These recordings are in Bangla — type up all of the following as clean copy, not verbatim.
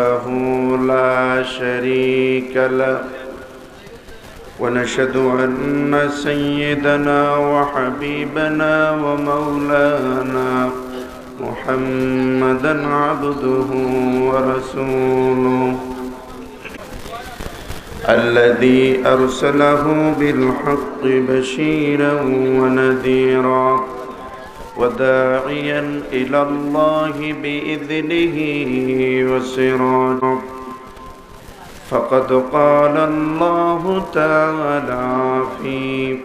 له لا شريك له ونشهد أن سيدنا وحبيبنا ومولانا محمدا عبده ورسوله الذي أرسله بالحق بشيرا ونذيرا وداعيا إلى الله بإذنه وسراجا فقد قال الله تعالى في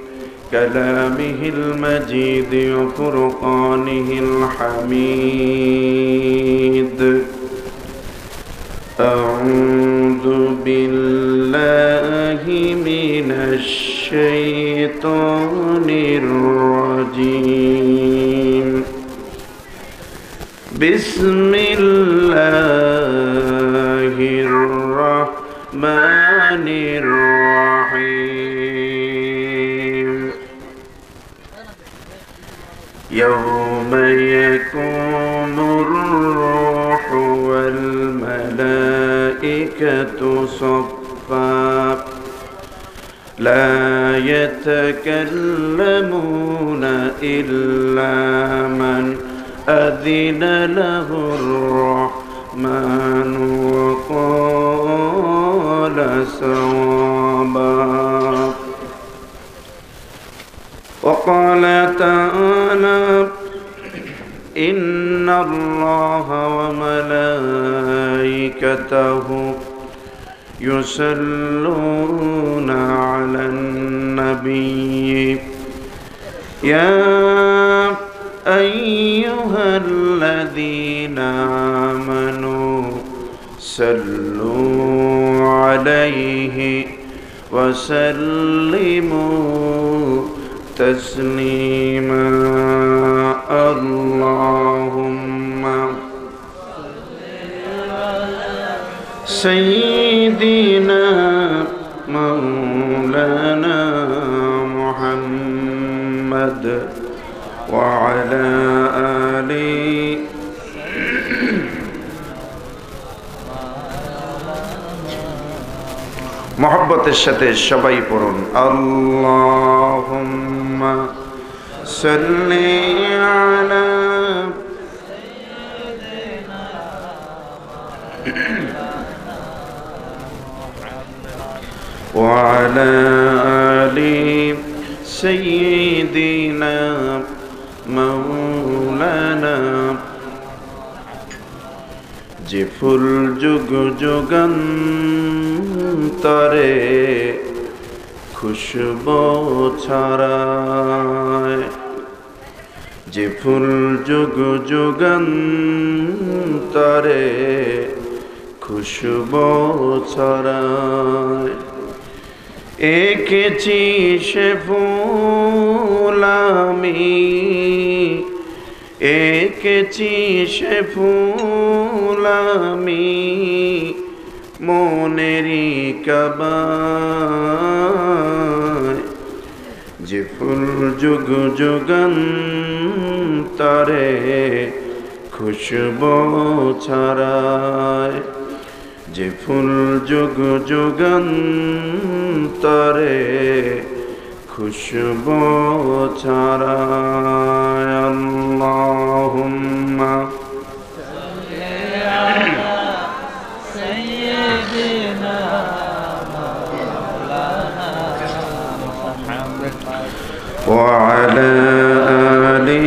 كلامه المجيد وفرقانه الحميد أعوذ بالله من الشيطان الرجيم بسم الله الرحمن الرحيم يوم يكون الروح والملائكة صفا لا يتكلمون إلا من أذن له الرحمن وقال صوابا وقال تعالى إن الله وملائكته يصلون على النبي يا أيها الذين آمنوا صلوا عليه وسلموا تسليما اللهم سيدنا مولانا محمد وعلى آله محبতের সাথে সবাই পড়ুন আল্লাহুম্মা সাল্লি আলা وعلى آل سيدنا مولانا যে ফুল যুগ যুগান্তরে খুশবু ছড়ায় যে ফুল যুগ যুগান্তরে খুশবু ছড়ায় এঁকেছি সে ফুল আমি এঁকেছি সে ফুল আমি মনেরই কাবায় যে ফুল যুগ যুগান্তরে খুশবু ছড়ায় যে ফুল যুগ যুগান্তরে খুশবু ছড়ায় আল্লাহুম্মা সাল্লি আলা সাইয়্যিদিনা মাওলানা মুহাম্মদ ওয়া আলা আলি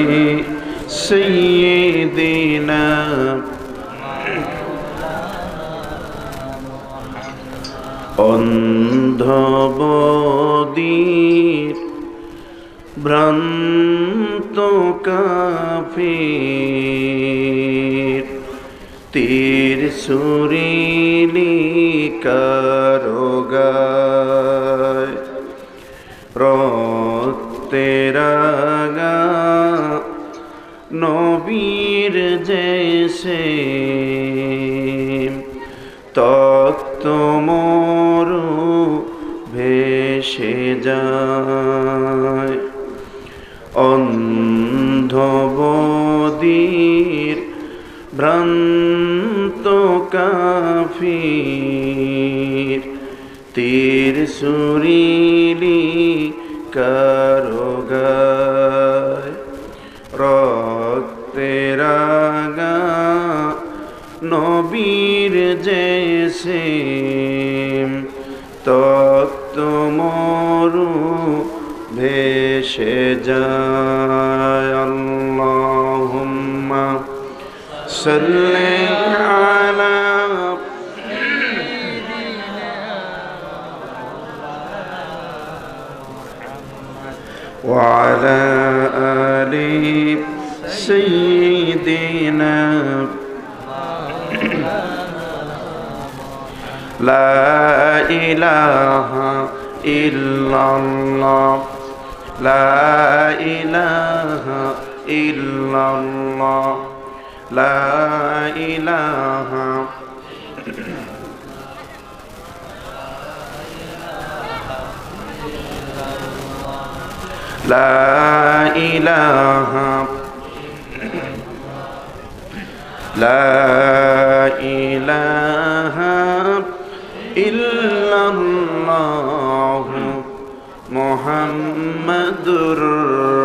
সাইয়্যিদিনা অন্ধবদীর ভ্রান্ত কাফির তীর সুরিলি কারোগায় রক্তে রাঙা নবীর জেসে তক্ত মরু ভেসে যায় অন্ধবদীর ভ্রান্ত কাফির কাফির তীর সুরিলি কারোগায় রক্তে রাঙা নবীর জেসে তক্ত মরু ভেসে যায় আল্লাহুম্মা সাল্লি আলা وعلى آل سيدنا لا إله إلا الله لا إله إلا الله لا إله لا إله لا إله إلا الله محمد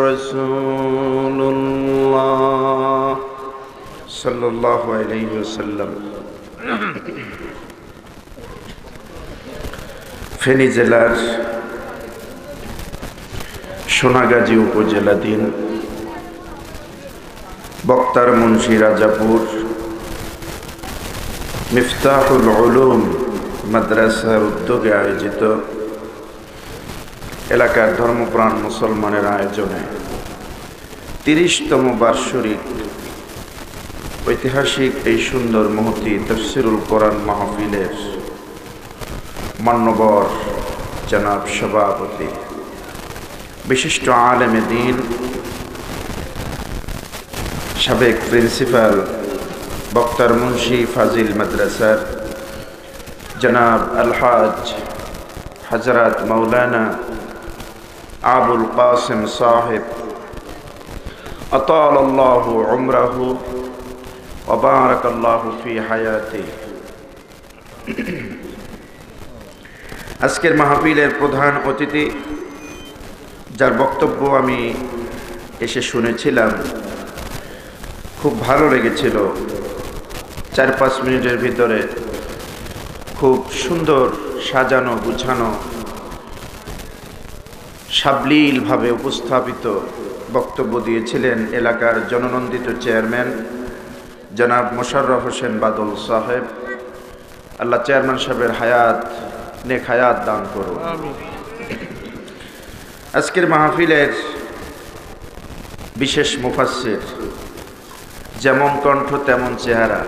رسول الله صلى الله عليه وسلم ফেনী জেলার সোনাগাজী উপজেলাধীন বক্তার মুন্সি রাজাপুর মিফতাহুল উলুম মাদ্রাসার উদ্যোগে আয়োজিত এলাকার ধর্মপ্রাণ মুসলমানের আয়োজনে ৩০তম বার্ষিক ঐতিহাসিক এই সুন্দর মহতী তাফসীরুল কোরআন মাহফিলের মান্যবর জনাব সভাপতি বিশিষ্ট আলেমে দ্বীন সাবেক প্রিন্সিপাল বক্তার মুন্সি ফাজিল মাদ্রাসার জনাব আলহাজ হযরত মাওলানা আবুল কাসিম সাহেব আতালাল্লাহু উমরাহু ওয়া বারাকাল্লাহু ফি হায়াতি। আজকের মাহফিলের প্রধান অতিথি, যার বক্তব্য আমি এসে শুনেছিলাম, খুব ভালো লেগেছিল। ৪-৫ মিনিটের ভিতরে খুব সুন্দর সাজানো গুছানো সাবলীলভাবে উপস্থাপিত বক্তব্য দিয়েছিলেন এলাকার জননন্দিত চেয়ারম্যান জনাব মোশাররফ হোসেন বাদল সাহেব। আল্লাহ চেয়ারম্যান সাহেবের হায়াত নেক হায়াত দান করুন। আজকের মাহফিলের বিশেষ মুফাসসির, যেমন কণ্ঠ তেমন চেহারা,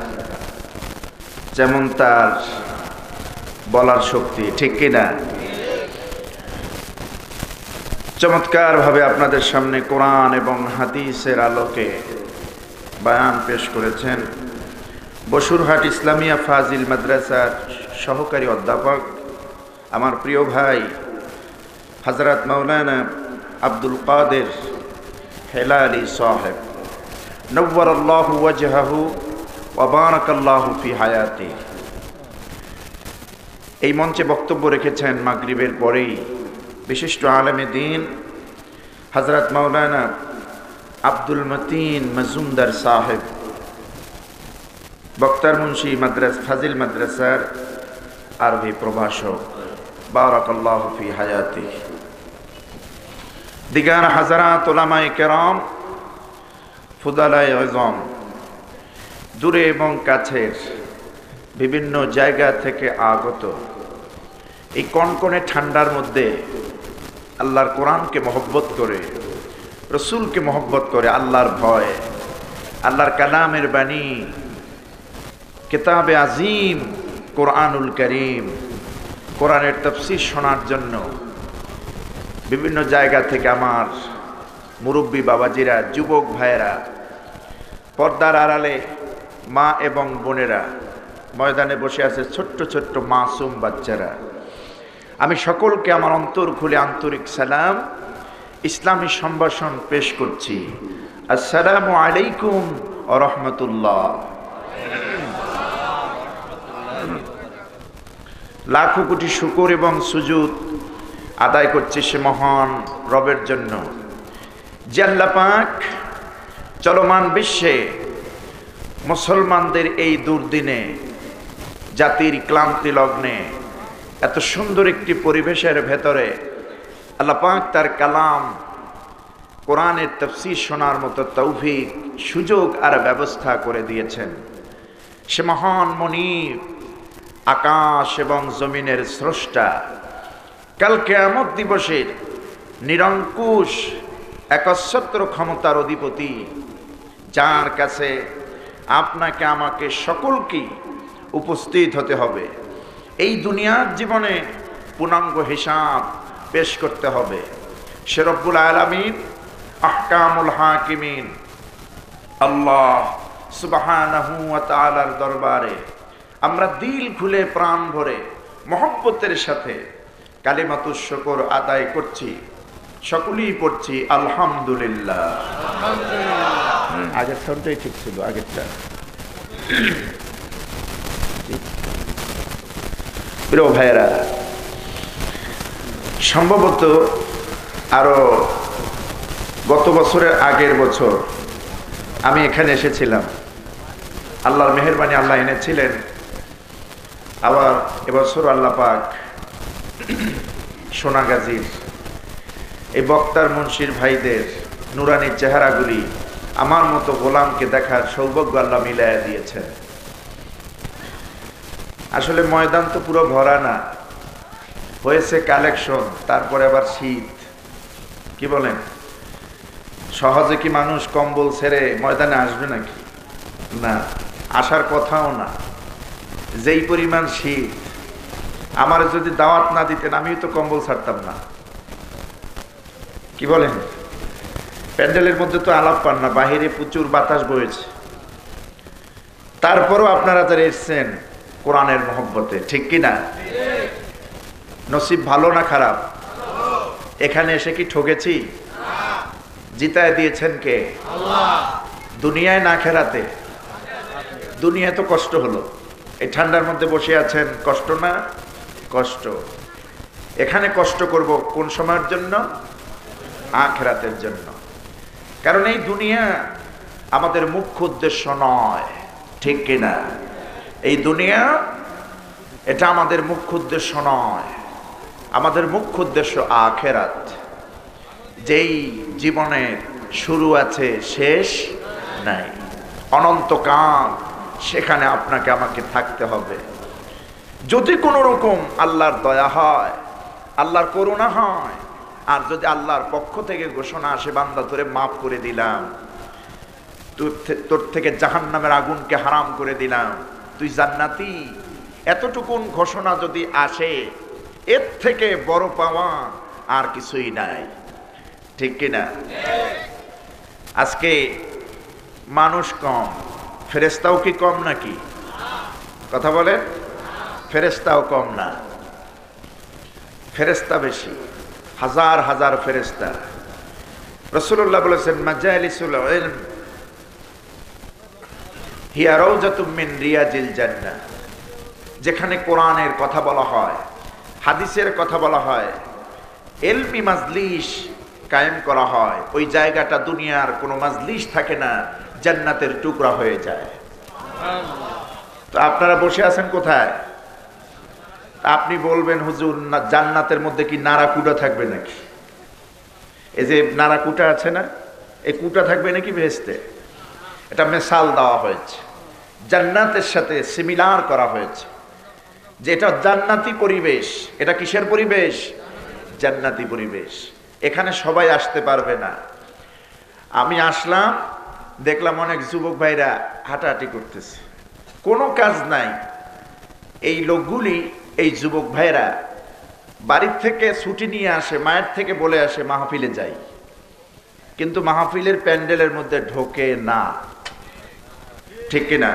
যেমন তার বলার শক্তি, ঠিক কিনা? চমৎকারভাবে আপনাদের সামনে কোরআন এবং হাদিসের আলোকে বয়ান পেশ করেছেন বসুরহাট ইসলামিয়া ফাজিল মাদ্রাসার সহকারী অধ্যাপক আমার প্রিয় ভাই হযরত মাওলানা আব্দুল কাদের হেলালি সাহেব, নওয়ারাল্লাহু ওয়াজহাহু ওয়া বারাকাল্লাহু ফি হায়াতি। এই মঞ্চে বক্তব্য রেখেছেন মাগরিবের পরেই বিশিষ্ট আলেমে দ্বীন হযরত মাওলানা আব্দুল মতিন মজুমদার সাহেব, বক্তার মুন্সি মাদ্রাসা ফাজিল মাদ্রাসার আরবি প্রভাষক, বারাকাল্লাহু ফি হায়াতি। দিগার হাজারাত উলামায়ে কেরাম, ফুদালায়ে আযম, দূরে এবং কাছের বিভিন্ন জায়গা থেকে আগত এই কনকনে ঠান্ডার মধ্যে আল্লাহর কোরআনকে মহব্বত করে, রসুলকে মহব্বত করে, আল্লাহর ভয়, আল্লাহর কালামের বাণী, কিতাবে আজিম কোরআনুল করিম, কোরআনের তাফসীর শোনার জন্য বিভিন্ন জায়গা থেকে আমার মুরব্বী বাবাজিরা, যুবক ভাইয়েরা, পর্দার আড়ালে মা এবং বোনেরা, ময়দানে বসে আছে ছোট্ট ছোট্ট মাসুম বাচ্চারা, আমি সকলকে আমার অন্তর খুলে আন্তরিক সালাম, ইসলামী সম্ভাষণ পেশ করছি। আসসালামু আলাইকুম ওয়া রাহমাতুল্লাহ। লাখো কোটি শুকর এবং সুজুদ আদায় করছি সে মহান রবের জন্য যে আল্লাহ পাক চলমান বিশ্বে মুসলমানদের এই দুর্দিনে, জাতির ক্লান্তি লগ্নে এত সুন্দর একটি পরিবেশের ভেতরে আল্লাহ পাক তার কালাম কোরআনের তাফসীর শোনার মতো তৌফিক, সুযোগ আর ব্যবস্থা করে দিয়েছেন। সে মহান মুনীব, আকাশ এবং জমিনের স্রষ্টা, কাল কিয়ামত দিবসের নিরঙ্কুশ একচ্ছত্র ক্ষমতার অধিপতি, যার কাছে আপনাকে আমাকে সকলকেই উপস্থিত হতে হবে। এই দুনিয়ার জীবনে পূর্ণাঙ্গ হিসাব পেশ করতে হবে। সে রব্বুল আলামিন, আহকামুল হাকিমিন আল্লাহ সুবহানাহু ওয়া তাআলার দরবারে আমরা দিল খুলে প্রাণ ভরে মহব্বতের সাথে কালিমাতুশ শুকর আদায় করছি। সকলেই পড়ছি আলহামদুলিল্লাহ। আগের সাউন্ডটাই ঠিক ছিল, আগেরটা। প্রিয় ভাইয়েরা, সম্ভবত আরো গত বছরের আগের বছর আমি এখানে এসেছিলাম। আল্লাহর মেহেরবানি, আল্লাহ এনেছিলেন। আবার এবছর আল্লাহ পাক সোনাগাজীর এই বক্তার মুন্সির ভাইদের নুরানি চেহারাগুলি আমার মতো গোলামকে দেখার সৌভাগ্য আল্লাহ মিলাইয়া দিয়েছেন। আসলে ময়দান তো পুরো ভরা না, হয়েছে কালেকশন, তারপরে আবার শীত। কি বলেন? সহজে কি মানুষ কম্বল ছেড়ে ময়দানে আসবে নাকি? না, আসার কথাও না। যেই পরিমাণ শীত, আমার যদি দাওয়াত না দিতেন আমিও তো কম্বল ছাড়তাম না। কি বলেন? প্যান্ডেলের মধ্যে তো আলাপ পান না, বাহিরে প্রচুর বাতাস বইছে। তারপরও আপনারা যারা এসছেন কোরআনের মহব্বতে, ঠিক কিনা? নসিব ভালো না খারাপ? এখানে এসে কি ঠকেছি? জিতায় দিয়েছেন কে? আল্লাহ। দুনিয়ায় না খেরাতে, দুনিয়ায় তো কষ্ট হলো। এই ঠান্ডার মধ্যে বসে আছেন, কষ্ট না? কষ্ট। এখানে কষ্ট করব কোন সময়ের জন্য? আখিরাতের জন্য। কারণ এই দুনিয়া আমাদের মুখ্য উদ্দেশ্য নয়, ঠিক কিনা? এই দুনিয়া এটা আমাদের মুখ্য উদ্দেশ্য নয়। আমাদের মুখ্য উদ্দেশ্য আখিরাত, যেই জীবনের শুরু আছে শেষ নাই, অনন্তকাল সেখানে আপনাকে আমাকে থাকতে হবে। যদি কোনো রকম আল্লাহর দয়া হয়, আল্লাহর করুণা হয়, আর যদি আল্লাহর পক্ষ থেকে ঘোষণা আসে, বান্দা তোরে মাফ করে দিলাম, তোর থেকে জাহান্নামের আগুনকে হারাম করে দিলাম, তুই জান্নাতি, এতটুকুন ঘোষণা যদি আসে, এর থেকে বড় পাওয়া আর কিছুই নাই, ঠিক কিনা? আজকে মানুষ কম, ফেরেশতাও কি কম নাকি? কথা বলেন। ফেরেশতাও কম না, ফেরেশতা বেশি, হাজার হাজার ফেরেশতা। রাসূলুল্লাহ বলেছেন, মাজালিসুল ইলম হিয়া রাউজাতুম মিন রিয়াজিল জান্নাহ। যেখানে কোরআনের কথা বলা হয়, হাদিসের কথা বলা হয়, ইলমি মাজলিস কায়েম করা হয়, ওই জায়গাটা দুনিয়ার কোনো মাজলিস থাকে না, জান্নাতের টুকরা হয়ে যায়। তো আপনারা বসে আছেন কোথায়? আপনি বলবেন, হুজুর জান্নাতের মধ্যে কি নারাকুটা থাকবে নাকি? এই যে নারাকুটা আছে না, এই কুটা থাকবে নাকি ভেস্তে? এটা মিসাল দেওয়া হয়েছে, জান্নাতের সাথে সিমিলার করা হয়েছে, যে এটা জান্নাতি পরিবেশ। এটা কিসের পরিবেশ? জান্নাতি পরিবেশ। এখানে সবাই আসতে পারবে না। আমি আসলাম, দেখলাম অনেক যুবক ভাইরা হাঁটাহাঁটি করতেছে, কোনো কাজ নাই। এই লোকগুলি, এই যুবক ভাইরা বাড়ির থেকে ছুটি নিয়ে আসে, মায়ের থেকে বলে আসে মাহফিলে যাই, কিন্তু মাহফিলের প্যান্ডেলের মধ্যে ঢোকে না, ঠিক কিনা?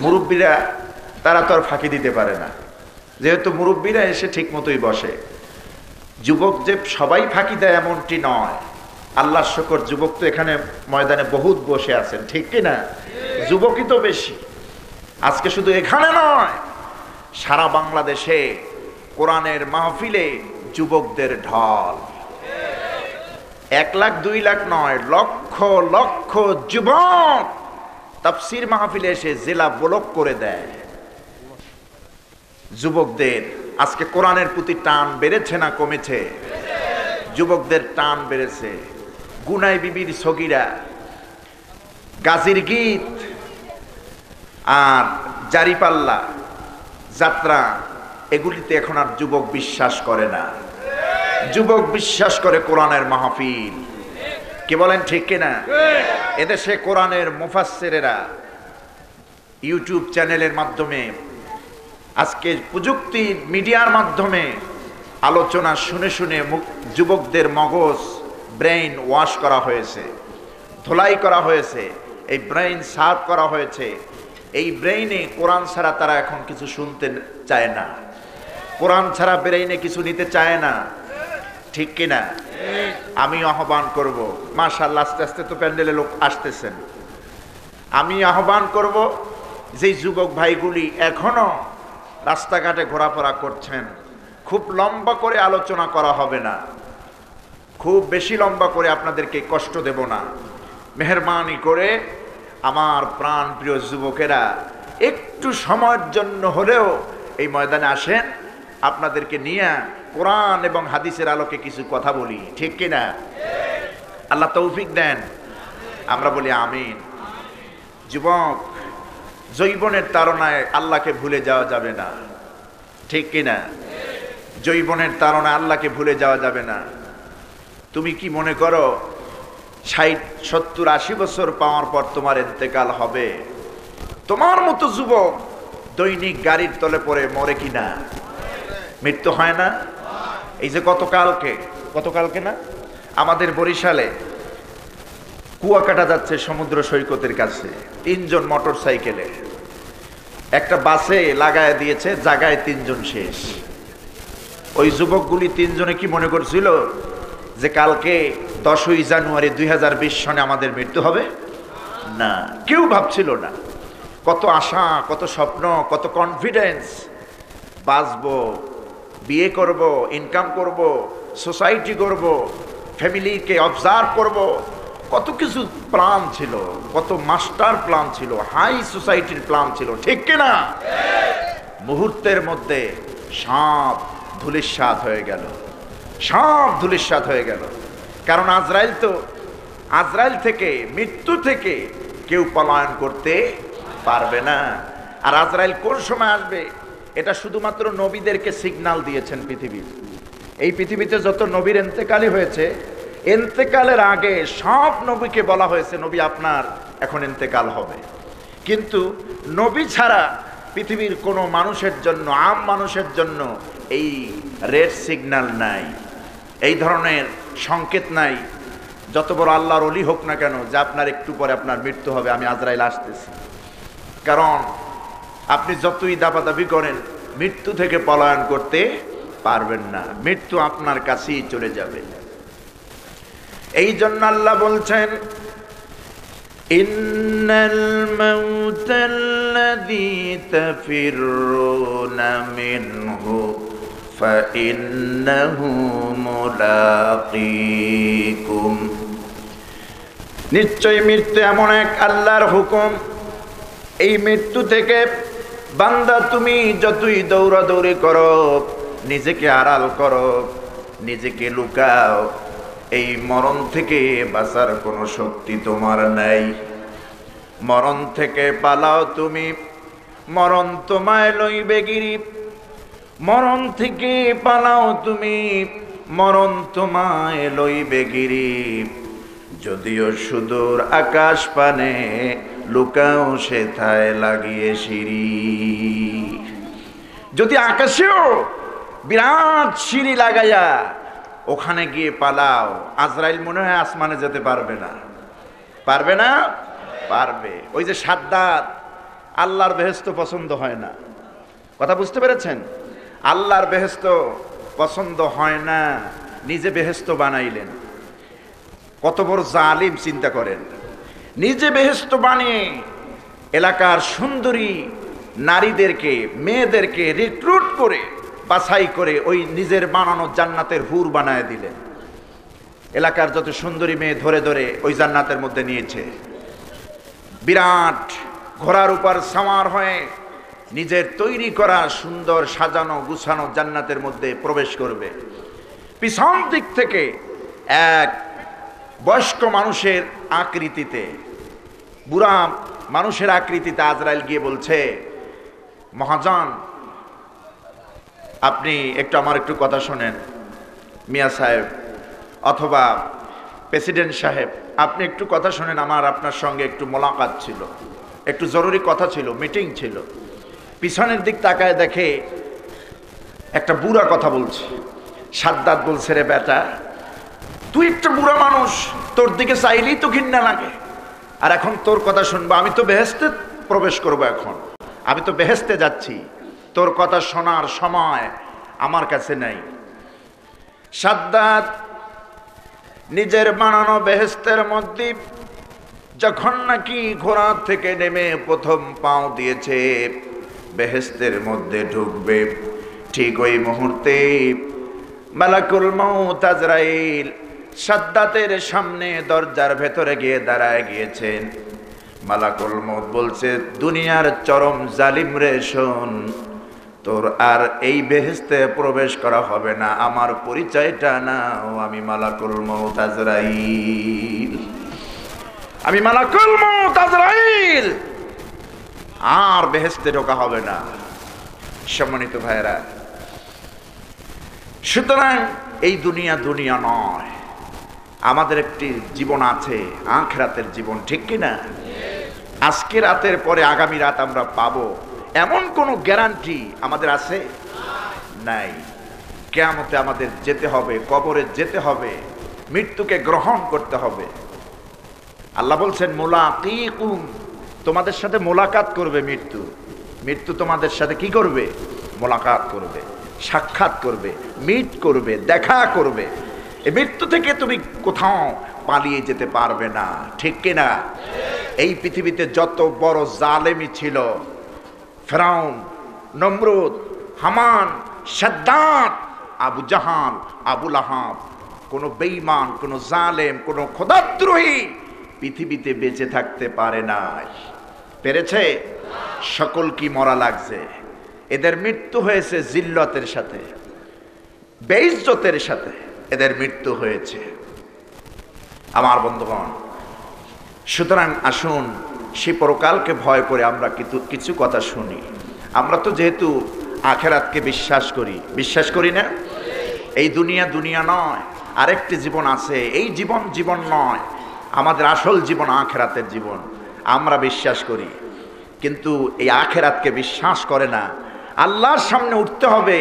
মুরব্বীরা তারা তো আর ফাঁকি দিতে পারে না, যেহেতু মুরব্বীরা এসে ঠিক মতোই বসে। যুবক যে সবাই ফাঁকি দেয় এমনটি নয়। আল্লাহর শুকর, যুবক তো এখানে ময়দানে বহুত বসে আছেন, ঠিক কিনা? যুবকই তো বেশি। আজকে শুধু এখানে নয়, সারা বাংলাদেশে কোরআনের মাহফিলে যুবকদের ঢল। 1 লাখ 2 লাখ নয়, লক্ষ লক্ষ যুবক তাফসীর মাহফিলে এসে জেলা ব্লক করে দেয়। যুবকদের আজকে কোরআনের প্রতি টান বেড়েছে না কমেছে? যুবকদের টান বেড়েছে। গুনাই বিবির সগীরা, গাজীর গীত আর জারিপাল্লা যাত্রা, এগুলিতে এখন আর যুবক বিশ্বাস করে না। যুবক বিশ্বাস করে কোরআনের মাহফিল। কি বলেন ঠিক কিনা? এদেশে কোরআনের মুফাসসিরেরা ইউটিউব চ্যানেলের মাধ্যমে, আজকে প্রযুক্তি মিডিয়ার মাধ্যমে আলোচনা শুনে শুনে যুবকদের মগজ, ব্রেইন ওয়াশ করা হয়েছে, ধোলাই করা হয়েছে, এই ব্রেইন সার্ভ করা হয়েছে। এই ব্রেইনে কোরআন ছাড়া তারা এখন কিছু শুনতে চায় না, কোরআন ছাড়া ব্রেইনে কিছু নিতে চায় না। ঠিক কিনা? আমি আহ্বান করব, মাশাআল্লাহ আস্তে আস্তে তো প্যান্ডেলে লোক আসতেছেন, আমি আহ্বান করব যে যুবক ভাইগুলি এখনো রাস্তাঘাটে ঘোরাফেরা করছেন, খুব লম্বা করে আলোচনা করা হবে না, খুব বেশি লম্বা করে আপনাদেরকে কষ্ট দেব না। মেহেরবানি করে আমার প্রাণ প্রিয় যুবকেরা একটু সময়ের জন্য হলেও এই ময়দানে আসেন, আপনাদেরকে নিয়ে কোরআন এবং হাদিসের আলোকে কিছু কথা বলি। ঠিক কিনা? আল্লাহ তৌফিক দেন, আমরা বলি আমিন। যুবক, যৌবনের তাড়নায় আল্লাহকে ভুলে যাওয়া যাবে না। ঠিক কিনা? যৌবনের তাড়নায় আল্লাহকে ভুলে যাওয়া যাবে না। তুমি কি মনে করো 60, 70, 80 বছর পাওয়ার পর তোমার ইন্তেকাল হবে? তোমার মতো যুবক দৈনিক গাড়ির তলে পড়ে মরে কিনা? মৃত্যু হয় না? এই যে গতকালকে না আমাদের বরিশালে কুয়াকাটা যাচ্ছে সমুদ্র সৈকতের কাছে, 3 জন মোটর সাইকেলে, একটা বাসে লাগায় দিয়েছে, জায়গায় 3 জন শেষ। ওই যুবকগুলি 3 জনে কি মনে করছিল যে কালকে 10ই জানুয়ারি 2020 সনে আমাদের মৃত্যু হবে? না, কেউ ভাবছিল না। কত আশা, কত স্বপ্ন, কত কনফিডেন্স, বাঁচবো, বিয়ে করব, ইনকাম করব, সোসাইটি করব, ফ্যামিলিকে অবজার্ভ করব, কত কিছু প্ল্যান ছিল, কত মাস্টার প্ল্যান ছিল, হাই সোসাইটির প্ল্যান ছিল। ঠিক কিনা? মুহূর্তের মধ্যে সব ধূলিসাৎ হয়ে গেল, সব ধূলিসাৎ হয়ে গেল। কারণ আজরাইল থেকে, মৃত্যু থেকে কেউ পলায়ন করতে পারবে না। আর আজরাইল কোন সময় আসবে এটা শুধুমাত্র নবীদেরকে সিগন্যাল দিয়েছেন পৃথিবীর। এই পৃথিবীতে যত নবীর ইন্তেকালই হয়েছে, ইন্তেকালের আগে সব নবীকে বলা হয়েছে নবী আপনার এখন ইন্তেকাল হবে। কিন্তু নবী ছাড়া পৃথিবীর কোনো মানুষের জন্য, আম মানুষের জন্য এই রেড সিগন্যাল নাই, এই ধরনের সংকেত নাই। যত বড় আল্লাহর ওলি হোক না কেন, যে আপনার একটু পরে আপনার মৃত্যু হবে, আমি আজরাইল আসতেছি। কারণ আপনি যতই দাপাদাপি করেন, মৃত্যু থেকে পলায়ন করতে পারবেন না, মৃত্যু আপনার কাছেই চলে যাবে। এই জন্য আল্লাহ বলছেন, ইন্নাল মাউতাল্লাযী তাফিররুনা মিনহু ফাইন্নাহু মুলাকীকুম। নিশ্চয় মৃত্যু এমন এক আল্লাহর হুকুম, এই মৃত্যু থেকে বান্দা তুমি যতই দৌড়াদৌড়ি করো, নিজেকে আড়াল করো, নিজেকে লুকাও, এই মরণ থেকে বাঁচার কোনো শক্তি তোমার নাই। মরণ থেকে পালাও তুমি, মরণ তোমায় লইবে গিরি। মরণ থেকে পালাও তুমি, মরণ তোমায় লইবে গিরি। যদিও সুদূর আকাশ পানে, লুকাও সেথায় লাগিয়ে সিঁড়ি। যদি আকাশেও বিরাট সিঁড়ি লাগাইয়া ওখানে গিয়ে পালাও, আজরাইল মনে হয় আসমানে যেতে পারবে না। পারবে না? পারবে। ওই যে সাদ্দাত, আল্লাহর বেহেশত পছন্দ হয় না। কথা বুঝতে পেরেছেন? আল্লাহর বেহেশত পছন্দ হয় না, নিজে বেহেশত বানাইলেন। কত বড় জালিম চিন্তা করেন। নিজে বেহেশত বানিয়ে এলাকার সুন্দরী নারীদেরকে, মেয়েদেরকে রিক্রুট করে বাছাই করে ওই নিজের বানানো জান্নাতের হুর বানায় দিলেন। এলাকার যত সুন্দরী মেয়ে ধরে ধরে ওই জান্নাতের মধ্যে নিয়েছে। বিরাট ঘোড়ার উপর সাওয়ার হয়ে নিজের তৈরি করা সুন্দর সাজানো গুছানো জান্নাতের মধ্যে প্রবেশ করবে। পিছন দিক থেকে এক বয়স্ক মানুষের আকৃতিতে, বুড়া মানুষের আকৃতিতে আজরাইল গিয়ে বলছে, মহাজন আপনি আমার একটু কথা শোনেন, মিয়া সাহেব অথবা প্রেসিডেন্ট সাহেব আপনি একটু কথা শোনেন, আমার আপনার সঙ্গে একটু মোলাকাত ছিল, একটু জরুরি কথা ছিল, মিটিং ছিল। পিছনের দিক তাকায় দেখে একটা বুড়া কথা বলছে। সাদ্দাত বলছে, রে বেটা তুই একটা বুড়া মানুষ, তোর দিকে চাইলেই তো ঘৃণা লাগে, আর এখন তোর কথা শুনবো? আমি তো বেহেশতে প্রবেশ করব, এখন আমি তো বেহেশতে যাচ্ছি, তোর কথা শোনার সময় আমার কাছে নাই। সাদ্দাত নিজের বানানো বেহেশতের মধ্যে যখন নাকি ঘোড়া থেকে নেমে প্রথম পাও দিয়েছে বেহেশতের মধ্যে ঢুকবে, ঠিক ওই মুহূর্তে মালাকুল মউত আজরাইল সাদ্দাতের সামনে দরজার ভেতরে গিয়ে দাঁড়ায় গিয়েছেন। মালাকুল মউত বলছে, দুনিয়ার চরম জালিম রে, শোন, তোর আর এই বেহেশতে প্রবেশ করা হবে না, আমার পরিচয়টা নাও, আমি মালাকুল মউত আজরাইল, আমি মালাকুল মউত আজরাইল, আর বেহেশতে ঢোকা হবে না। সম্মানিত ভাইরা, সুতরাং এই দুনিয়া দুনিয়া নয়, আমাদের একটি জীবন আছে, আখিরাতের জীবন, ঠিক কিনা? আজকে রাতের পরে আগামী রাত আমরা পাবো এমন কোনো গ্যারান্টি আমাদের আছে? নাই। কিয়ামতে আমাদের যেতে হবে, কবরে যেতে হবে, মৃত্যুকে গ্রহণ করতে হবে। আল্লাহ বলছেন, মুলাকিকুম, তোমাদের সাথে মোলাকাত করবে মৃত্যু। মৃত্যু তোমাদের সাথে কি করবে? মোলাকাত করবে, সাক্ষাৎ করবে, মিট করবে, দেখা করবে। এই মৃত্যু থেকে তুমি কোথাও পালিয়ে যেতে পারবে না, ঠিক কিনা? এই পৃথিবীতে যত বড় জালেমি ছিল, ফেরাউন, নমরুদ, হামান, সাদ্দাত, আবু জাহাল, আবু লাহাব, কোনো বেঈমান, কোনো জালেম, কোনো খোদাদ্রোহী পৃথিবীতে বেঁচে থাকতে পারে নাই। পেরেছে? সকল কি মরা লাগছে। এদের মৃত্যু হয়েছে জিল্লতের সাথে, বেইজ্জতের সাথে এদের মৃত্যু হয়েছে। আমার বন্ধুগণ, সুতরাং আসুন সে পরকালকে ভয় করে আমরা কিছু কথা শুনি। আমরা তো যেহেতু আখেরাতকে বিশ্বাস করি না? এই দুনিয়া দুনিয়া নয়, আরেকটি জীবন আছে। এই জীবন জীবন নয়, আমাদের আসল জীবন আখেরাতের জীবন আমরা বিশ্বাস করি, কিন্তু এই আখেরাতকে বিশ্বাস করে না। আল্লাহর সামনে উঠতে হবে,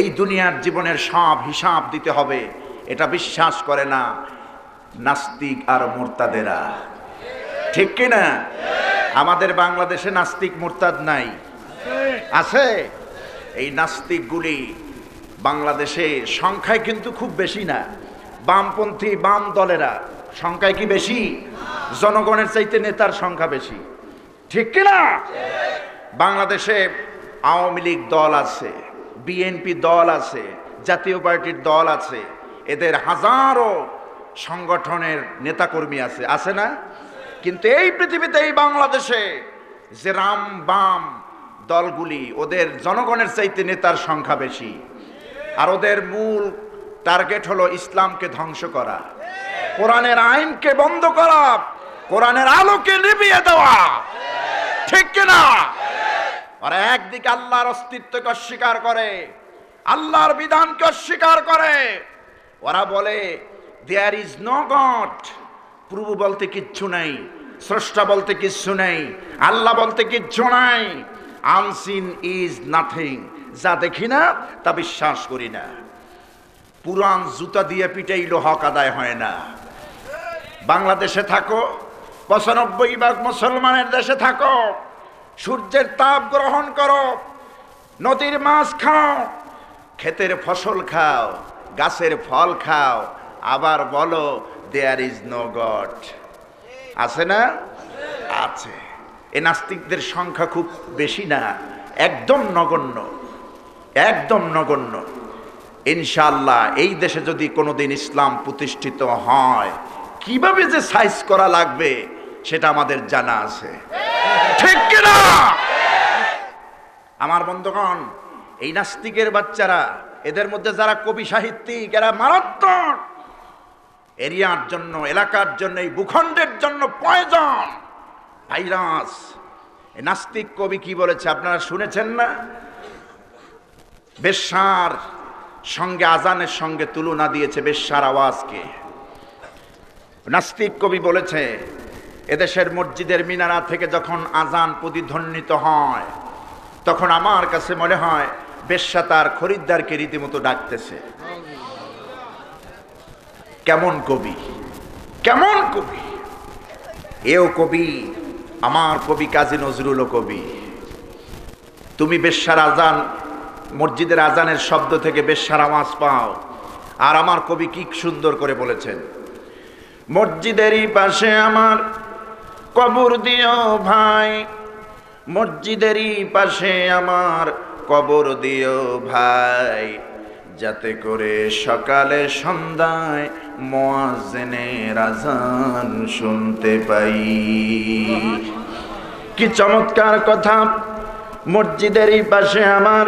এই দুনিয়ার জীবনের সব হিসাব দিতে হবে, এটা বিশ্বাস করে না নাস্তিক আর মুরতাদেরা, ঠিক কিনা? আমাদের বাংলাদেশে নাস্তিক মুরতাদ নাই? আছে। এই নাস্তিকগুলি বাংলাদেশে সংখ্যায় কিন্তু খুব বেশি না। বামপন্থী বাম দলেরা সংখ্যায় কি বেশি? জনগণের চাইতে নেতার সংখ্যা বেশি, ঠিক কিনা? বাংলাদেশে আওয়ামী লীগ দল আছে, বিএনপি দল আছে, জাতীয় পার্টির দল আছে, এদের হাজারো সংগঠনের নেতাকর্মী আছে, আছে না? কিন্তু এই পৃথিবীতে, এই বাংলাদেশে যে রাম বাম দলগুলি, ওদের জনগণের চাইতে নেতার সংখ্যা বেশি, আর ওদের মূল টার্গেট হলো ইসলামকে ধ্বংস করা, কোরআনের আইনকে বন্ধ করা, কোরআনের আলোকে নিভিয়ে দেওয়া, ঠিক কিনা? ওরা একদিকে আল্লাহর অস্তিত্বকে অস্বীকার করে, আল্লাহর বিধানকে অস্বীকার করে। ওরা বলে দেয়ার ইজ নো গড, প্রভু বলতে কিচ্ছু নাই, স্রষ্টা বলতে কিচ্ছু নেই, আল্লাহ বলতে কিচ্ছু নাই, আনসিন ইজ নাথিং, যা দেখি না তা বিশ্বাস করি না। পুরান জুতা দিয়ে পিটাইলো হক আদায় হয় না। বাংলাদেশে থাকো, ৯৫% মুসলমানের দেশে থাকো, সূর্যের তাপ গ্রহণ করো, নদীর মাছ খাও, ক্ষেতের ফসল খাও, গাছের ফল খাও, আবার বলো দেয়ার ইজ নো গড। আছে না? আছে। এই নাস্তিকদের সংখ্যা খুব বেশি না, একদম নগণ্য, একদম নগণ্য। ইনশাআল্লাহ এই দেশে যদি কোনোদিন ইসলাম প্রতিষ্ঠিত হয়, কিভাবে যে সাইজ করা লাগবে সেটা আমাদের জানা আছে, ঠিক কিনা? আমার বন্ধুগণ, এই নাস্তিকের বাচ্চারা, এদের মধ্যে যারা কবি সাহিত্যিক, এরা মারাত্মক। এরিয়ার জন্য, এলাকার জন্য, এই ভূখণ্ডের জন্য প্রয়োজন ভাইরাস। এই নাস্তিক কবি কি বলেছে আপনারা শুনেছেন না? বেশ্যার সঙ্গে আজানের সঙ্গে তুলনা দিয়েছে বেশ্যার আওয়াজকে। নাস্তিক কবি বলেছে, এদেশের মসজিদের মিনারা থেকে যখন আজান প্রতিধ্বনিত হয়, তখন আমার কাছে মনে হয় বেশ্যা তার খরিদ্দারকে রীতিমতো ডাকতেছে। কেমন কবি, কেমন কবি! এও কবি, আমার কবি কাজী নজরুলও কবি। তুমি বেশ্যার আজান, মসজিদের আজানের শব্দ থেকে বেশ্যার আওয়াজ পাও, আর আমার কবি কি সুন্দর করে বলেছেন, মসজিদেরই পাশে আমার কবর দিও ভাই, মসজিদেরই পাশে আমার কবর দিও ভাই, যাতে করে সকালে সন্ধ্যায় মুয়াজ্জিনের আজান শুনতে পাই। কি চমৎকার কথা! মসজিদেরই পাশে আমার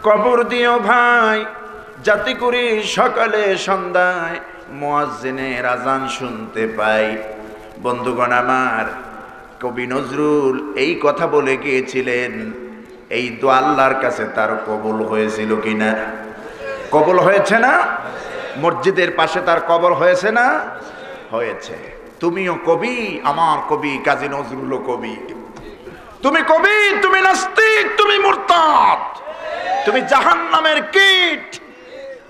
কবর দিও ভাই, যাতে করে সকালে সন্ধ্যায় মুয়াজ্জিনের আজান শুনতে পাই। বন্ধুগণ আমার, কবি নজরুল এই কথা বলে গিয়েছিলেন, এই দোয়া আল্লাহর কাছে তার কবুল হয়েছিল কিনা? কবুল হয়েছে না? মসজিদের পাশে তার কবর হয়েছে না? হয়েছে। তুমিও কবি, আমার কবি কাজী নজরুলও কবি। তুমি কবি, তুমি নাস্তিক, তুমি মুরতাদ, তুমি জাহান্নামের কীট।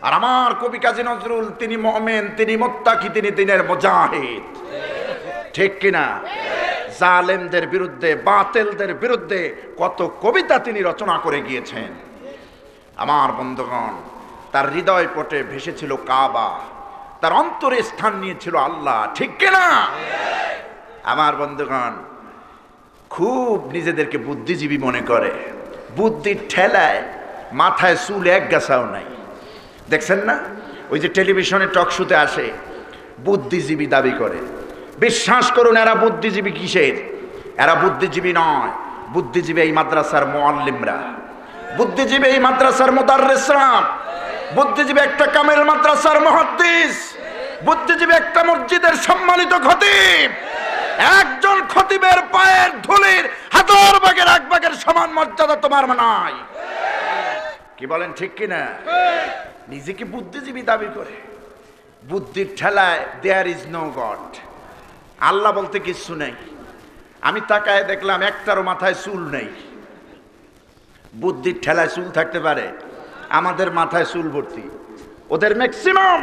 আর আমার কবি কাজী নজরুল, তিনি মুমিন, তিনি মুত্তাকি, তিনি দিনের মুজাহিদ, ঠিক কিনা? জালেমদের বিরুদ্ধে, বাতিলদের বিরুদ্ধে কত কবিতা তিনি রচনা করে গিয়েছেন। আমার বন্ধুগণ, তার হৃদয় পটে ভেসেছিল কাবা, তার অন্তরে স্থান নিয়েছিল আল্লাহ, ঠিক কিনা? আমার বন্ধুগণ, খুব নিজেদেরকে বুদ্ধিজীবী মনে করে, বুদ্ধির ঠেলায় মাথায় চুল এক গাছাও নাই। দেখছেন না, ওই যে টেলিভিশনে টক শোতে আসে, বুদ্ধিজীবী দাবি করে। বিশ্বাস করুন, এরা বুদ্ধিজীবী কিসের? এরা বুদ্ধিজীবী নয়। বুদ্ধিজীবী এই মাদ্রাসার মুআল্লিমরা, বুদ্ধিজীবী এই মাদ্রাসার মুদাররিসরা, বুদ্ধিজীবী একটা কামেল মাদ্রাসার মুহাদ্দিস, বুদ্ধিজীবী একটা মসজিদের সম্মানিত খতিব। একজন খতিবের পায়ের ধুলির হাজার ভাগের এক ভাগের সমান মর্যাদা তোমার নাই। কি বলেন, ঠিক কিনা? নিজেকে বুদ্ধিজীবী দাবি করে, বুদ্ধির ঠেলায় দেয়ার ইজ নো গড, আল্লাহ বলতে কিছু নেই। আমি তাকায় দেখলাম একটারও মাথায় চুল নেই। বুদ্ধির ঠেলায় চুল থাকতে পারে, আমাদের মাথায় চুল ভর্তি। ওদের ম্যাক্সিমাম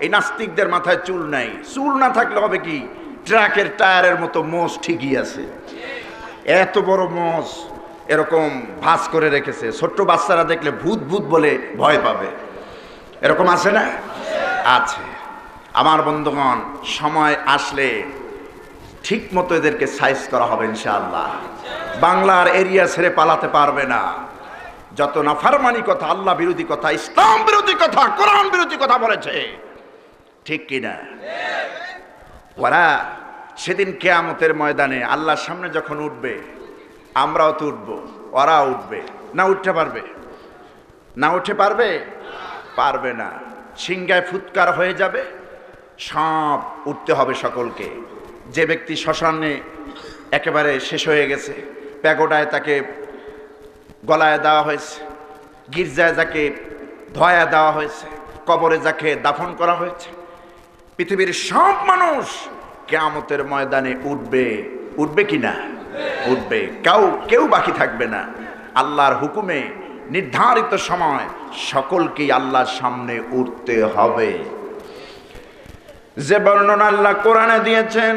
এই নাস্তিকদের মাথায় চুল নাই। চুল না থাকলে হবে কি, ট্রাকের টায়ারের মতো মোষ ঠিকই আছে। এত বড় মোষ এরকম ভাঁজ করে রেখেছে, ছোট্ট বাচ্চারা দেখলে ভূত ভূত বলে ভয় পাবে। এরকম আছে না? আছে। আমার বন্ধুগণ, সময় আসলে ঠিক মতো এদেরকে সাইজ করা হবে ইনশাআল্লাহ। বাংলার এরিয়া ছেড়ে পালাতে পারবে না। যত নাফরমানি কথা, আল্লাহ বিরোধী কথা, ইসলাম বিরোধী কথা, কোরআন বিরোধী কথা বলেছে, ঠিক কিনা? ওরা সেদিন কিয়ামতের ময়দানে আল্লাহর সামনে যখন উঠবে, আমরাও তো উঠবো, ওরাও উঠবে। না উঠতে পারবে? না উঠে পারবে? পারবে না। সিংহায় ফুৎকার হয়ে যাবে, সব উঠতে হবে সকলকে। যে ব্যক্তি শ্মশানে একেবারে শেষ হয়ে গেছে, প্যাগোডায় তাকে গলায় দেওয়া হয়েছে, গির্জায় যাকে ধোয়া দেওয়া হয়েছে, কবরে যাকে দাফন করা হয়েছে, পৃথিবীর সব মানুষ কিয়ামতের ময়দানে উঠবে। উঠবে কি না? উঠবে। কেউ বাকি থাকবে না। আল্লাহর হুকুমে নির্ধারিত সময় সকলকেই আল্লাহর সামনে উঠতে হবে। যে বর্ণনা আল্লাহ কোরআনে দিয়েছেন,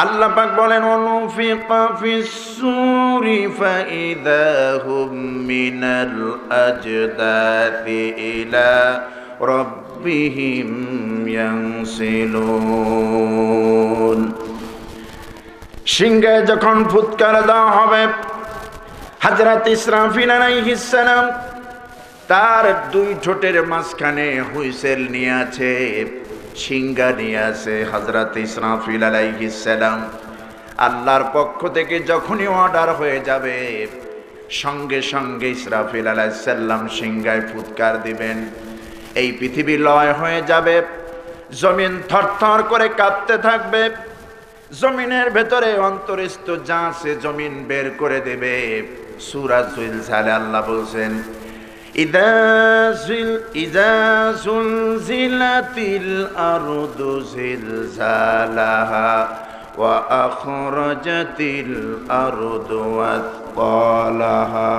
আল্লাহ পাক বলেন, অনুফিকা ফিস সূরি ফাইদা হুম মিনাল আজদাতি ইলা রাব্বিহিম ইয়ানসিলুন। সিংহে যখন ফুৎকার দেওয়া হবে, হযরত ইসরাফিল আলাইহিস সালাম তার দুই ঠোঁটের মাঝখানে হুইসেল নিয়ে আছে, সিংহা নিয়ে আছে। হযরত ইসরাফিল আলাইহিস সালাম আল্লাহর পক্ষ থেকে যখনই অর্ডার হয়ে যাবে, সঙ্গে সঙ্গে ইসরাফিল আলাইহিস সালাম সিংহায় ফুৎকার দিবেন। এই পৃথিবী লয় হয়ে যাবে, জমিন থরথর করে কাঁপতে থাকবে, জমিনের ভেতরে অন্তরিস্থ যা আছে জমিন বের করে দেবে। সূরা যুলজালে আল্লাহ বলছেন, ইযা যুলজিলাতিল আরদু জিলজালাহা ওয়া আখরাজাতিল আরদু আথqalaha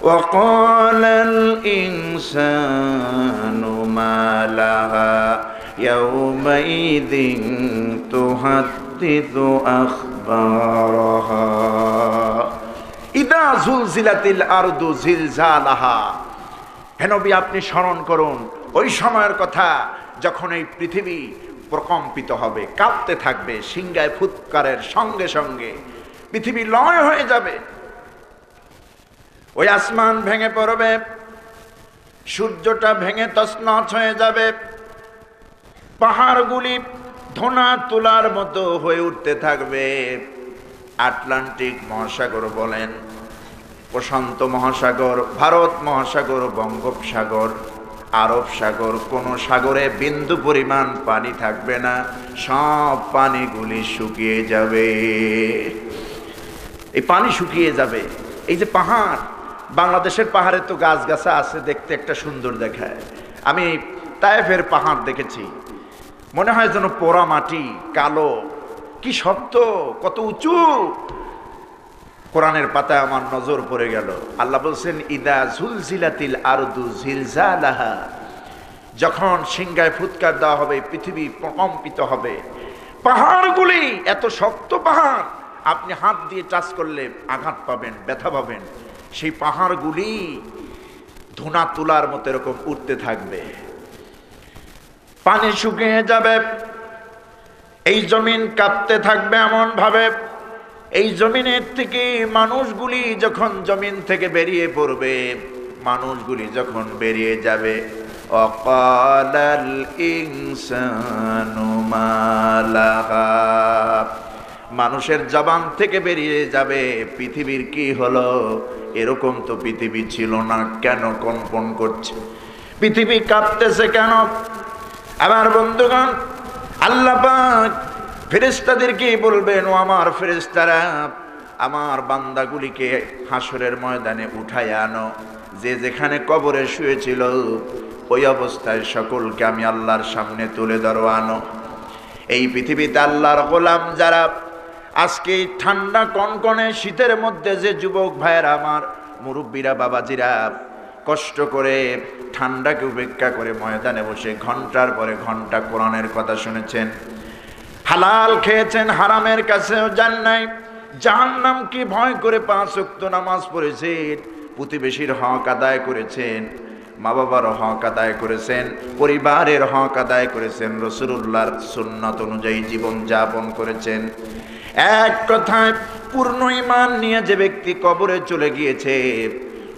ওয়া ক্বালাল ইনসানু মা লাহা ইয়াওমাইযিন তুহাদ্দিসু আখবারাহা। ইযা যুলজিলাতিল আরদু জিলজালাহা। হে নবী, আপনি স্মরণ করুন ওই সময়ের কথা যখন এই পৃথিবী প্রকম্পিত হবে, কাঁপতে থাকবে, সিংহায় ফুৎকারের সঙ্গে সঙ্গে পৃথিবী লয় হয়ে যাবে। ওই আসমান ভেঙে পড়বে, সূর্যটা ভেঙে তছনছ হয়ে যাবে, পাহাড়গুলি ধোনা তুলার মতো হয়ে উঠতে থাকবে। আটলান্টিক মহাসাগর বলেন, প্রশান্ত মহাসাগর, ভারত মহাসাগর, বঙ্গোপসাগর, আরব সাগর, কোন সাগরে বিন্দু পরিমাণ পানি থাকবে না, সব পানিগুলি শুকিয়ে যাবে। এই পানি শুকিয়ে যাবে। এই যে পাহাড়, বাংলাদেশের পাহাড়ে তো গাছগাছা আছে, দেখতে একটা সুন্দর দেখায়। আমি তায়েফের পাহাড় দেখেছি, মনে হয় যেন পোড়া মাটি, কালো, কি শক্ত, কত উঁচু। কোরআনের পাতায় আমার নজর পড়ে গেল, আল্লাহ বলছেন, ইদা জুলজিলাতিল আরদু জিলজালাহা। যখন সিংহায় ফুৎকার দেওয়া হবে, পৃথিবী প্রকম্পিত হবে। পাহাড়গুলি এত শক্ত পাহাড়, আপনি হাত দিয়ে টাচ করলে আঘাত পাবেন, ব্যথা পাবেন। সেই পাহাড়গুলি ধুনা তুলার মতো এরকম উঠতে থাকবে, পানি শুকিয়ে যাবে, এই জমিন কাঁপতে থাকবে এমন ভাবে। এই জমিনের থেকে মানুষগুলি যখন জমিন থেকে বেরিয়ে পড়বে, মানুষগুলি যখন বেরিয়ে যাবে, অকালাল ইনসানু মা লাহা, মানুষের জবান থেকে বেরিয়ে যাবে, পৃথিবীর কি হলো, এরকম তো পৃথিবী ছিল না, কেন কম্পন করছে, পৃথিবী কাঁপতেছে কেন? আমার বন্ধুগণ, আল্লাহ পাক ফেরেশতাদেরকে বলবেন, ও আমার ফেরেশতারা, আমার বান্দাগুলিকে হাসরের ময়দানে উঠায় আনো। যে যেখানে কবরে শুয়েছিল ওই অবস্থায় সকলকে আমি আল্লাহর সামনে তুলে ধরো, আনো। এই পৃথিবীতে আল্লাহর গোলাম যারা আজকে ঠান্ডা কনকনে শীতের মধ্যে, যে যুবক ভাইয়েরা, আমার মুরব্বীরা, বাবাজিরা কষ্ট করে ঠান্ডাকে উপেক্ষা করে ময়দানে বসে ঘন্টার পরে ঘন্টা কোরআনের কথা শুনেছেন, হালাল খেয়েছেন, হারামের কাছেও যান নাই, জাহান্নাম কি ভয় করে 5 ওয়াক্ত নামাজ পড়েছেন, প্রতিবেশীর হক আদায় করেছেন, মা বাবার হক আদায় করেছেন, পরিবারের হক আদায় করেছেন, রাসূলুল্লাহর সুন্নাত অনুযায়ী জীবন যাপন করেছেন। এক কথায় পূর্ণ ঈমান নিয়ে যে ব্যক্তি কবরে চলে গিয়েছে,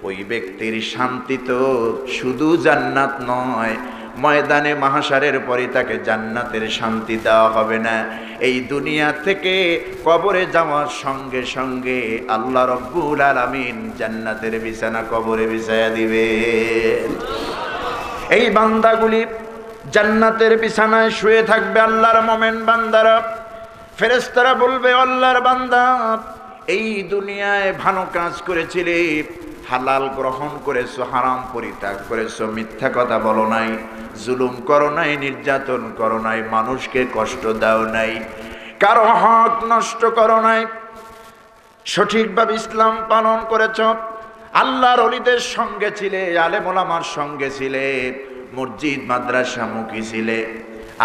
ওই ব্যক্তির শান্তি তো শুধু জান্নাত নয়, ময়দানে মাহশারের পরে তাকে জান্নাতের শান্তি দেওয়া হবে না। এই দুনিয়া থেকে কবরে যাওয়ার সঙ্গে সঙ্গে আল্লাহ রব্বুল আলামিন জান্নাতের বিছানা কবরে বিছায়া দিবেন। এই বান্দাগুলি জান্নাতের বিছানায় শুয়ে থাকবে, আল্লাহর মুমিন বান্দারা। ফেরেশতারা বলবে, আল্লাহর বান্দা, এই দুনিয়ায় ভালো কাজ করেছিলে, হালাল গ্রহণ করেছো, হারাম পরিত্যাগ করেছো, মিথ্যা কথা বলো নাই, জুলুম করো নাই, নির্যাতন করো নাই, মানুষকে কষ্ট দাও নাই, কারো হক নষ্ট করো নাই, সঠিকভাবে ইসলাম পালন করেছ, আল্লাহর ওলিদের সঙ্গে ছিলে, আলেম ওলামার সঙ্গে ছিলে, মসজিদ মাদ্রাসা মুখী ছিলে,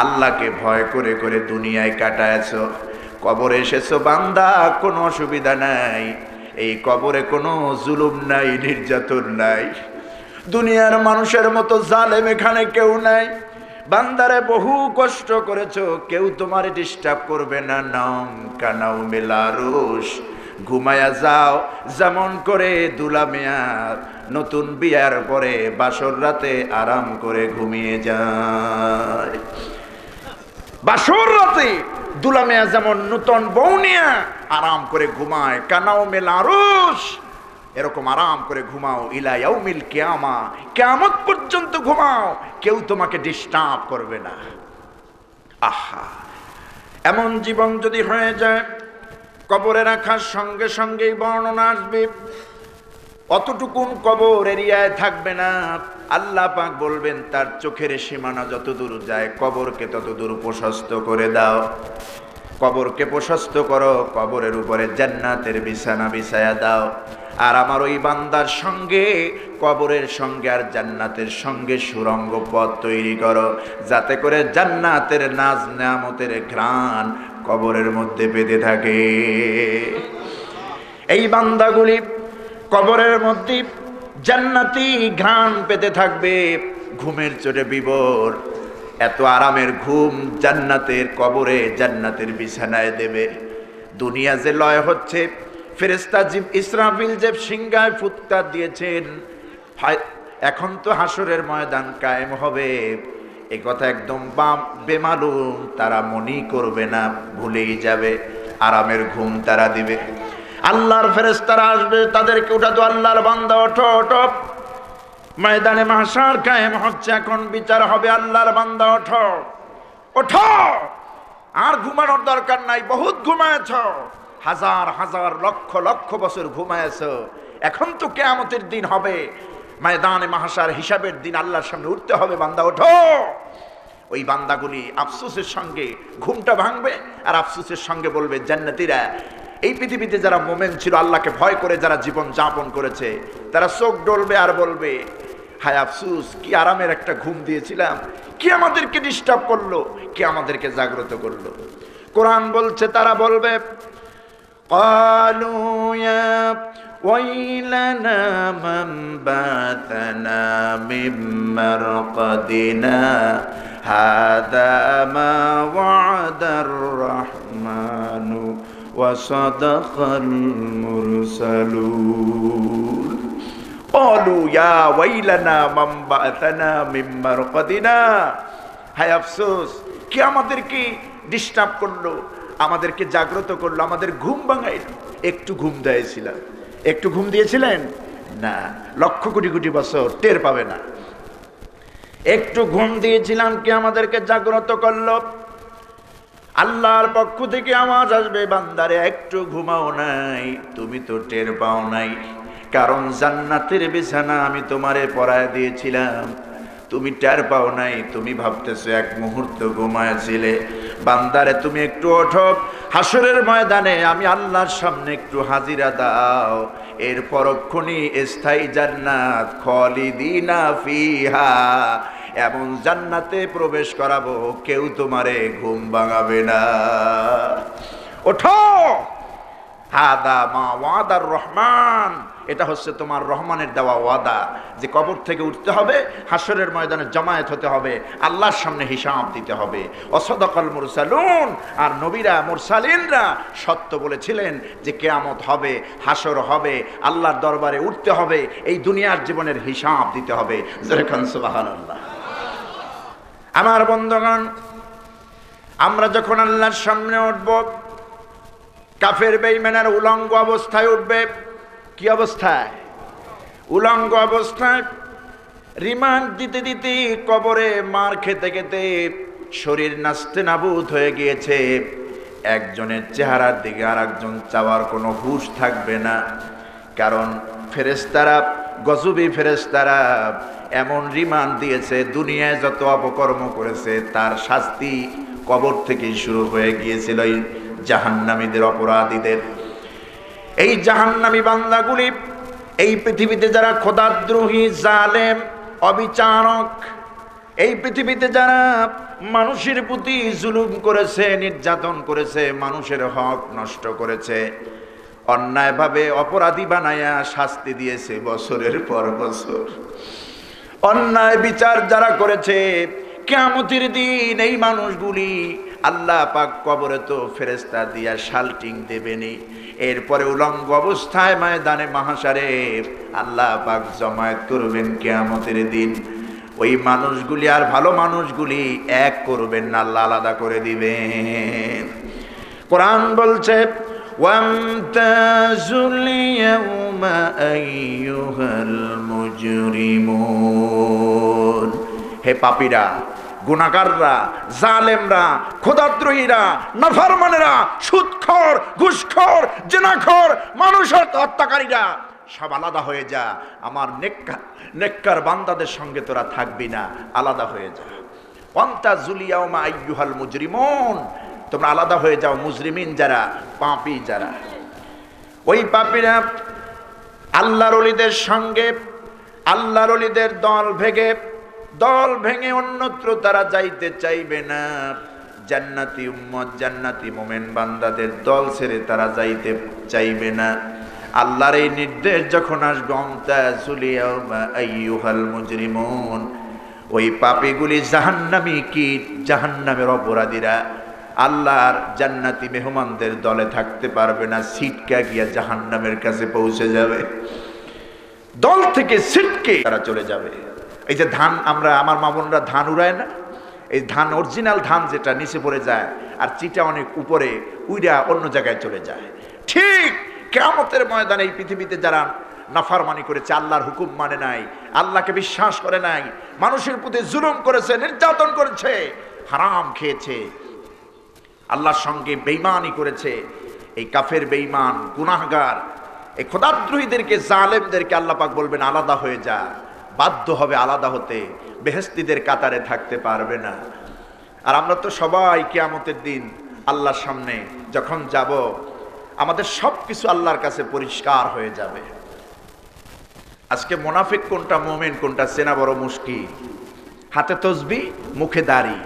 আল্লাহকে ভয় করে করে দুনিয়ায় কাটায়ছো। কবরে এসেছো বান্দা, কোনো অসুবিধা নাই, এই কবরে কোনো জুলুম নাই, নির্যাতন নাই, দুনিয়ার মানুষের মতো জালেম এখানে কেউ নাই। বান্দারে বহু কষ্ট করেছো, কেউ তোমার ডিস্টার্ব করবে না। নাম কানাও মেলারুশ, ঘুমায়া যাও যেমন করে দুলা মিয়ার নতুন বিয়ার পরে বাসর রাতে আরাম করে ঘুমিয়ে যায়। বাসর রাতে দুলা মিয়া যেমন নতুন বউ নিয়া আরাম করে ঘুমায়, কানাও মেল আরুষ, এরকম আরাম করে ঘুমাও ইলা ইয়াউমিল কিয়ামা, কিয়ামত পর্যন্ত ঘুমাও, কেউ তোমাকে ডিস্টার্ব করবে না। আহা, এমন জীবন যদি হয়ে যায়, কবরে রাখার সঙ্গে সঙ্গেই বর্ণনা আসবে, অতটুকুন কবর এরিয়ায় থাকবে না। আল্লাহ পাক বলবেন তার চোখের সীমানা যত দূর যায় কবরকে তত দূর প্রশস্ত করে দাও, কবরকে প্রশস্ত করো, কবরের উপরে জান্নাতের বিছানা বিছায়া দাও। আর আমার ওই বান্দার সঙ্গে কবরের সঙ্গে আর জান্নাতের সঙ্গে সুরঙ্গ পথ তৈরি করো, যাতে করে জান্নাতের নাজ নেয়ামতের ঘ্রাণ কবরের মধ্যে পেতে থাকে। এই বান্দাগুলি কবরের মধ্যে জান্নাতি ঘ্রাণ পেতে থাকবে, ঘুমের চোটে বিভোর, এত আরামের ঘুম জান্নাতের কবরে জান্নাতের বিছানায় দেবে। দুনিয়া যে লয় হচ্ছে, ফেরেশতা ইসরাফিল যে সিংহায় ফুৎকার দিয়েছেন, এখন তো হাসরের ময়দান কায়েম হবে, এ কথা একদম বেমালুম, তারা মনেই করবে না, ভুলেই যাবে, আরামের ঘুম তারা দিবে। আল্লাহর ফেরেশতারা আসবে, তাদেরকে উঠা দো, আল্লাহর বান্দা ওঠো ওঠো, ময়দানে মাহশার কায়েম হচ্ছে, এখন বিচার হবে, আল্লাহর বান্দা ওঠো ওঠো, আর ঘুমানোর দরকার নাই, বহুত ঘুমায়েছ, হাজার হাজার লক্ষ লক্ষ বছর ঘুমায়েছ, এখন তো কিয়ামতের দিন হবে, ময়দানে মাহশার হিসাবের দিন আল্লাহর সামনে উঠতে হবে, বান্দা ওঠো। ওই বান্দাগুলি আফসোসের সঙ্গে ঘুমটা ভাঙবে, আর আফসোসের সঙ্গে বলবে জান্নাতীরা, এই পৃথিবীতে যারা মোমেন ছিল, আল্লাহকে ভয় করে যারা জীবন যাপন করেছে, তারা চোখ ডলবে আর বলবে, হায় আফসোস, কি আরামের একটা ঘুম দিয়েছিলাম, কি আমাদেরকে ডিস্টার্ব করলো, কি আমাদেরকে জাগ্রত করলো। কোরআন বলছে, তারা বলবে, ক্বালু ইয়া ওয়াইলানা মান বাতানা মিন মারকাদিনা হাদা মা ওয়াদার রাহমানু ওয়া সাদাকাল মুরসালুন। ক্বালু ইয়া ওয়াইলানা মান বাতানা মিন মারকাদিনা, হায় আফসোস, কি আমাদেরকে ডিস্টার্ব করলো, আমাদেরকে জাগ্রত করলো, আমাদের ঘুম ভাঙাইলো। একটু ঘুম দিয়েছিলাম, একটু ঘুম দিয়েছিলেন না, লক্ষ কোটি কোটি বছর টের পাবে না। একটু ঘুম দিয়েছিলাম, কি আমাদেরকে জাগ্রত করলো। আল্লাহর পক্ষ থেকে আওয়াজ আসবে, বান্দারে একটু ঘুমাও নাই, তুমি তো টের পাও নাই, কারণ জান্নাতের বিছানা আমি তোমারে পরায় দিয়েছিলাম, তুমি টের পাও নাই, তুমি ভাবতেছো এক মুহূর্ত ঘুমায়েছিলে। বান্দারে তুমি একটু ওঠো, হাসরের ময়দানে আমি আল্লাহর সামনে একটু হাজিরা দাও, এর পরক্ষণই স্থায়ী জান্নাত, খালিদিনা ফিহা, এমন জান্নাতে প্রবেশ করাবো, কেউ তোমারে ঘুম ভাঙাবে না। ওঠো, হাদা মা ওয়াদার রহমান, এটা হচ্ছে তোমার রহমানের দেওয়া ওয়াদা, যে কবর থেকে উঠতে হবে, হাসরের ময়দানে জামায়াত হতে হবে, আল্লাহর সামনে হিসাব দিতে হবে। ওয়াসাদাকাল মুরসালুন, আর নবীরা মুরসালিনরা সত্য বলেছিলেন যে কিয়ামত হবে, হাসর হবে, আল্লাহর দরবারে উঠতে হবে, এই দুনিয়ার জীবনের হিসাব দিতে হবে। যেরকম সুবহানাল্লাহ। আমার বন্ধুগণ, আমরা যখন আল্লাহর সামনে উঠব, কাফের বেঈমানের উলঙ্গ অবস্থায় উঠবে। কি অবস্থায়? উলঙ্গ অবস্থায়, রিমান্ড দিতে দিতে, কবরে মার খেতে খেতে শরীর নাস্তে নাবুদ হয়ে গিয়েছে, একজনের চেহারার দিকে আর একজন চাওয়ার কোনো হুঁশ থাকবে না, কারণ ফেরেশতারা, গজবী ফেরেশতারা এমন রিমান্ড দিয়েছে, দুনিয়ায় যত অপকর্ম করেছে তার শাস্তি কবর থেকেই শুরু হয়ে গিয়েছিল এই জাহান্নামীদের, অপরাধীদের। এই জাহান্নামী বান্দাগুলি, এই পৃথিবীতে যারা খোদাদ্রোহী, জালেম, অবিচারক, এই পৃথিবীতে যারা মানুষের প্রতি জুলুম করেছে, নির্যাতন করেছে, মানুষের হক নষ্ট করেছে, অন্যায়ভাবে অপরাধী বানায়া শাস্তি দিয়েছে বছরের পর বছর, অন্যায় বিচার যারা করেছে, কিয়ামতের দিন এই মানুষগুলি আল্লাহ পাক কবরে তো ফেরেশতা দিয়া শাল্টিং দেবেনি, এরপরে উলঙ্গ অবস্থায় ময়দানে মাহশারে আল্লাহ পাক জমায়েত করবেন কিয়ামতের দিন। ওই মানুষগুলি আর ভালো মানুষগুলি এক করবেন না, আল্লাহ আলাদা করে দিবেন। কোরআন বলছে ওয়ামতাজুল ইয়াউমা আইয়ুহাল মুজরিমুন, হে পাপীরা, গুনাহগাররা, জালেমরা, খোদাদ্রোহীরা, নাফরমানেরা, সুদখোর, ঘুষখোর, জিনাখোর, মানুষ হত্যাকারীরা সব আলাদা হয়ে যা। আমার নেককার বান্দাদের সঙ্গে তোরা থাকবি না, আলাদা হয়ে যা। ওয়ামতাজুল ইয়াউমা আইয়ুহাল মুজরিমুন, তোমরা আলাদা হয়ে যাও, মুজরিমিন যারা, পাপী যারা। ওই পাপীরা আল্লাহর ওলিদের সঙ্গে, আল্লাহর ওলিদের দল ভেঙে অন্যত্র তারা যাইতে চাইবে না। জান্নাতি উম্মত, জান্নাতি মোমেন বান্দাদের দল ছেড়ে তারা যাইতে চাইবে না। আল্লাহর এই নির্দেশ যখন আসবে ওয়ামতাজুল ইয়াউমা আইয়ুহাল মুজরিমুন, ওই পাপীগুলি জাহান্নামী কীট, জাহান্নামের অপরাধীরা আল্লাহর জান্নাতি মেহমানদের দলে থাকতে পারবে না, ছিটকা গিয়া জাহান্নামের কাছে পৌঁছে যাবে। দল থেকে ছিটকে তারা চলে যাবে। এই যে ধান, আমার মা বোনরা ধান উড়ায় না, এই ধান অরিজিনাল ধান যেটা নিচে পড়ে যায় আর চিটা অনেক উপরে উইড়া অন্য জায়গায় চলে যায়, ঠিক কিয়ামতের ময়দানে এই পৃথিবীতে যারা নাফরমানি করেছে, আল্লাহর হুকুম মানে নাই, আল্লাহকে বিশ্বাস করে নাই, মানুষের প্রতি জুলুম করেছে, নির্যাতন করেছে, হারাম খেয়েছে, আল্লাহর সঙ্গে বেঈমানি করেছে, এই কাফের বেঈমান গুনাহগার এই খোদাদ্রোহীদেরকে, জালেমদেরকে আল্লাহ পাক বলবেন আলাদা হয়ে যা। বাধ্য হবে আলাদা হতে, বেহেশতীদের কাতারে থাকতে পারবে না। আর আমরা তো সবাই কিয়ামতের দিন আল্লাহর সামনে যখন যাব, আমাদের সব কিছু আল্লাহর কাছে পরিষ্কার হয়ে যাবে। আজকে মুনাফিক কোনটা, মুমিন কোনটা চেনা বড় মুশকিল। হাতে তসবিহ, মুখে দাড়ি,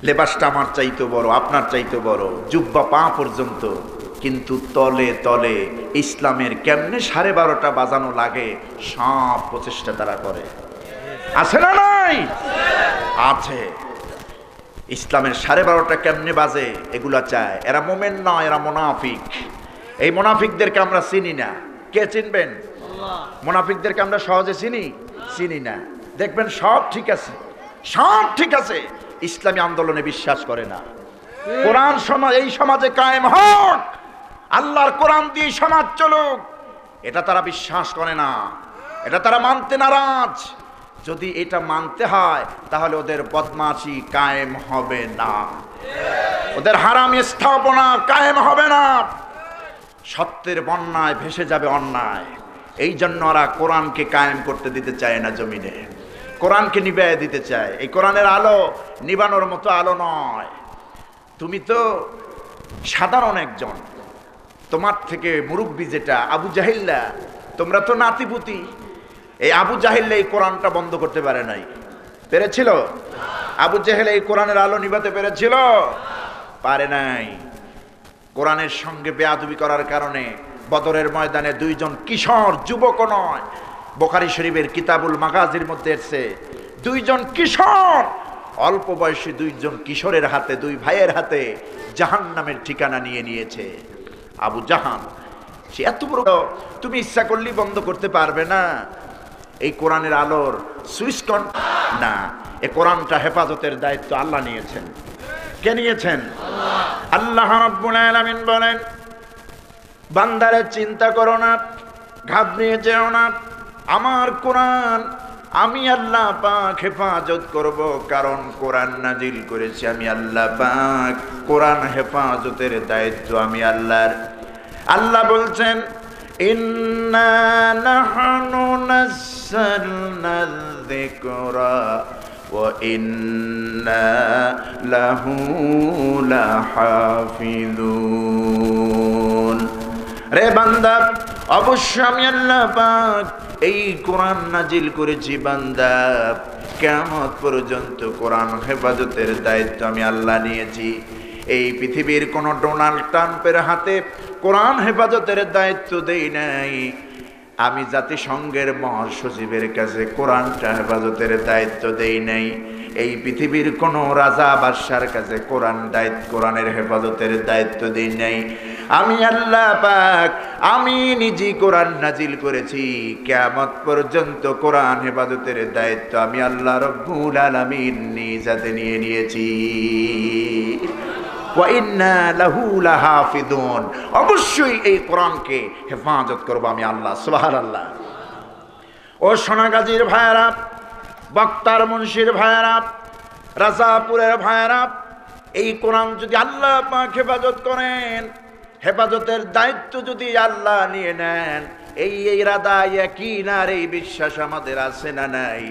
লেবাসটা আমার চাইতে বড়, আপনার চাইতে বড়, জুব্বা পা পর্যন্ত, কিন্তু তলে তলে ইসলামের কেমনে 12:30 বাজানো লাগে সব প্রচেষ্টা তারা করে। আছে না নাই? আছে। ইসলামের 12:30 কেমনে বাজে এগুলা চায়। এরা মোমেন না, এরা মুনাফিক। এই মুনাফিকদেরকে আমরা চিনি না। কে চিনবেন? মুনাফিকদেরকে আমরা সহজে চিনি না। দেখবেন সব ঠিক আছে, সব ঠিক আছে, ইসলামী আন্দোলনে বিশ্বাস করে না। কোরআন সমাজ, এই সমাজে কায়েম হোক, আল্লাহর কোরআন দিয়ে সমাজ চলুক, এটা তারা বিশ্বাস করে না, এটা তারা মানতে নারাজ। যদি এটা মানতে হয় তাহলে ওদের বদমাশি কায়েম হবে না, ওদের হারামি স্থাপনা কায়েম হবে না, সত্যের বন্যায় ভেসে যাবে অন্যায়। এই জন্য ওরা কোরআনকে কায়েম করতে দিতে চায় না জমিনে, কোরআনকে নিভিয়ে দিতে চায়। এই কোরআনের আলো নিবানোর মতো আলো নয়। তুমি তো সাধারণ একজন, তোমার থেকে মুরব্বী যেটা আবু জাহিল্লা, তোমরা তো নাতিপুতি। এই আবু জাহিল্লা এই কোরআনটা বন্ধ করতে পারে নাই, পেরেছিল? আবু জাহেল এই কোরআনের আলো নিভাতে পেরেছিল? পারে নাই। কোরআনের সঙ্গে বেয়াদবি করার কারণে বদরের ময়দানে 2 জন কিশোর, যুবক নয়, বুখারী শরীফের কিতাবুল মাগাজির মধ্যে এসেছে, 2 জন কিশোর, অল্প বয়সী 2 জন কিশোরের হাতে, 2 ভাইয়ের হাতে জাহান্নামের ঠিকানা নিয়ে নিয়েছে। আবু জাহাল সে এত বড়, তুমি ইচ্ছা করলেই বন্ধ করতে পারবে না। এই কোরআনের আলোর সুইচ না, এই কোরআনটা হেফাজতের দায়িত্ব আল্লাহ নিয়েছেন। কে নিয়েছেন? আল্লাহ রাব্বুল আলামিন বলেন, বান্দারে চিন্তা করো না, ঘাবড়িয়ে যেও না, আমার কোরআন আমি আল্লাহ পাক হেফাজত করব, কারণ কোরআন নাজিল করেছি আমি আল্লাহ পাক। কোরআন হেফাজতের দায়িত্ব আমি আল্লাহর। আল্লাহ বলছেন, ইন্না নাহনু নাযালনা যিকরা ওয়া ইন্না লাহু লাহাফিজুন। রে বান্দা, অবশ্যই আমি আল্লাহ পাক এই কোরআন নাজিল করেছি বান্দা, কিয়ামত পর্যন্ত কোরআন হেফাজতের দায়িত্ব আমি আল্লাহ নিয়েছি। এই পৃথিবীর কোন ডোনাল্ড ট্রাম্পের হাতে কোরআন হেফাজতের দায়িত্ব দেই নাই। আমি জাতিসংঘের মহাসচিবের কাছে কোরআনটা হেফাজতের দায়িত্ব দেই নাই। এই পৃথিবীর কোন রাজা বাদশার কাছে কোরআনের হেফাজতের দায়িত্ব দিই নাই। আমি আল্লাহ পাক আমি নিজে কোরআন নাজিল করেছি, কিয়ামত পর্যন্ত কোরআন হেফাজতের দায়িত্ব আমি আল্লাহ রব্বুল আলামিন নিজ হাতে নিয়ে নিয়েছি। ওয়া ইন্না লাহু লাহাফিজুন, অবশ্যই এই কোরআনকে হেফাজত করব আমি আল্লাহ। সুবহানাল্লাহ। ও সোনাগাজীর ভাইয়েরা, বক্তার মুন্সির ভাইয়েরা, রাজাপুরের ভাইয়েরা, এই কোরআন যদি আল্লাহ পাক হেফাজত করেন, হেফাজতের দায়িত্ব যদি আল্লাহ নিয়ে নেন, এই ইরাদা ইয়াকিন আর এই বিশ্বাস আমাদের আছে না নাই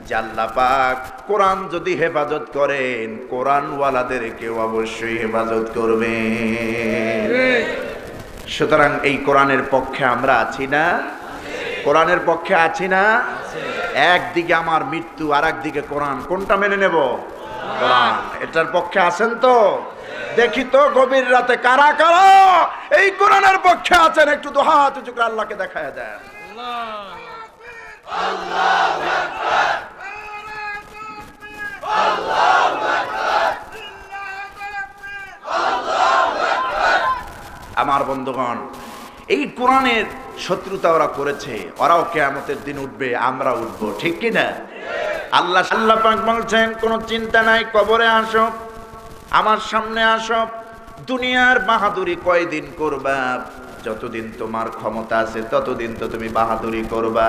যে আল্লাহ পাক কোরআন যদি হেফাজত করেন, কোরআনওয়ালাদেরকেও অবশ্যই হেফাজত করবেন। সুতরাং এই কোরআনের পক্ষে আমরা আছি না? কোরআনের পক্ষে আছি না? একদিকে আমার মৃত্যু, আর একদিকে কোরআন, কোনটা মেনে নেব? কোরআন। এটার পক্ষে আছেন তো? দেখি তো গভীর রাতে কারা কারা এই কোরআনের পক্ষে আছেন, একটু দু হাত উঁচু করে আল্লাহকে দেখায় দেন। আমার বন্ধুগণ, এই কোরআনের শত্রুতা ওরা করেছে, ওরাও কিয়ামতের দিন উঠবে, আমরা উঠবো, ঠিক কি না? আল্লাহ পাক বলছেন কোন চিন্তা নাই, কবরে আসো, আমার সামনে আসো, দুনিয়ার বাহাদুরি কয়দিন করবা? যতদিন তোমার ক্ষমতা আছে ততদিন তো তুমি বাহাদুরি করবা,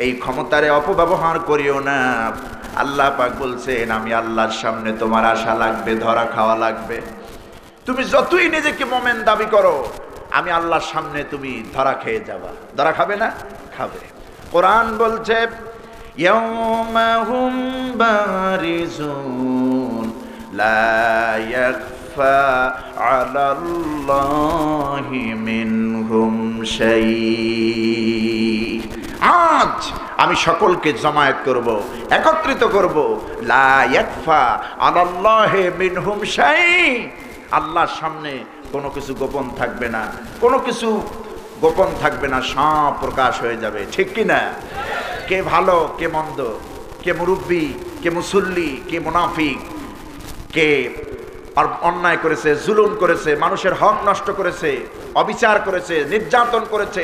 এই ক্ষমতারে অপব্যবহার করিও না। আল্লাহ পাক বলছেন আমি আল্লাহর সামনে তোমার আশা লাগবে, ধরা খাওয়া লাগবে। তুমি যতই নিজেকে মোমেন দাবি করো, আমি আল্লাহর সামনে তুমি ধরা খেয়ে যাবা। ধরা খাবে না? খাবে। কোরআন বলছে ইয়াউমা হুম বারিজুন লা ইয়াখফা আলাল্লাহি মিনহুম শাই। আজ আমি সকলকে জমায়েত করব, একত্রিত করব। লা ইয়াখফা আলাল্লাহি মিনহুম শাই, আল্লাহর সামনে কোনো কিছু গোপন থাকবে না, কোনো কিছু গোপন থাকবে না, সব প্রকাশ হয়ে যাবে, ঠিক কি না? কে ভালো, কে মন্দ, কে মুরব্বী, কে মুসল্লি, কে মুনাফিক, কে অন্যায় করেছে, জুলুম করেছে, মানুষের হক নষ্ট করেছে, অবিচার করেছে, নির্যাতন করেছে,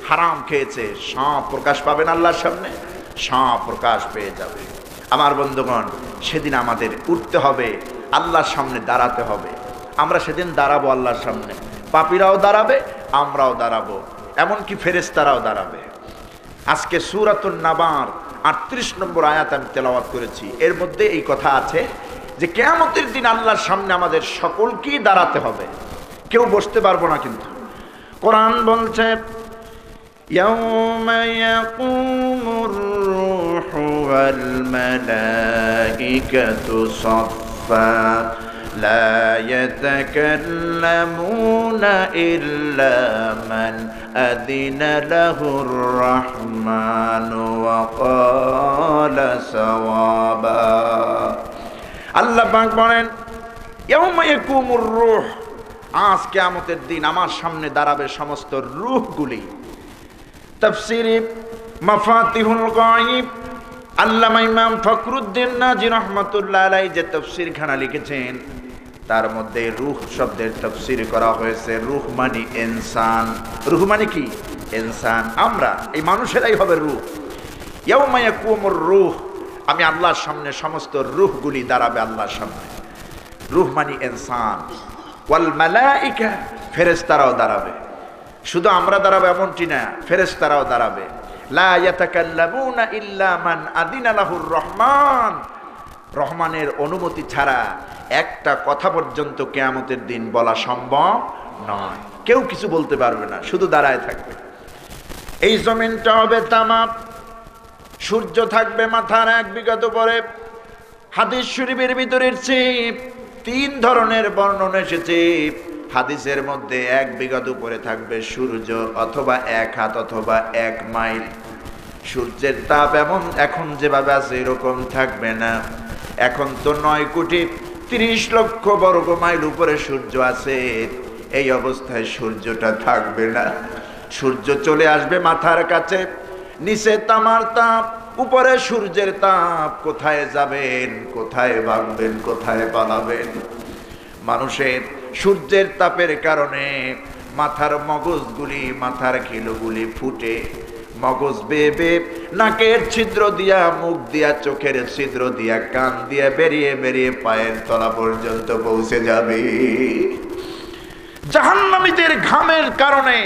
হারাম খেয়েছে, সব প্রকাশ পাবেন আল্লাহর সামনে, সব প্রকাশ পেয়ে যাবে। আমার বন্ধুগণ, সেদিন আমাদের উঠতে হবে, আল্লাহর সামনে দাঁড়াতে হবে। আমরা সেদিন দাঁড়াবো আল্লাহর সামনে, পাপীরাও দাঁড়াবে, আমরাও দাঁড়াবো, এমনকি ফেরেশতারাও দাঁড়াবে। আজকে সূরাতুন নাবার ৩৮ নম্বর আয়াত আমি তেলাওয়াত করেছি, এর মধ্যে এই কথা আছে যে কিয়ামতের দিন আল্লাহর সামনে আমাদের সকলকেই দাঁড়াতে হবে, কেউ বসতে পারবো না। কিন্তু কোরআন বলছে ইয়াউমা ইয়াকুমুর রূহু ওয়াল মালাইকাতু সাফফা لا يتكلمون إلا من أذن له الرحمن وقال صوابا। আল্লাহ পাক বলেন ইয়াউমা ইয়াকুমুর রূহ, আজ কিয়ামতের দিন আমার সামনে দাঁড়াবে সমস্ত রূহগুলি। তাফসীরে মাফাতিহুল গায়ব আল্লামা ইমাম ফখরুদ্দীন নাজি রাহমাতুল্লাহ আলাইহি যে তাফসীর খানা লিখেছেন, তার মধ্যে রূহ শব্দের তাফসীর করা হয়েছে রূহ মানে ইনসান। রূহ মানে কি? ইনসান, আমরা এই মানুষেরাই হবে রূহ। ইয়াউমা ইয়াকুমুর রূহ, আমি আল্লাহর সামনে সমস্ত রূহগুলি দাঁড়াবে আল্লাহর সামনে। রূহ মানে ইনসান। ওয়াল মালাইকা, ফেরেশতারাও দাঁড়াবে। শুধু আমরা দাঁড়াবো এমনটি না, ফেরেশতারাও দাঁড়াবে। লা ইয়াতাকাল্লামুনা ইল্লা মান আযিনা লাহুর রহমান, রহমানের অনুমতি ছাড়া একটা কথা পর্যন্ত কিয়ামতের দিন বলা সম্ভব নয়। কেউ কিছু বলতে পারবে না, শুধু দাঁড়ায় থাকবে। এই জমিনটা হবে তামাম, সূর্য থাকবে মাথার 1 বিঘাত উপরে। হাদিস শরীফের ভিতরে তিন ধরনের বর্ণনা এসেছে। হাদিসের মধ্যে 1 বিঘাত উপরে থাকবে সূর্য, অথবা 1 হাত অথবা 1 মাইল। সূর্যের তাপ এমন এখন যেভাবে আছে এরকম থাকবে না। এখন তো 9,30,00,000 বর্গ মাইল উপরে সূর্য আছে, এই অবস্থায় সূর্যটা থাকবে না। সূর্য চলে আসবে মাথার কাছে, নিচে তামার তাপ, উপরে সূর্যের তাপ, কোথায় যাবেন, কোথায় ভাগবেন, কোথায় পালাবেন? মানুষের সূর্যের তাপের কারণে মাথার মগজগুলি, মাথার খিলুগুলি ফুটে, মগজ বেয়ে বেয়ে নাকের ছিদ্র দিয়া, মুখ দিয়া, চোখের ছিদ্র দিয়া, কান দিয়া বেরিয়ে বেরিয়ে পায়ের তলা পর্যন্ত পৌঁছে যাবে। জাহান্নামীদের ঘামের কারণে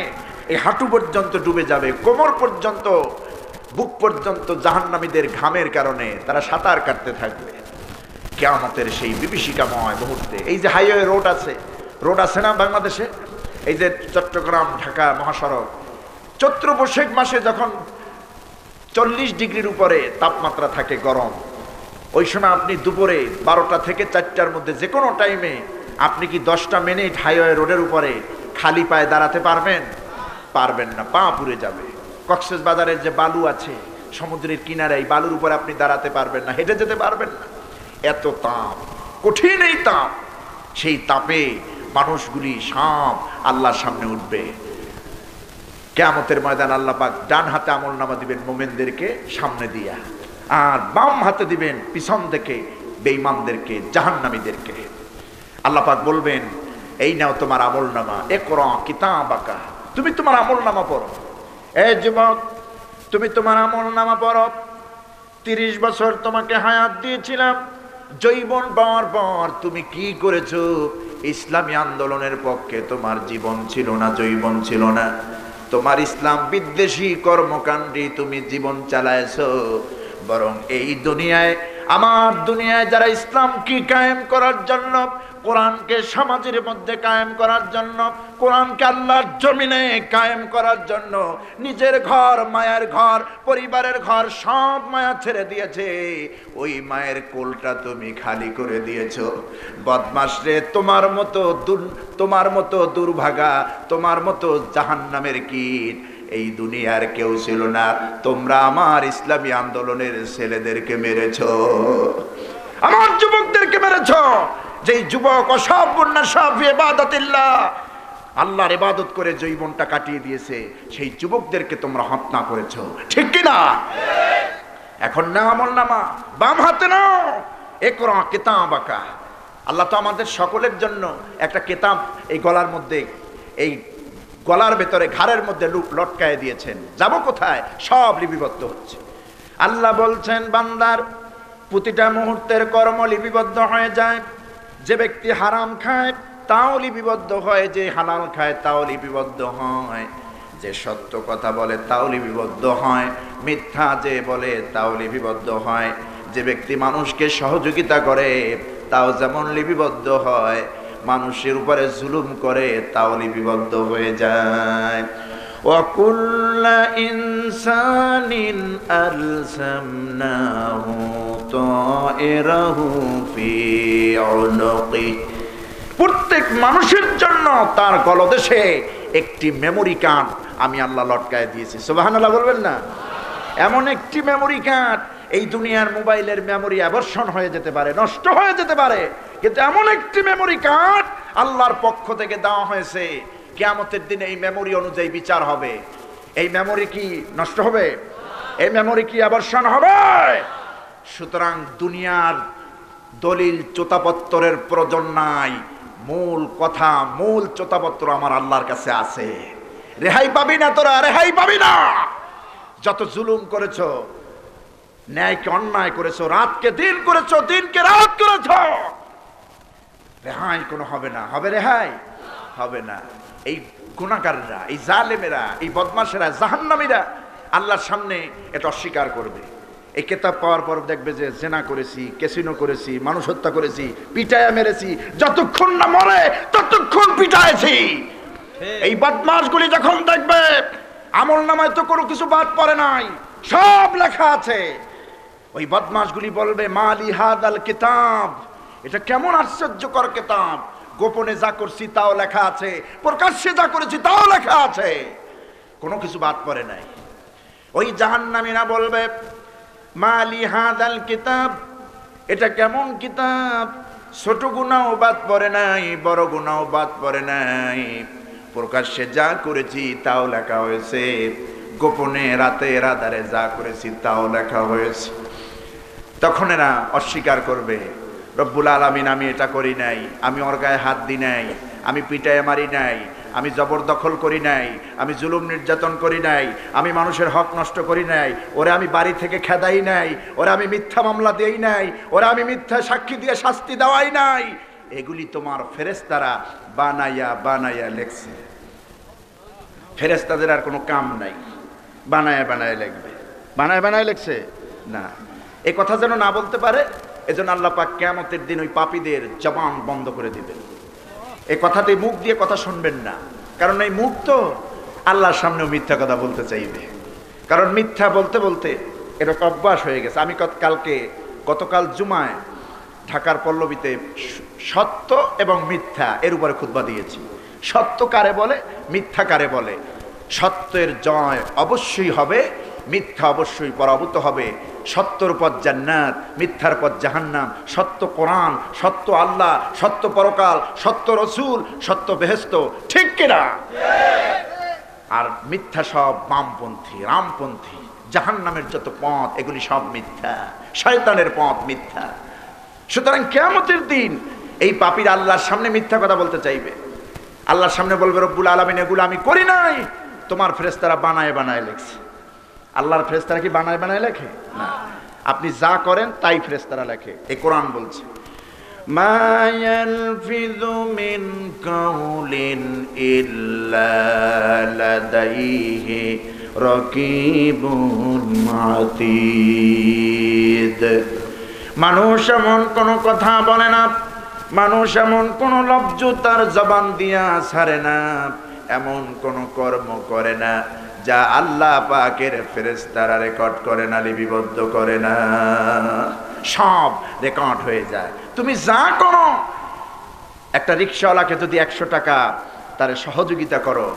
এই হাঁটু পর্যন্ত ডুবে যাবে, কোমর পর্যন্ত, বুক পর্যন্ত জাহান্নামীদের ঘামের কারণে তারা সাঁতার কাটতে থাকবে কিয়ামতের সেই বিভীষিকাময় মুহূর্তে। এই যে হাইওয়ে রোড আছে না বাংলাদেশে, এই যে চট্টগ্রাম ঢাকা মহাসড়ক, চৈত্র বৈশাখ মাসে যখন 40 ডিগ্রির উপরে তাপমাত্রা থাকে, গরম, ওই সময় আপনি দুপুরে 12টা থেকে 4টার মধ্যে যে কোনো টাইমে আপনি কি 10টা মিনিট হাইওয়ে রোডের উপরে খালি পায়ে দাঁড়াতে পারবেন? পারবেন না, পা পুড়ে যাবে। কক্সবাজারের যে বালু আছে সমুদ্রের কিনারে, এই বালুর উপরে আপনি দাঁড়াতে পারবেন না, হেঁটে যেতে পারবেন না, এত তাপ, কঠিন এই তাপ। সেই তাপে মানুষগুলি সব আল্লাহর সামনে উঠবে কিয়ামতের ময়দান। আল্লাহ পাক ডান হাতে আমলনামা দিবেন মুমিনদেরকে সামনে দিয়া, আর বাম হাতে দিবেন পিছন থেকে বেঈমানদেরকে, জাহান্নামীদেরকে। আল্লাহ পাক বলবেন, এই নাও তোমার আমলনামা, ইকরা কিতাবাকা, তুমি তোমার আমলনামা পড়ো। এই যুবক, তুমি তোমার আমলনামা পড়ো। 30 বছর তোমাকে হায়াত দিয়েছিলাম, জৈবন পাওয়ার পর তুমি কি করেছো? ইসলামী আন্দোলনের পক্ষে তোমার জীবন ছিল না, জৈবন ছিল না। তোমার ইসলাম বিদ্বেষী কর্মকাণ্ডে তুমি জীবন চালাইছো। বরং এই দুনিয়ায়, আমার দুনিয়ায় যারা ইসলামকে কায়েম করার জন্য, কোরআনকে সমাজের মধ্যে কায়েম করার জন্য, কোরআনকে আল্লাহর জমিনে কায়েম করার জন্য নিজের ঘর, মায়ের ঘর, পরিবারের ঘর সব মায়া ছেড়ে দিয়েছে, ওই মায়ের কোলটা তুমি খালি করে দিয়েছো। বদমাশ রে, তোমার মতো দুর্ভাগা, তোমার মতো জাহান্নামের কীট এই দুনিয়ার কেউ ছিল না। তোমরা আমার ইসলামী আন্দোলনের ছেলেদেরকে মেরেছো, আমার যুবকদেরকে মেরেছো। যেই যুবক আল্লাহর ইবাদত করে জীবনটা কাটিয়ে দিয়েছে, সেই যুবকদেরকে তোমরা হত্যা করেছো, ঠিক কিনা? এখন না আমলনামা বাম হাতে নাও, ইকরা কিতাবাকা। আল্লাহ তো আমাদের সকলের জন্য একটা কিতাব এই গলার মধ্যে, এই গলার ভেতরে, ঘাড়ের মধ্যে লটকায় দিয়েছেন। যাব কোথায়? সব লিপিবদ্ধ হচ্ছে। আল্লাহ বলছেন, বান্দার প্রতিটা মুহূর্তের কর্ম লিপিবদ্ধ হয়ে যায়। যে ব্যক্তি হারাম খায় তাও লিপিবদ্ধ হয়, যে হালাল খায় তাও লিপিবদ্ধ হয়, যে সত্য কথা বলে তাও লিপিবদ্ধ হয়, মিথ্যা যে বলে তাও লিপিবদ্ধ হয়, যে ব্যক্তি মানুষকে সহযোগিতা করে তাও যেমন লিপিবদ্ধ হয়, মানুষের উপরে জুলুম করে তাও লিপিবদ্ধ হয়ে যায়। وَكُلَّ إِنسَانٍ أَلْزَمْنَاهُ طَائِرَهُ فِي عُنُقِهِ। প্রত্যেক মানুষের জন্য তার গলদেশে একটি মেমোরি কার্ড আমি আল্লাহ লটকায় দিয়েছি। সুবহানাল্লাহ বলবেন না? এমন একটি মেমোরি কার্ড, এই দুনিয়ার মোবাইলের মেমোরি অ্যাবর্শন হয়ে যেতে পারে, নষ্ট হয়ে যেতে পারে, কিন্তু এমন একটি মেমোরি কার্ড আল্লাহর পক্ষ থেকে দেওয়া হয়েছে, কিয়ামতের দিনে এই মেমোরি অনুযায়ী বিচার হবে। এই মেমোরি কি নষ্ট হবে? এই মেমোরি কি অ্যাবর্শন হবে? সুতরাং দুনিয়ার দলিল চোতাপত্তরের প্রয়োজন নাই, মূল কথা, মূল চোতাপত্র আমার আল্লাহর কাছে আছে। রেহাই পাবি না, তোরা রেহাই পাবি না। যত জুলুম করেছো, ন্যায়কে অন্যায় করেছো, রাতকে দিন করেছো, দিনকে রাত করেছো, রেহাই কোনো হবে না। হবে রেহাই? হবে না। এই গুনাহগাররা, এই জালেমেরা, এই বদমাশেরা, জাহান্নামীরা আল্লাহর সামনে এটা অস্বীকার করবে। এই কিতাব পাওয়ার পর দেখবে যে জেনা করেছি, ক্যাসিনো করেছি, মানুষ হত্যা করেছি, পিটায়া মেরেছি, যতক্ষণ না মরে ততক্ষণ পিটাইছি। এই বদমাশগুলি যখন দেখবে আমলনামায় তো কোনো কিছু বাদ পড়ে নাই, সব লেখা আছে, ওই বদমাশগুলি বলবে, মালি হাদাল কিতাব, এটা কেমন আশ্চর্যকর কিতাব, গোপনে যা করছি তাও লেখা আছে, প্রকাশ্যে যা করেছি তাও লেখা আছে, কোনো কিছু বাদ পড়ে নাই। ওই জাহান্নামীরা বলবে, মালি হাদাল কিতাব, এটা কেমন কিতাব, ছোট গুনাহও বাদ পড়ে নাই, বড় গুনাহও বাদ পড়ে নাই, প্রকাশ্যে যা করেছি তাও লেখা হয়েছে, গোপনে রাতে রাদারে যা করেছি তাও লেখা হয়েছে। তখন এরা অস্বীকার করবে, রব্বুল আলামিন আমি এটা করি নাই, আমি ওর গায়ে হাত দিই নাই, আমি পিটায় মারি নাই, আমি জবরদখল করি নাই, আমি জুলুম নির্যাতন করি নাই, আমি মানুষের হক নষ্ট করি নাই, ওরে আমি বাড়ি থেকে খেদাই নাই, ওরে আমি মিথ্যা মামলা দেই নাই, ওরে আমি মিথ্যা সাক্ষী দিয়ে শাস্তি দেওয়াই নাই। এগুলি তোমার ফেরেশতারা বানাইয়া বানাইয়া লেখছে। ফেরেশতাদের আর কোনো কাম নাই, বানায় বানায় লিখবে। বানায় বানায় লেখছে না, এ কথা যেন না বলতে পারে, এজন্য আল্লাহ পাক কিয়ামতের দিন ওই পাপীদের জবান বন্ধ করে দিবেন। এই কথাতে মুখ দিয়ে কথা শুনবেন না, কারণ এই মুখ তো আল্লাহর সামনেও মিথ্যা কথা বলতে চাইবে। কারণ মিথ্যা বলতে বলতে এরকম অভ্যাস হয়ে গেছে। আমি গতকাল জুমায় ঢাকার পল্লবীতে সত্য এবং মিথ্যা এর উপরে খুতবা দিয়েছি। সত্য কারে বলে, মিথ্যা কারে বলে। সত্যের জয় অবশ্যই হবে, মিথ্যা অবশ্যই পরাভূত হবে। সত্যর পথ জান্নাত, মিথ্যার পথ জাহান্নাম। সত্য কোরআন, সত্য আল্লাহ, সত্য পরকাল, সত্য রসুল, সত্য বেহেশত, ঠিক কিনা? আর মিথ্যা সব বামপন্থী, রামপন্থী, জাহান্নামের যত পথ এগুলি সব মিথ্যা, শয়তানের পথ মিথ্যা। সুতরাং কিয়ামতের দিন এই পাপীরা আল্লাহর সামনে মিথ্যা কথা বলতে চাইবে। আল্লাহর সামনে বলবে, রব্বুল আলামিন এগুলো আমি করি নাই, তোমার ফেরেশতারা বানায় বানায় লেখছে। আল্লাহর ফেরেশতারা কি বানায় বানায় লেখে? না, আপনি যা করেন তাই ফেরেশতারা লেখে। এই কোরআন বলছে, মা ইয়ালফিযু মিন কাউলিন ইল্লা লাদাইহি রাকিবুন আতীদ। মানুষ এমন কোনো কথা বলে না, মানুষ এমন কোনো লফজ তার জবান দিয়া ছাড়ে না, এমন কোনো কর্ম করে না যা আল্লাহ পাকের ফেরেশতারা রেকর্ড করে না, লিপিবদ্ধ করে না। সব রেকর্ড হয়ে যায়। তুমি যা করো, একটা রিকশাওয়ালাকে যদি 100 টাকা তার সহযোগিতা করো,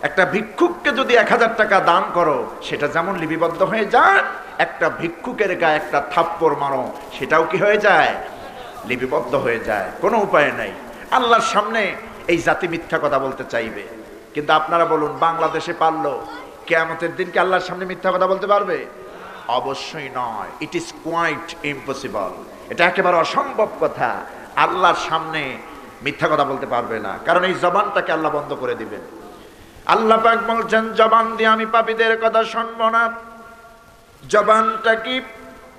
একটা ভিক্ষুককে যদি 1000 টাকা দান করো, সেটা যেমন লিপিবদ্ধ হয়ে যায়, একটা ভিক্ষুকের গায়ে একটা থাপ্পড় মারো, সেটাও কি হয়ে যায়? লিপিবদ্ধ হয়ে যায়। কোনো উপায় নাই। আল্লাহর সামনে এই জাতি মিথ্যা কথা বলতে চাইবে। কিন্তু আপনারা বলুন, বাংলাদেশে পারলো, কিয়ামতের দিন কি আল্লাহর সামনে মিথ্যা কথা বলতে পারবে? অবশ্যই নয়। It is quite impossible. এটা একেবারে অসম্ভব কথা। আল্লাহর সামনে মিথ্যা কথা বলতে পারবে না, কারণ এই জবানটাকে আল্লাহ বন্ধ করে দিবেন। আল্লাহ পাক বলছেন, জবান দিয়ে আমি পাপীদের কথা শুনবো না, জবানটা কি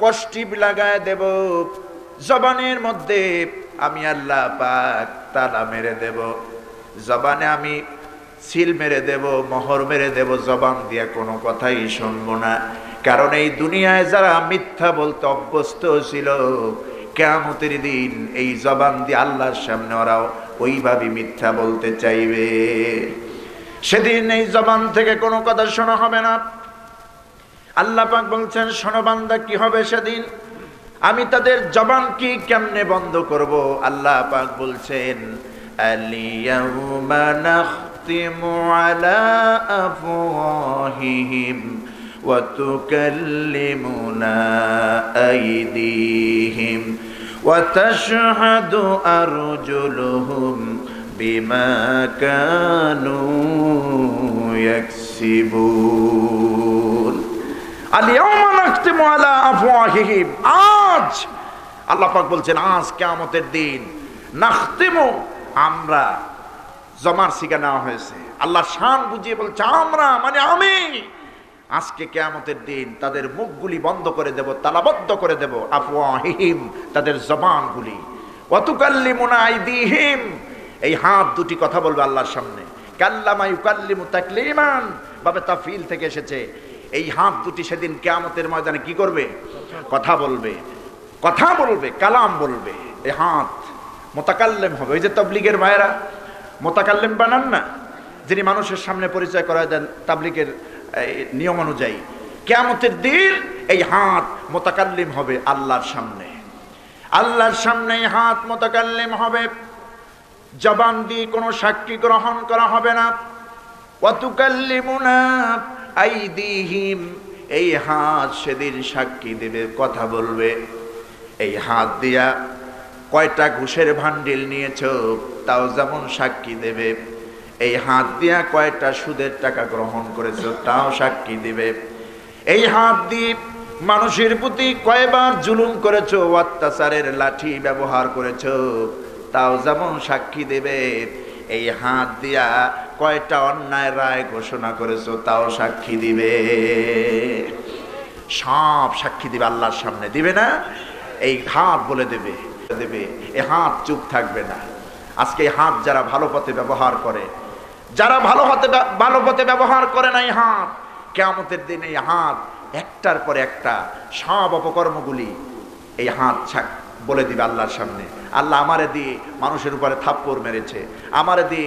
কষ্টিপ লাগায় দেব, জবানের মধ্যে আমি আল্লাহ পাক তালা মেরে দেব, জবানে আমি সিল মেরে দেব, মোহর মেরে দেব, জবান দিয়ে কোনো কথাই শুনবো না। কারণ এই দুনিয়ায় যারা মিথ্যা বলতে অভ্যস্ত ছিল, কিয়ামতের দিন এই জবান দিয়ে আল্লাহর সামনে ওরাও ওইভাবে মিথ্যা বলতে চাইবে। সেদিন এই জবান থেকে কোনো কথা শোনা হবে না। আল্লাহ পাক বলছেন, শোনো বান্দা, কি হবে সেদিন? আমি তাদের জবান কি কেমনে বন্ধ করব? আল্লাহ পাক বলছেন, আলিয়াউমা নাখতিমু আলা আফওয়াহিহিম ওয়া তুকাল্লিমুনা আইদিহিম ওয়া তাশহাদু আরজুলুহুম বিমা কানু ইয়াকসিবুন। আলিয়াউমা নাখতিমু আলা আফওয়াহিহিম, আজ আল্লাহ পাক বলছেন, আজ কিয়ামতের দিন, নাখতিমু, আমরা, জমার সিগা নেওয়া হয়েছে। আল্লাহ শান বুঝিয়ে বলছে আমরা, মানে আমি, আজকে কিয়ামতের দিন তাদের মুখগুলি বন্ধ করে দেব, তালাবদ্ধ করে দেব। আফওয়াহিহিম, তাদের জবানগুলি। ওয়া তুকাল্লিমুনা আইদিহিম, এই হাত দুটি কথা বলবে আল্লাহর সামনে। কাল্লামা ইউকাল্লিমু তাকলিমান, বাবে তাফিল থেকে এসেছে। এই হাত দুটি সেদিন কিয়ামতের ময়দানে কি করবে? কথা বলবে, কথা বলবে, কালাম বলবে। এই হাত মুতাকাল্লিম হবে। ওই যে তাবলীগের ভাইরা মুতাকাল্লিম বানান না, যিনি মানুষের সামনে পরিচয় করায় দেন তাবলীগের নিয়ম অনুযায়ী, কিয়ামতের দিন এই হাত মুতাকাল্লিম হবে আল্লাহর সামনে। আল্লাহর সামনে এই হাত মুতাকাল্লিম হবে। জবান দিয়ে কোনো সাক্ষী গ্রহণ করা হবে না। ওয়া তুকাল্লিমুনা আইদিহিম, এই হাত সেদিন সাক্ষী দেবে, কথা বলবে। এই হাত দিয়া কয়টা ঘুষের ভান্ডিল নিয়েছো তাও যেমন সাক্ষী দেবে। এই হাত দিয়া কয়টা সুদের টাকা গ্রহণ করেছো তাও সাক্ষী দিবে। এই হাত দিয়ে মানুষের প্রতি কয়বার জুলুম করেছো, অত্যাচারের লাঠি ব্যবহার করেছো, তাও যেমন সাক্ষী দেবে। এই হাত দিয়া কয়টা অন্যায় রায় ঘোষণা করেছো তাও সাক্ষী দিবে। সব সাক্ষী দিবে আল্লাহর সামনে, দিবে না? এই হাত বলে দেবে। এই হাত চুপ থাকবে না। আজকে এই হাত যারা ভালো পথে ব্যবহার করে, যারা ভালো পথে ব্যবহার করে না, এই হাত কিয়ামতের দিন এই হাত একটার পর একটা সব অপকর্মগুলি এই হাত বলে দিবে আল্লাহর সামনে। আল্লাহ আমারে দিয়ে মানুষের উপরে থাপ্পড় মেরেছে, আমারে দিয়ে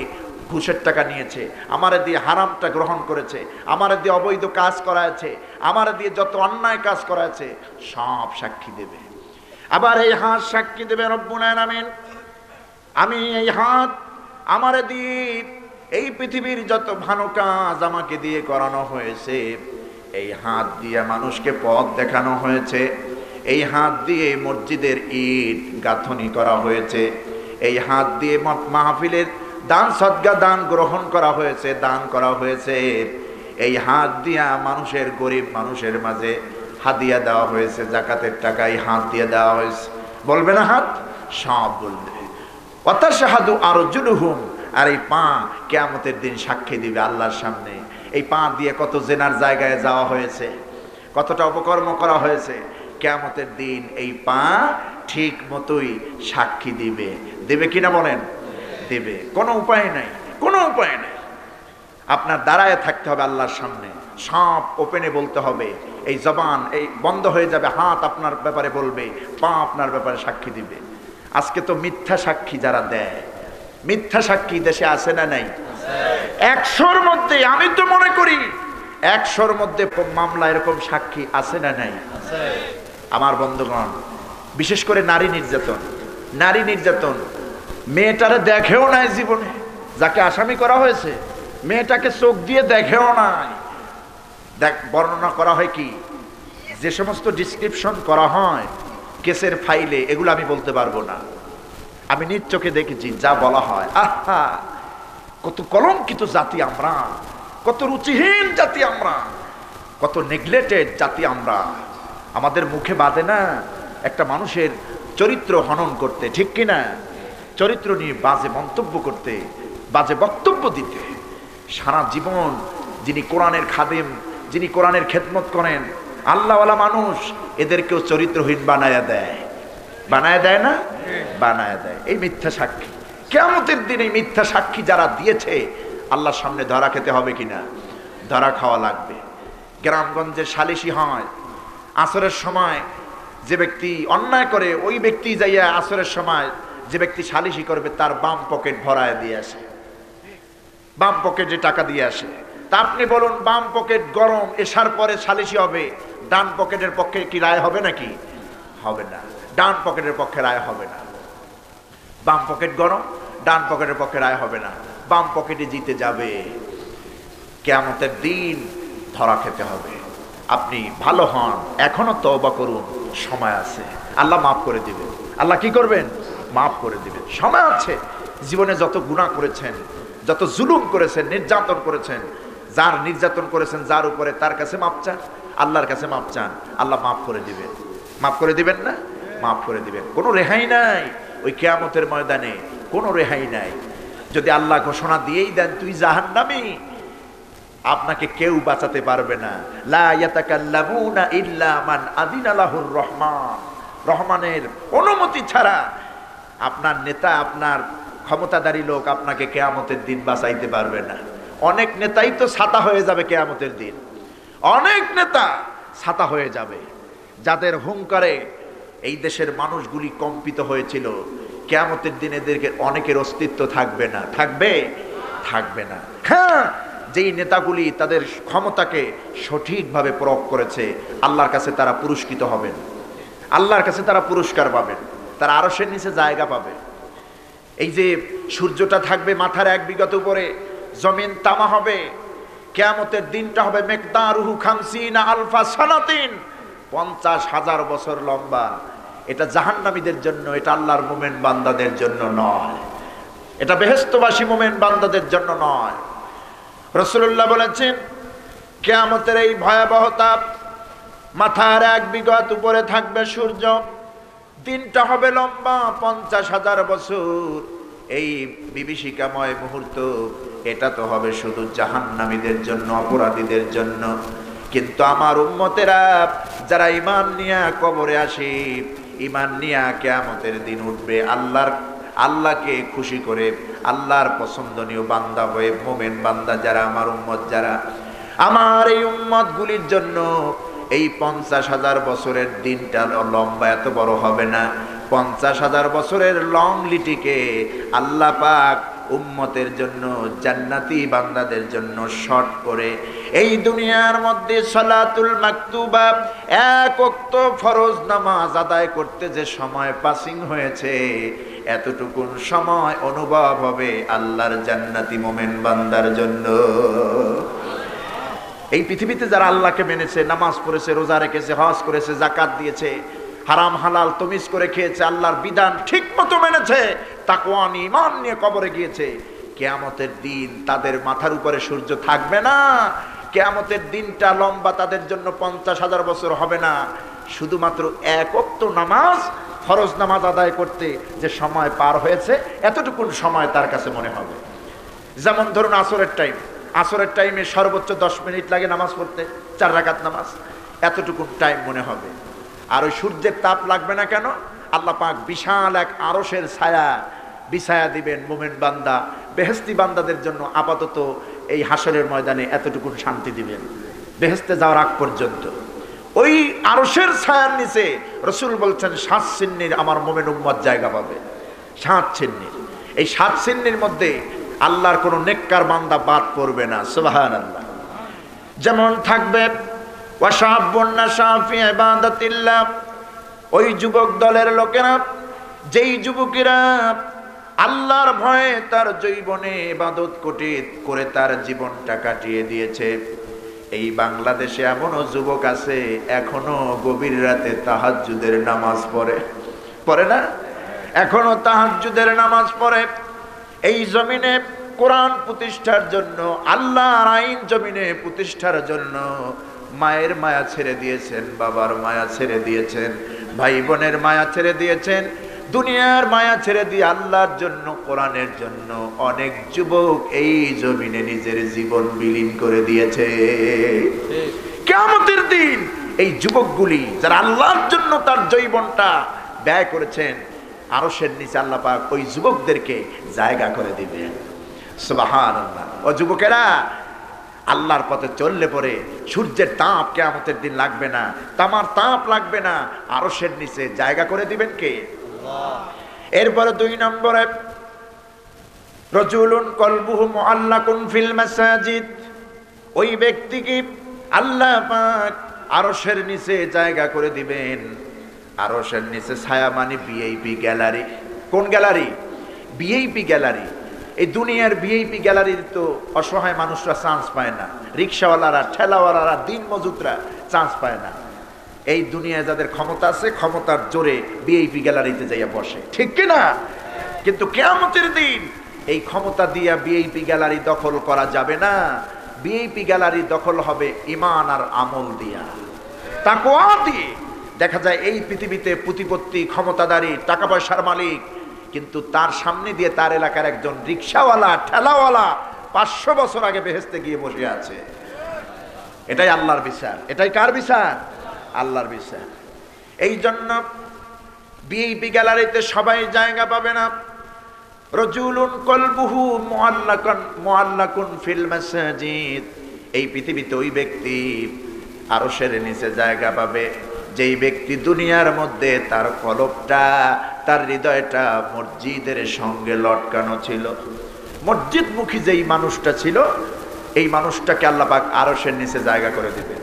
ঘুষের টাকা নিয়েছে, আমারে দিয়ে হারামটা গ্রহণ করেছে, আমারে দিয়ে অবৈধ কাজ করাছে, আমারে দিয়ে যত অন্যায় কাজ করাছে সব সাক্ষী দেবে। আবার এই হাত সাক্ষী দেবে রব্বুল আলামিন, আমি এই হাত আমারে দিয়ে এই পৃথিবীর যত ভালো কাজ আমাকে দিয়ে করানো হয়েছে, এই হাত দিয়ে মানুষকে পথ দেখানো হয়েছে, এই হাত দিয়ে মসজিদের ইট গাঁথনি করা হয়েছে, এই হাত দিয়ে মাহফিলের দান সদকা দান গ্রহণ করা হয়েছে, দান করা হয়েছে, এই হাত দিয়া মানুষের গরিব মানুষের মাঝে হাদিয়া দেওয়া হয়েছে, যাকাতের টাকা এই হাত দিয়ে দেওয়া হয়েছে। বলবে না হাত? সব বলবে। ওয়াতাশহাদু আরজুলুহুম, আর এই পা কিয়ামতের দিন সাক্ষী দিবে আল্লাহর সামনে। এই পা দিয়ে কত জেনার জায়গায় যাওয়া হয়েছে, কতটা অপকর্ম করা হয়েছে, কিয়ামতের দিন এই পা ঠিক মতোই সাক্ষী দিবে। দেবে কিনা বলেন? দেবে। কোনো উপায় নাই, কোনো উপায় নাই। আপনার দাঁড়ায় থাকতে হবে আল্লাহর সামনে, সব ওপেনে বলতে হবে। এই জবান এই বন্ধ হয়ে যাবে, হাত আপনার ব্যাপারে বলবে, পা আপনার ব্যাপারে সাক্ষী দিবে। আজকে তো মিথ্যা সাক্ষী যারা দেয়, মিথ্যা সাক্ষী দেশে আছে না নাই? 100-র মধ্যে আমি তো মনে করি 100-র মধ্যে মামলা এরকম সাক্ষী আছে না নাই? আমার বন্ধুগণ, বিশেষ করে নারী নির্যাতন, নারী নির্যাতন মেয়েটারে দেখেও নাই জীবনে, যাকে আসামি করা হয়েছে মেয়েটাকে চোখ দিয়ে দেখেও নাই। দেখ, বর্ণনা করা হয় কি, যে সমস্ত ডিসক্রিপশন করা হয় কেসের ফাইলে, এগুলো আমি বলতে পারবো না। আমি নিজ চোখে দেখেছি যা বলা হয়, আহা কত কলঙ্কিত জাতি আমরা, কত রুচিহীন জাতি আমরা, কত নেগলেক্টেড জাতি আমরা। আমাদের মুখে বাঁধে না একটা মানুষের চরিত্র হনন করতে, ঠিক কিনা? চরিত্র নিয়ে বাজে মন্তব্য করতে, বাজে বক্তব্য দিতে। সারা জীবন যিনি কোরআনের খাদেম, যিনি কোরআনের খেদমত করেন, আল্লাহওয়ালা মানুষ, এদেরকেও চরিত্রহীন বানায়া দেয়। বানায় দেয় না? বানায় দেয়। এই মিথ্যা সাক্ষী কিয়ামতের দিন এই মিথ্যা সাক্ষী যারা দিয়েছে আল্লাহর সামনে ধরা খেতে হবে কিনা? ধরা খাওয়া লাগবে। গ্রামগঞ্জে সালিশি হয়, আসরের সময় যে ব্যক্তি অন্যায় করে ওই ব্যক্তি যাইয়া আসরের সময় যে ব্যক্তি সালিশি করবে তার বাম পকেট ভরায় দিয়ে আসে, বাম পকেটে টাকা দিয়ে আসে। তা আপনি বলুন, বাম পকেট গরম, এসার পরে সালিশি হবে, ডান পকেটের পক্ষে কি রায় হবে নাকি? হবে না। ডান পকেটের পক্ষে রায় হবে না। বাম পকেট গরম, ডান পকেটের পক্ষে রায় হবে না, বাম পকেটে জিতে যাবে। কিয়ামতের দিন ধরা খেতে হবে। আপনি ভালো হন, এখনো তওবা করুন, সময় আছে, আল্লাহ মাফ করে দিবেন। আল্লাহ কি করবেন? মাফ করে দিবেন, সময় আছে। জীবনে যত গুনাহ করেছেন, যত জুলুম করেছেন, নির্যাতন করেছেন, যার নির্যাতন করেছেন যার উপরে, তার কাছে মাপ চান, আল্লাহর কাছে মাপ চান, আল্লাহ মাফ করে দিবেন। মাফ করে দিবেন না? মাফ করে দিবেন। কোনো রেহাই নাই ওই কিয়ামতের ময়দানে, কোনো রেহাই নাই। যদি আল্লাহ ঘোষণা দিয়েই দেন তুই জাহান্নামী, আপনাকে কেউ বাঁচাতে পারবে না। লা ইয়াতাকাল্লামুনা ইল্লা মান আযিনা লাহুর রহমান, রহমানের অনুমতি ছাড়া আপনার নেতা, আপনার ক্ষমতাধারী লোক আপনাকে কিয়ামতের দিন বাঁচাইতে পারবে না। অনেক নেতাই তো ছাতা হয়ে যাবে কিয়ামতের দিন, অনেক নেতা ছাতা হয়ে যাবে, যাদের হুঙ্কারে এই দেশের মানুষগুলি কম্পিত হয়েছিল। কিয়ামতের দিন এদেরকে অনেকের অস্তিত্ব থাকবে না। থাকবে? থাকবে না। হ্যাঁ, যেই নেতাগুলি তাদের ক্ষমতাকে সঠিকভাবে প্রয়োগ করেছে, আল্লাহর কাছে তারা পুরস্কৃত হবেন, আল্লাহর কাছে তারা পুরস্কার পাবেন, তারা আরশের নিচে জায়গা পাবে। এই যে সূর্যটা থাকবে মাথার 1 বিঘত উপরে, জমিন তামা হবে, কিয়ামতের দিনটা হবে মিকদারুহু 50 আলফা সানাতিন, 50,000 বছর লম্বা। এটা জাহান্নামীদের জন্য, এটা আল্লাহর মুমিন বান্দাদের জন্য নয়। এটা বেহেশতবাসী মুমিন বান্দাদের জন্য নয়। রাসূলুল্লাহ বলেছেন, কিয়ামতের এই ভয়াবহতা, মাথার 1 বিঘত উপরে থাকবে সূর্য, দিনটা হবে লম্বা 50,000 বছর। এই বিভীষিকাময় মুহূর্ত, এটা তো হবে শুধু জাহান্নামীদের জন্য, অপরাধীদের জন্য। কিন্তু আমার উম্মতেরা যারা ঈমান নিয়ে কবরে আসে, ঈমান নিয়ে কিয়ামতের দিন উঠবে আল্লাহকে খুশি করে, আল্লাহর পছন্দনীয় বান্দা হয়ে, মুমিন বান্দা যারা, আমার উম্মত যারা, আমার এই উম্মত গুলির জন্য এই 50,000 বছরের দিনটা লম্বা এত বড় হবে না। 50,000 বছরের লং লিটিকে আল্লাহ পাক উম্মতের জন্য, জান্নাতি বান্দাদের জন্য শর্ট করে এই দুনিয়ার মধ্যে সালাতুল মাকতুবা, 1 ওয়াক্ত ফরজ নামাজ আদায় করতে যে সময় পাসিং হয়েছে, এতটুকুন সময় অনুভব হবে আল্লাহর জান্নাতি মুমিন বান্দার জন্য। এই পৃথিবীতে যারা আল্লাহকে মেনেছে, নামাজ পড়েছে, রোজা রেখেছে, হজ করেছে, যাকাত দিয়েছে, হারাম হালাল তমিজ করে খেয়েছে, আল্লাহর বিধান ঠিক মতো মেনেছে, তাকওয়া নিয়ে ঈমান নিয়ে কবরে গিয়েছে, কিয়ামতের দিন তাদের মাথার উপরে সূর্য থাকবে না। কিয়ামতের দিনটা লম্বা তাদের জন্য 50,000 বছর হবে না। শুধুমাত্র 1 ওয়াক্ত নামাজ, ফরজ নামাজ আদায় করতে যে সময় পার হয়েছে, এতটুকুন সময় তার কাছে মনে হবে। যেমন ধরুন আসরের টাইমে সর্বোচ্চ 10 মিনিট লাগে নামাজ পড়তে, 4 রাকাত নামাজ, এতটুকু টাইম মনে হবে। আর ওই সূর্যের তাপ লাগবে না কেন? আল্লাহ পাক বিশাল এক আরশের ছায়া বিছায়া দিবেন মুমিন বান্দা, বেহেশতি বান্দাদের জন্য। আপাতত এই হাসরের ময়দানে এতটুকু শান্তি দিবেন বেহেশতে যাওয়ার আগ পর্যন্ত। ওই আরশের ছায়ার নিচে রাসূল বলছেন 7 শ্রেণীর আমার মুমিন উম্মত জায়গা পাবে। 7 শ্রেণীর, এই 7 শ্রেণীর মধ্যে আল্লাহর কোন নেককার বান্দা বাদ পড়বে না। সুবহানাল্লাহ। যেমন থাকবে ওয়াশাবুন নাশা ফি ইবাদাতিল্লাহ, ওই যুবক দলের লোকেরা, যেই যুবকেরা আল্লাহর ভয়ে তার জীবনে ইবাদত করে তার জীবনটা কাটিয়ে দিয়েছে। এই বাংলাদেশে এমনও যুবক আছে এখনো গভীর রাতে তাহাজ্জুদের নামাজ পড়ে না? এখনো তাহাজ্জুদের নামাজ পড়ে। এই জমিনে কোরআন প্রতিষ্ঠার জন্য, আল্লাহর আইন জমিনে প্রতিষ্ঠার জন্য মায়ের মায়া ছেড়ে দিয়েছেন, বাবার মায়া ছেড়ে দিয়েছেন, ভাই বোনের মায়া ছেড়ে দিয়েছেন, দুনিয়ার মায়া ছেড়ে দিয়ে আল্লাহর জন্য, কোরআনের জন্য অনেক যুবক এই জমিনে নিজের জীবন বিলীন করে দিয়েছে। কিয়ামতের দিন এই যুবকগুলি যারা আল্লাহর জন্য তার জীবনটা ব্যয় করেছেন, আরশের নিচে আল্লাহ পাক ওই যুবকদেরকে জায়গা করে দিবেন। সুবহানাল্লাহ। ও যুবকেরা, আল্লাহর পথে চললে পরে সূর্যের তাপ কিয়ামতের দিন লাগবে না, তামার তাপ লাগবে না, আরশের নিচে জায়গা করে দিবেন কে? আল্লাহ। এরপরে 2 নম্বরে রাজুলুন কলবুহু মুআল্লাকুন ফিল মাসাজিদ, ওই ব্যক্তিকে আল্লাহ পাক আরশের নিচে জায়গা করে দিবেন। আরশের নিচে ছায়া মানে ভিআইপি গ্যালারি। কোন গ্যালারি? VIP gallery. এই দুনিয়ার ভিআইপি গ্যালারির তো অসহায় মানুষরা চান্স পায় না, রিক্সাওয়ালারা, ঠেলাওয়ালারা, দিন মজুদরা চান্স পায় না। এই দুনিয়ায় যাদের ক্ষমতা আছে, ক্ষমতার জোরে ভিআইপি গ্যালারিতে যাইয়া বসে, ঠিক কিনা? কিন্তু কিয়ামতের দিন এই ক্ষমতা দিয়া ভিআইপি গ্যালারি দখল করা যাবে না। ভিআইপি গ্যালারি দখল হবে ঈমান আর আমল দিয়া, তাকওয়া দিয়ে। দেখা যায় এই পৃথিবীতে প্রতিপত্তি, ক্ষমতাদারি, টাকা পয়সার মালিক, কিন্তু তার সামনে দিয়ে তার এলাকার একজন রিক্সাওয়ালা, ঠেলাওয়ালা 500 বছর আগে বেহেশতে গিয়ে বসে আছে। এটাই আল্লাহর বিচার। এটাই কার বিচার? আল্লাহর বিচার। এই জন্য ভিআইপি গ্যালারিতে সবাই জায়গা পাবে না। রাজুলুন কলবুহু মুআল্লাকুন ফিল মাসাজিদ, এই পৃথিবীতে ওই ব্যক্তি আরশের নিচে জায়গা পাবে যেই ব্যক্তি দুনিয়ার মধ্যে তার কলবটা, তার হৃদয়টা মসজিদের সঙ্গে লটকানো ছিল। মসজিদমুখী যেই মানুষটা ছিল, এই মানুষটাকে আল্লাহ পাক আরশের নিচে জায়গা করে দিবে।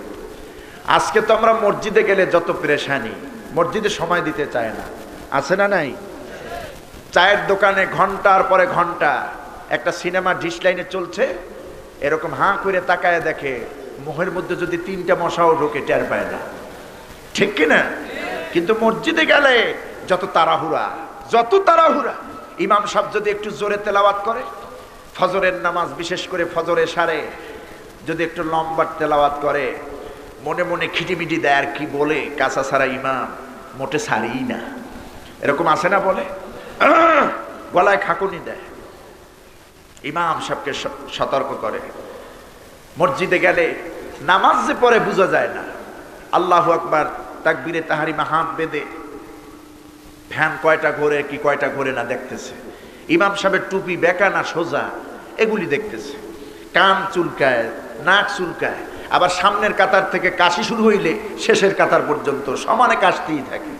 আজকে তো আমরা মসজিদে গেলে যত পেরেশানি, মসজিদে সময় দিতে চায় না, আছে না নাই? চায়ের দোকানে ঘন্টার পরে ঘন্টা একটা সিনেমা ডিশ লাইনে চলছে, এরকম হাঁ করে তাকায় দেখে, মুখের মধ্যে যদি 3টা মশাও ঢোকে টের পায় না, ঠিক কিনা? কিন্তু মসজিদে গেলে যত তাড়াহুড়া, ইমাম সাহেব যদি একটু জোরে তেলাওয়াত করে, ফজরের নামাজ বিশেষ করে ফজরের সারে যদি একটু লম্বা তেলাওয়াত করে, মনে মনে খিটিমিটি দেয় আর কি বলে, কাঁচা ছাড়া ইমাম মোটে ছাড়িই না, এরকম আছে না বলে, গলায় খাকুনি দেয়। ইমাম সাহেবকে সতর্ক করে। মসজিদে গেলে নামাজ যে পরে বোঝা যায় না, আল্লাহু আকবার তাকবীরে তাহরিমা হাত বেঁধে ফ্যান কয়টা ঘোরে কি কয়টা ঘোরে না দেখতেছে, ইমাম সাহেবের টুপি বেঁকা না সোজা এগুলি দেখতেছে, কান চুলকায়, নাক চুলকায়, আবার সামনের কাতার থেকে কাশি শুরু হইলে শেষের কাতার পর্যন্ত সমানে কাশতেই থাকে।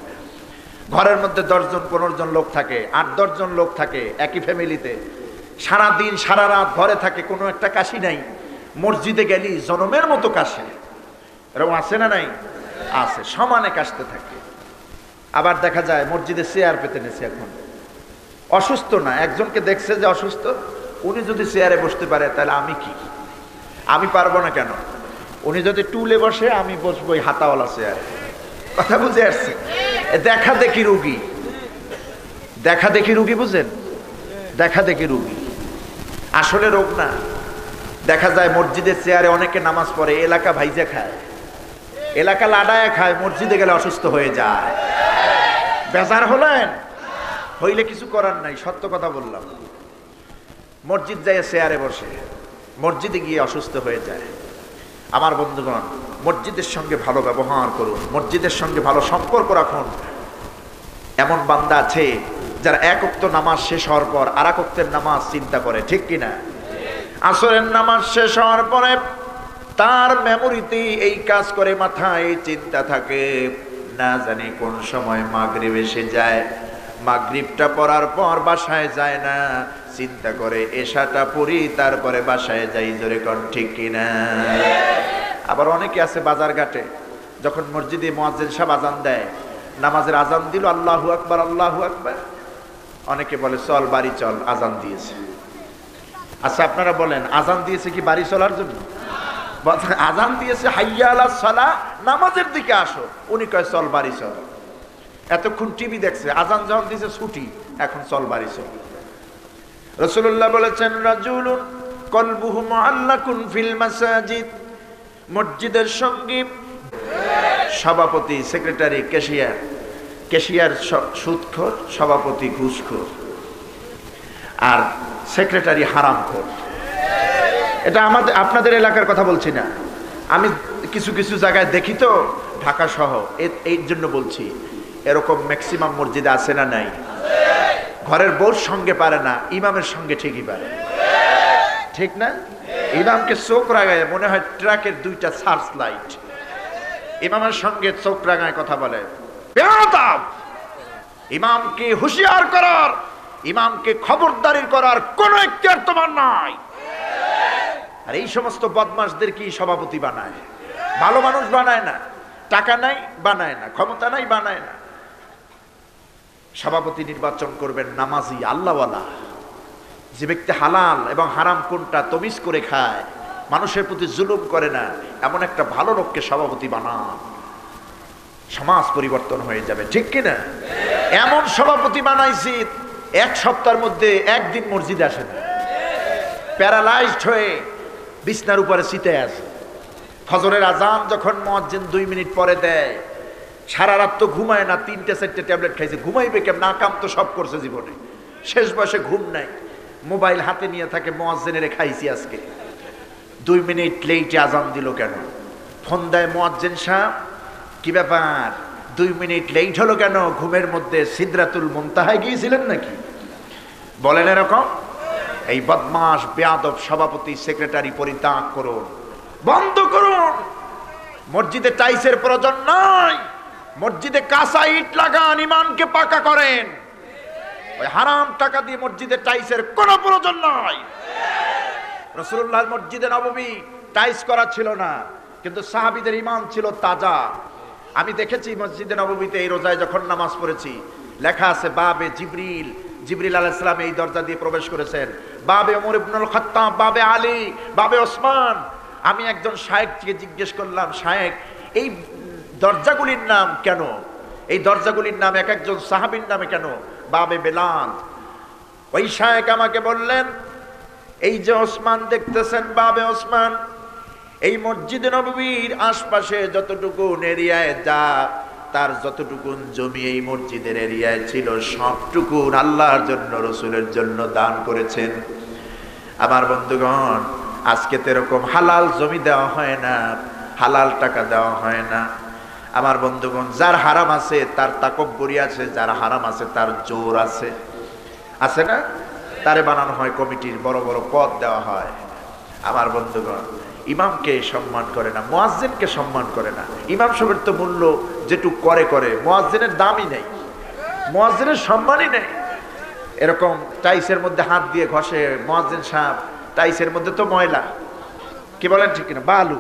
ঘরের মধ্যে 10 জন 15 জন লোক থাকে, 8-10 জন লোক থাকে একই ফ্যামিলিতে, সারা দিন সারা রাত ঘরে থাকে, কোনো একটা কাশি নাই। মসজিদে গেলি জনমের মতো কাশে, এরকম আছে না নাই? আছে, সমানে কাশতে থাকে। আবার দেখা যায় মসজিদে চেয়ার পেতে নেছে, এখন অসুস্থ না, একজনকে দেখছে যে অসুস্থ, উনি যদি চেয়ারে বসতে পারে তাহলে আমি কি, আমি পারবো না কেন? উনি যদি টুলে বসে আমি বসবো এই হাতাওয়ালা চেয়ারে। কথা বুঝে আসছে? দেখা দেখি রুগী, দেখা দেখি রুগী, বুঝেন? দেখা দেখি রুগী আসলে রোগ না। দেখা যায় মসজিদের চেয়ারে অনেকে নামাজ পড়ে, এলাকা ভাইজা খায়, এলাকা লাডায় খায়, মসজিদে গেলে অসুস্থ হয়ে যায়। বেজার হলেন? হইলে কিছু করার নাই, সত্য কথা বললাম। মসজিদ যায় চেয়ারে বসে, মসজিদে গিয়ে অসুস্থ হয়ে যায়। আমার বন্ধুগণ, মসজিদের সঙ্গে ভালো ব্যবহার করুন, মসজিদের সঙ্গে ভালো সম্পর্ক রাখুন। এমন বান্দা আছে যারা 1 ওয়াক্ত নামাজ শেষ হওয়ার পর আর 1 ওয়াক্তের নামাজ চিন্তা করে, ঠিক কিনা? আসরের নামাজ শেষ হওয়ার পরে তার মেমোরিতে এই কাজ করে, মাথায় চিন্তা থাকে, না জানি কোন সময় মাগরিব এসে যায়, মাগরিবটা পড়ার পর বাসায় যায় না, চিন্তা করে এশাটা পড়ি তারপরে বাসায় যাই, জোরে কোন ঠিক কিনা? আবার অনেকে আছে বাজার ঘাটে, যখন মসজিদে মুয়াজ্জিন সাহেব আজান দেয়, নামাজের আজান দিল, আল্লাহু আকবার আল্লাহু আকবার, অনেকে বলে চল বাড়ি চল, আজান দিয়েছে। আচ্ছা আপনারা বলেন, আজান দিয়েছে কি বাড়ি চলার জন্য? আজান দিয়েছে হাইয়া আলাস সালাহ, নামাজের দিকে আসো, উনি কয় চল বাড়ি চল। এতক্ষণ টিভি দেখছে, আজান যখন দিয়েছে ছুটি, এখন চল বাড়ি চল। রাসূলুল্লাহ বলেছেন, রাজুলুন কলবুহু মুআল্লাকুন ফিল মাসাজিদ, মসজিদের সঙ্গে সভাপতি, সেক্রেটারি, ক্যাশিয়ার, ক্যাশিয়ার সুদখোর, সভাপতি ঘুষখোর, আর সেক্রেটারি হারামখোর। এটা আমাদের আপনাদের এলাকার কথা বলছি না, আমি কিছু কিছু জায়গায় দেখি তো, ঢাকা সহ, এর জন্য বলছি। এরকম ম্যাক্সিমাম মসজিদে আছে না নাই? ঘরের বউর সঙ্গে পারে না, ইমামের সঙ্গে ঠিকই পারে, ঠিক না? ইমামকে চোখ রাগায় মনে হয় ট্রাকের 2টা সার্চ লাইট, ইমামের সঙ্গে চোখ রাগায় কথা বলে। বেয়াদব! ইমামকে হুঁশিয়ার করার, ইমামকে খবরদারি করার কোন এখতিয়ার তোমার নাই। আর এই সমস্ত বদমাশদের কি সভাপতি বানায়? ভালো মানুষ বানায় না, টাকা নাই বানায় না, ক্ষমতা নাই বানায় না। সভাপতি নির্বাচন করবেন নামাজি, আল্লাহওয়ালা, যে ব্যক্তি হালাল এবং হারাম কোনটা তমিজ করে খায়, মানুষের প্রতি জুলুম করে না, এমন একটা ভালো লোককে সভাপতি বানান, সমাজ পরিবর্তন হয়ে যাবে, ঠিক কিনা? এমন সভাপতি বানাইছি 1 সপ্তাহের মধ্যে 1 দিন মসজিদে আসে না, প্যারালাইজড হয়ে বিছনার উপরে শীতে আছে। ফজরের আজান যখন মুয়াজ্জিন 2 মিনিট পরে দেয়, সারা রাত তো ঘুমায় না, 3টে-4টে ট্যাবলেট খাইছে, ঘুমাইবে কেমন? না কাম তো সব করছে জীবনে, শেষ বয়সে ঘুম নাই, মোবাইল হাতে নিয়ে থাকে, মুয়াজ্জিনের খাইছি আজকে 2 মিনিট লেটে আজান দিল কেন? ফোন দেয় মুয়াজ্জিন সাহেব, কি ব্যাপার 2 মিনিট লেট হলো কেন? ঘুমের মধ্যে সিদরাতুল মুনতাহায় গিয়েছিলেন নাকি? বলেন এরকম? এই বদমাশ বেয়াদব সভাপতি সেক্রেটারি পরিত্যাগ করুন, বন্ধ করুন। মসজিদে টাইসের প্রয়োজন নাই, মসজিদে কাঁচা ইট লাগান, ইমানকে পাকা করেন। ওই হারাম টাকা দিয়ে মসজিদে টাইসের কোনো প্রয়োজন নাই। রাসূলুল্লাহ মসজিদে নববী টাইস করা ছিল না, কিন্তু সাহাবীদের ঈমান ছিল তাজা। আমি দেখেছি মসজিদে নববীতে এই রোজায় যখন নামাজ পড়েছি, লেখা আছে বাবে জিবরিল, জিবরিল আলাইহিস সালাম এই দরজা দিয়ে প্রবেশ করেছেন, বাবে ওমর ইবনুল খাত্তাব, বাবে আলী, বাবে ওসমান। আমি একজন শায়েখকে জিজ্ঞেস করলাম, শায়েখ এই দরজাগুলির নাম কেন? এই দরজাগুলির নাম এক একজন সাহাবীর নামে কেন? বাবে বেলাল, ওই শায়েখ আমাকে বললেন, এই যে ওসমান দেখতেছেন, বাবে ওসমান, এই মসজিদে নববীর আশপাশে যতটুকু এরিয়ায় যা তার যতটুকু জমি এই মসজিদের এরিয়ায় ছিল সবটুকু আল্লাহর জন্য, রসুলের জন্য দান করেছেন। আমার বন্ধুগণ, আজকে তো এরকম হালাল জমি দেওয়া হয় না, হালাল টাকা দেওয়া হয় না। আমার বন্ধুগণ, যার হারাম আছে তার তাকব্বুরি আছে, যার হারাম আছে তার জোর আছে, আছে না? তারে বানানো হয় কমিটির, বড় বড় পদ দেওয়া হয়। আমার বন্ধুগণ, ইমামকে সম্মান করে না, মুয়াজ্জিনকে সম্মান করে না। ইমাম সাহেবের তো মূল্য যেটুক করে করে, মুয়াজ্জিনের দামই নেই, মুয়াজ্জিনের সম্মানই নেই। এরকম টাইসের মধ্যে হাত দিয়ে ঘষে মুয়াজ্জিন সাহেব, টাইসের মধ্যে তো ময়লা, কি বলেন ঠিক না? বালু,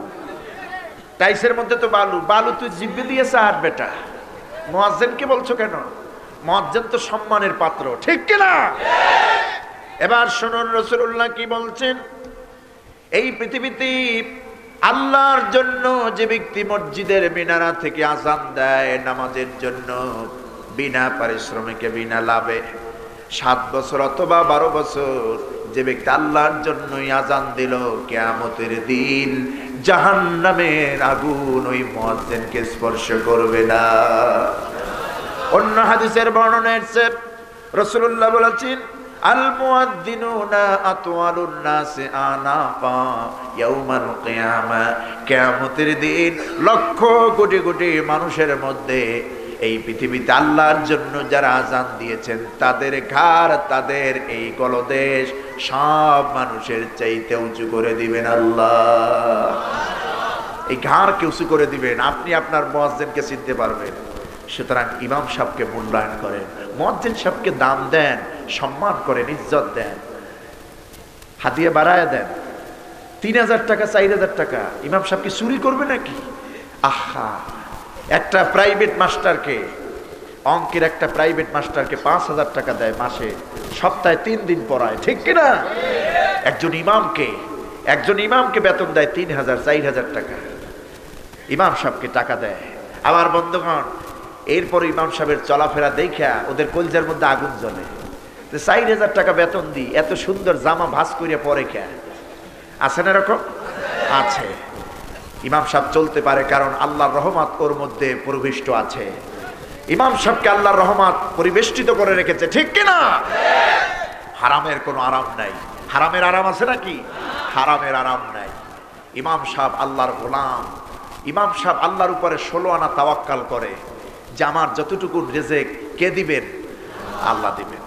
টাইসের মধ্যে তো বালু, বালু তুই জিব্বে দিয়েছে আর বেটা, মুয়াজ্জিনকে বলছো কেন? মুয়াজ্জিন তো সম্মানের পাত্র, ঠিক কিনা? এবার শুনুন রাসূলুল্লাহ কি বলছেন। এই পৃথিবীতে আল্লাহর জন্য যে ব্যক্তি মসজিদের মিনারা থেকে আযান দেয় নামাজের জন্য, বিনা পারিশ্রমিকে, বিনা লাভে, 7 বছর অথবা 12 বছর যে ব্যক্তি আল্লাহর জন্যই আযান দিল, কিয়ামতের দিন জাহান্নামের আগুন ওই মুয়াজ্জিনকে স্পর্শ করবে না। অন্য হাদিসের বর্ণনা এসেছে, রাসূলুল্লাহ বলেছেন, আল মুয়াদ্দিনুনা আতওয়ালুন নাসি আনাকা ইয়াউমাল কিয়ামা, কিয়ামতের দিন লক্ষ কোটি কোটি মানুষের মধ্যে এই পৃথিবীতে আল্লাহর জন্য যারা আযান দিয়েছেন তাদের ঘাড়, তাদের এই গলদেশ সব মানুষের চাইতে উঁচু করে দিবেন আল্লাহ। এই ঘাড়কে উঁচু করে দিবেন, আপনি আপনার মুয়াজ্জিনকে চিনতে পারবেন। সুতরাং ইমাম সাহেবকে মূল্যায়ন করেন, মুয়াজ্জিন সাহেবকে দাম দেন, সম্মান করেন, ইজ্জত দেন, হাদিয়া বাড়ায় দেন। 3000 টাকা, 4000 টাকা ইমাম সাহেব কি চুরি করবে নাকি? আহা, একটা প্রাইভেট মাস্টারকে, অঙ্কের একটা প্রাইভেট মাস্টারকে 5000 টাকা দেয় মাসে, সপ্তাহে 3 দিন পড়ায়, ঠিক কিনা? একজন ইমামকে বেতন দেয় 3000, 4000 টাকা, ইমাম সাহেবকে টাকা দেয়। আমার বন্ধুগণ, এরপর ইমাম সাহেবের চলাফেরা দেখা ওদের কলজার মধ্যে আগুন জ্বলে। 4000 টাকা বেতন দিই, এত সুন্দর জামা ভাঁজ করিয়া পরে কে? আছে না এরকম? আছে। ইমাম সাহেব চলতে পারে কারণ আল্লাহর রহমত ওর মধ্যে প্রবিষ্ট আছে। ইমাম সাহেবকে আল্লাহর রহমত পরিবেষ্টিত করে রেখেছে, ঠিক কিনা? হারামের কোনো আরাম নাই। হারামের আরাম আছে নাকি? হারামের আরাম নাই। ইমাম সাহেব আল্লাহর গোলাম, ইমাম সাহেব আল্লাহর উপরে 16 আনা তাওয়াক্কাল করে যে আমার যতটুকু রিজিক কে দিবেন? আল্লাহ দিবেন।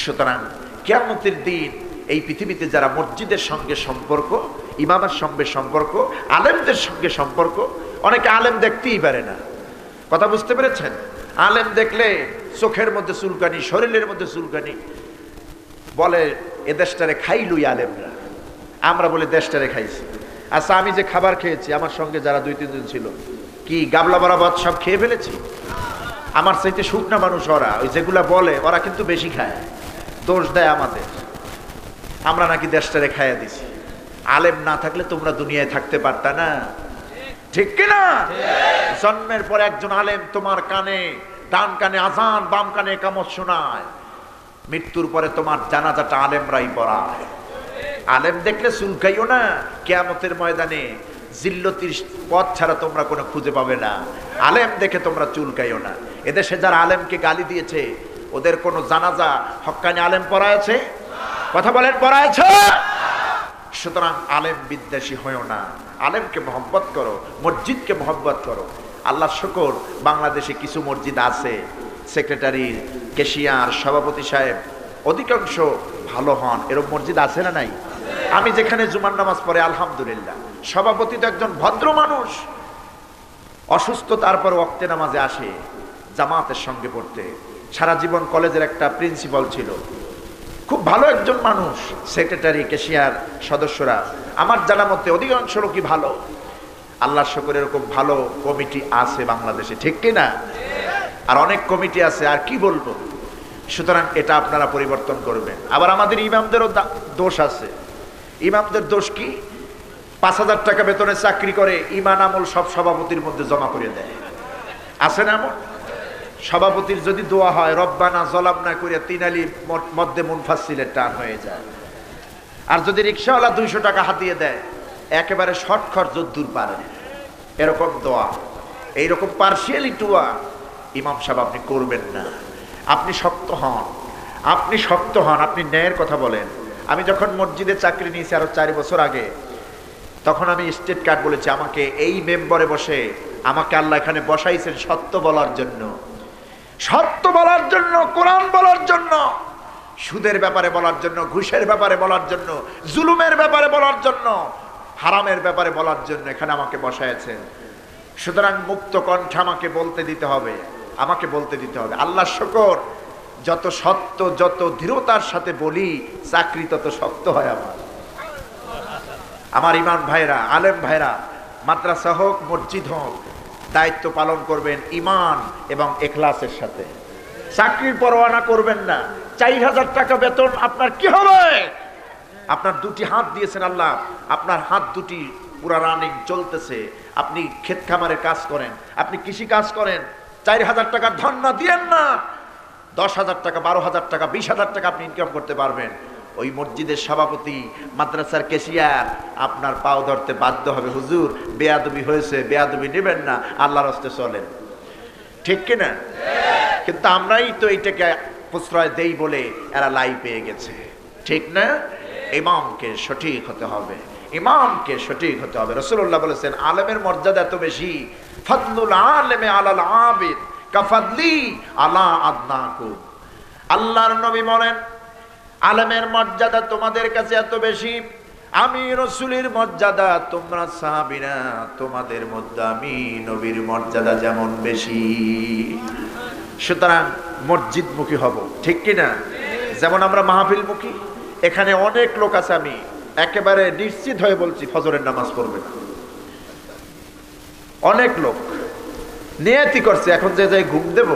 সুতরাং কিয়ামতের দিন এই পৃথিবীতে যারা মসজিদের সঙ্গে সম্পর্ক, ইমামের সঙ্গে সম্পর্ক, আলেমদের সঙ্গে সম্পর্ক, অনেকে আলেম দেখতেই পারে না, কথা বুঝতে পেরেছেন? আলেম দেখলে চোখের মধ্যে চুলকানি, শরীরের মধ্যে চুলকানি, বলে এ দেশটারে খাইলুই আলেমরা, আমরা বলে দেশটারে খাইছি। আচ্ছা, আমি যে খাবার খেয়েছি, আমার সঙ্গে যারা 2-3 জন ছিল, কি গাবলা বরাবর সব খেয়ে ফেলেছি? আমার চাইতে শুকনা মানুষ ওরা, ওই যেগুলা বলে ওরা কিন্তু বেশি খায়, দোষ দেয় আমাদের, আমরা নাকি দেশটারে খাইয়া দিছি। আলেম না থাকলে তোমরা দুনিয়ায় থাকতে পারতা না, ঠিক কিনা? জন্মের পর একজন আলেম তোমার কানে, ডান কানে আজান, বাম কানে ইকামত শোনায়। মৃত্যুর পরে তোমার জানাজাটা আলেমরাই পড়ায়। আলেম দেখলে চুলকাইও না, কিয়ামতের ময়দানে জিল্লতির পথ ছাড়া তোমরা কোনো খুঁজে পাবে না। আলেম দেখে তোমরা চুলকাইও না। এদেশে যারা আলেমকে গালি দিয়েছে ওদের কোনো জানাজা হক্কানি আলেম পড়ায়ছে? কথা বলেন, পড়ায়ছে? সুতরাং আলেম বিদ্বেষী হয়েও না, আলেমকে মহব্বত করো, মসজিদকে মহব্বত করো। আল্লাহ শুকর, বাংলাদেশে কিছু মসজিদ আছে, সেক্রেটারি, ক্যাশিয়ার, সভাপতি সাহেব অধিকাংশ ভালো হন, এরকম মসজিদ আছে না নাই? আমি যেখানে জুমার নামাজ পড়ে আলহামদুলিল্লাহ, সভাপতি তো একজন ভদ্র মানুষ, অসুস্থ, তারপর ওয়াক্তে নামাজে আসে জামাতের সঙ্গে পড়তে। সারা জীবন কলেজের একটা প্রিন্সিপাল ছিল, খুব ভালো একজন মানুষ। সেক্রেটারি, ক্যাশিয়ার, সদস্যরা আমার জানা মতে অধিকাংশ লোকই ভালো। আল্লাহর শুকর এরকম ভালো কমিটি আছে বাংলাদেশে, ঠিক কিনা? আর অনেক কমিটি আছে, আর কি বলবো। সুতরাং এটা আপনারা পরিবর্তন করবেন। আবার আমাদের ইমামদেরও দোষ আছে। ইমামদের দোষ কি? 5000 টাকা বেতনে চাকরি করে, ইমান আমল সব সভাপতির মধ্যে জমা করে দেয়, আছে না এমন? সভাপতির যদি দোয়া হয় রব্বানা জলামনা করে তিনালি মধ্যে মুনফাসিলের টান হয়ে যায়। আর যদি রিক্সাওয়ালা 200 টাকা হাতিয়ে দেয় একেবারে শর্টখট যদ্দূর পারে, এরকম দোয়া, এইরকম পার্সিয়ালি দোয়া ইমাম সাহেব আপনি করবেন না। আপনি শক্ত হন, আপনি শক্ত হন, আপনি ন্যায়ের কথা বলেন। আমি যখন মসজিদে চাকরি নিয়েছি আরো 4 বছর আগে, তখন আমি স্টেট কার্ড বলেছি আমাকে এই মেম্বরে বসে আমাকে আল্লাহ এখানে বসাইছেন সত্য বলার জন্য, সত্য বলার জন্য, কোরআন বলার জন্য, সুদের ব্যাপারে বলার জন্য, ঘুষের ব্যাপারে বলার জন্য, জুলুমের ব্যাপারে বলার জন্য, হারামের ব্যাপারে বলার জন্য এখানে আমাকে বসাইছেন। সুতরাং মুক্ত কণ্ঠে আমাকে বলতে দিতে হবে, আমাকে বলতে দিতে হবে। আল্লাহ শুকর, যত সত্য, যত দৃঢ়তার সাথে বলি চাকরি তত শক্ত হয় আমার ইমাম ভাইরা, আলেম ভাইরা, মাদ্রাসা হোক মসজিদ হোক, দায়িত্ব পালন করবেন ইমান এবং ইখলাসের সাথে। চাকরির পরোয়ানা করবেন না। 4000 টাকা বেতন আপনার কি হবে? আপনার 2টি হাত দিয়েছেন আল্লাহ, আপনার হাত দুটি পুরা রানিং চলতেছে, আপনি ক্ষেত খামারের কাজ করেন, আপনি কৃষি কাজ করেন, 4000 টাকার ধন না দিয়েন না। 10,000 টাকা, 12,000 টাকা, 20,000 টাকা আপনি ইনকাম করতে পারবেন। ওই মসজিদের সভাপতি, মাদ্রাসার ক্যাশিয়ার আপনার পাও ধরতে বাধ্য হবে, হুজুর বেয়াদবি হয়েছে, বেয়াদবি নেবেন না, আল্লাহর রাস্তায় চলেন। ঠিক কিনা? কিন্তু আমরাই তো এইটাকে প্রশ্রয় দেই বলে এরা লাই পেয়ে গেছে। ঠিক না? ইমামকে সঠিক হতে হবে, ইমামকে সঠিক হতে হবে। রাসূলুল্লাহ বলেছেন আলেমের মর্যাদা এত বেশি, ফাদলুল আলেমে আলাল আবিদ কাফাদলি আলা আদনাকুম। আল্লাহর নবী বলেন আলেমের মর্যাদা তোমাদের কাছে এত বেশি, আমি রাসূলের মর্যাদা, তোমরা সাহাবীরা তোমাদের মধ্যে আমি নবীর মর্যাদা যেমন বেশি। সুতরাং মসজিদমুখী হব, ঠিক কিনা? যেমন আমরা মাহফিলমুখী, এখানে অনেক লোক আছে, আমি একেবারে নিশ্চিত হয়ে বলছি ফজরের নামাজ পড়বে না। অনেক লোক নিয়তি করছে এখন যে যাই ঘুম দেব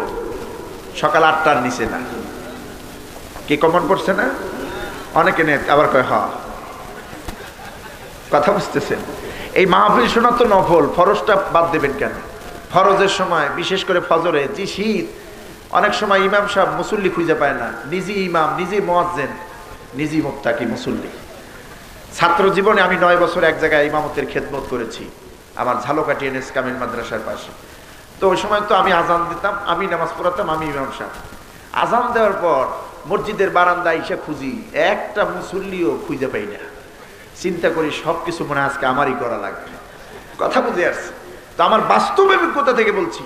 সকাল 8টার নিচে না। কি কমন পড়ছে না? অনেকে নিয়ত, আবার কয় হ। কথা বুঝতেছেন? এই মাহফিল শোনা তো নফল, ফরজটা বাদ দেবেন কেন? ফরজের সময় বিশেষ করে ফজরে যে শীত, অনেক সময় ইমাম সাহেব মুসল্লি খুঁজে পায় না, নিজে ইমাম, নিজে মুয়াজ্জিন, নিজে মুত্তাকি মুসল্লি। ছাত্র জীবনে আমি 9 বছর এক জায়গায় ইমামতের খেদমত করেছি, আমার ঝালকাঠি এনএস কামিল মাদ্রাসার পাশে। তো ওই সময় তো আমি আজান দিতাম, আমি নামাজ পড়াতাম, আমি ইমাম সাহেব। আজান দেওয়ার পর মসজিদের বারান্দায় এসে খুঁজি, একটা মুসল্লিও খুঁজে পাই না। চিন্তা করি সবকিছু মনে আজকে আমারই করা লাগবে। কথা বুঝে আসছে তো, আমার বাস্তব অভিজ্ঞতা থেকে বলছি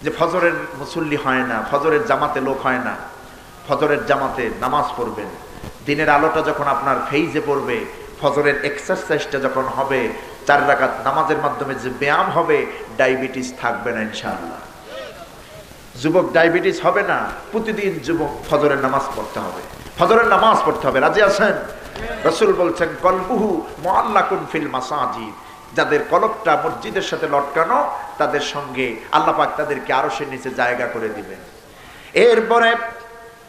যে ফজরের মুসল্লি হয় না, ফজরের জামাতে লোক হয় না। ফজরের জামাতে নামাজ পড়বেন, দিনের আলোটা যখন আপনার ফেইজে পড়বে, ফজরের এক্সারসাইজটা যখন হবে, 4 রাকাত নামাজের মাধ্যমে যে ব্যায়াম হবে, ডায়াবেটিস থাকবে না ইনশাআল্লাহ। যুবক ডায়াবেটিস হবে না, প্রতিদিন যুবক ফজরের নামাজ পড়তে হবে, ফজরের নামাজ পড়তে হবে। রাজি আছেন? রাসূল বলছেন কলবুহু মুআল্লাকুন ফিল মাসাজিদ, যাদের কলবটা মসজিদের সাথে লটকানো, তাদের সঙ্গে আল্লাহ পাক তাদেরকে আরশের নিচে জায়গা করে দিবেন। এরপরে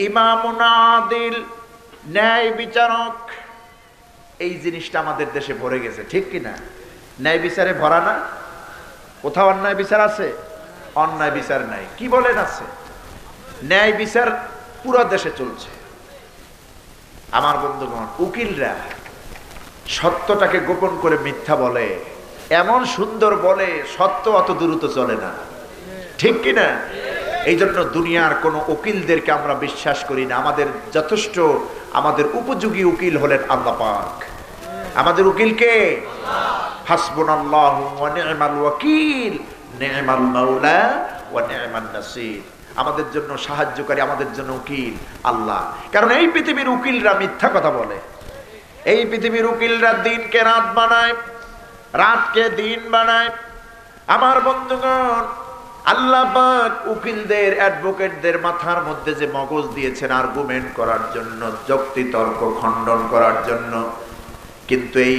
ইমামুন আদিল, ন্যায় বিচারক, এই জিনিসটা আমাদের দেশে ভরে গেছে, ঠিক কিনা? ন্যায় বিচারে ভরা না? কোথাও অন্যায় বিচার আছে? অন্যায় বিচার নাই। কি বলেন আছে? ন্যায় বিচার পুরো দেশে চলছে। আমার বন্ধুগণ, উকিলরা সত্যটাকে গোপন করে মিথ্যা বলে, এমন সুন্দর বলে, সত্য অত দ্রুত চলে না, ঠিক কিনা? এই জন্য দুনিয়ার কোন উকিলদেরকে আমরা বিশ্বাস করি না। আমাদের যথেষ্ট, আমাদের উপযোগী উকিল হলেন আল্লাহ পাক। আমাদের উকিল কে? হাসবুনাল্লাহু ওয়া নি'মাল ওয়াকিল, নি'মাল মাওলা ওয়া নি'মান নাসির। আমাদের জন্য সাহায্যকারী, আমাদের জন্য উকিল আল্লাহ। কারণ এই পৃথিবীর উকিলরা মিথ্যা কথা বলে, এই পৃথিবীর উকিলরা দিনকে রাত বানায়, রাতকে দিন বানায়। আমার বন্ধুগণ, আল্লাহ পাক উকিলদের, অ্যাডভোকেটদের মাথার মধ্যে যে মগজ দিয়েছেন আর্গুমেন্ট করার জন্য, যুক্তি তর্ক খণ্ডন করার জন্য, কিন্তু এই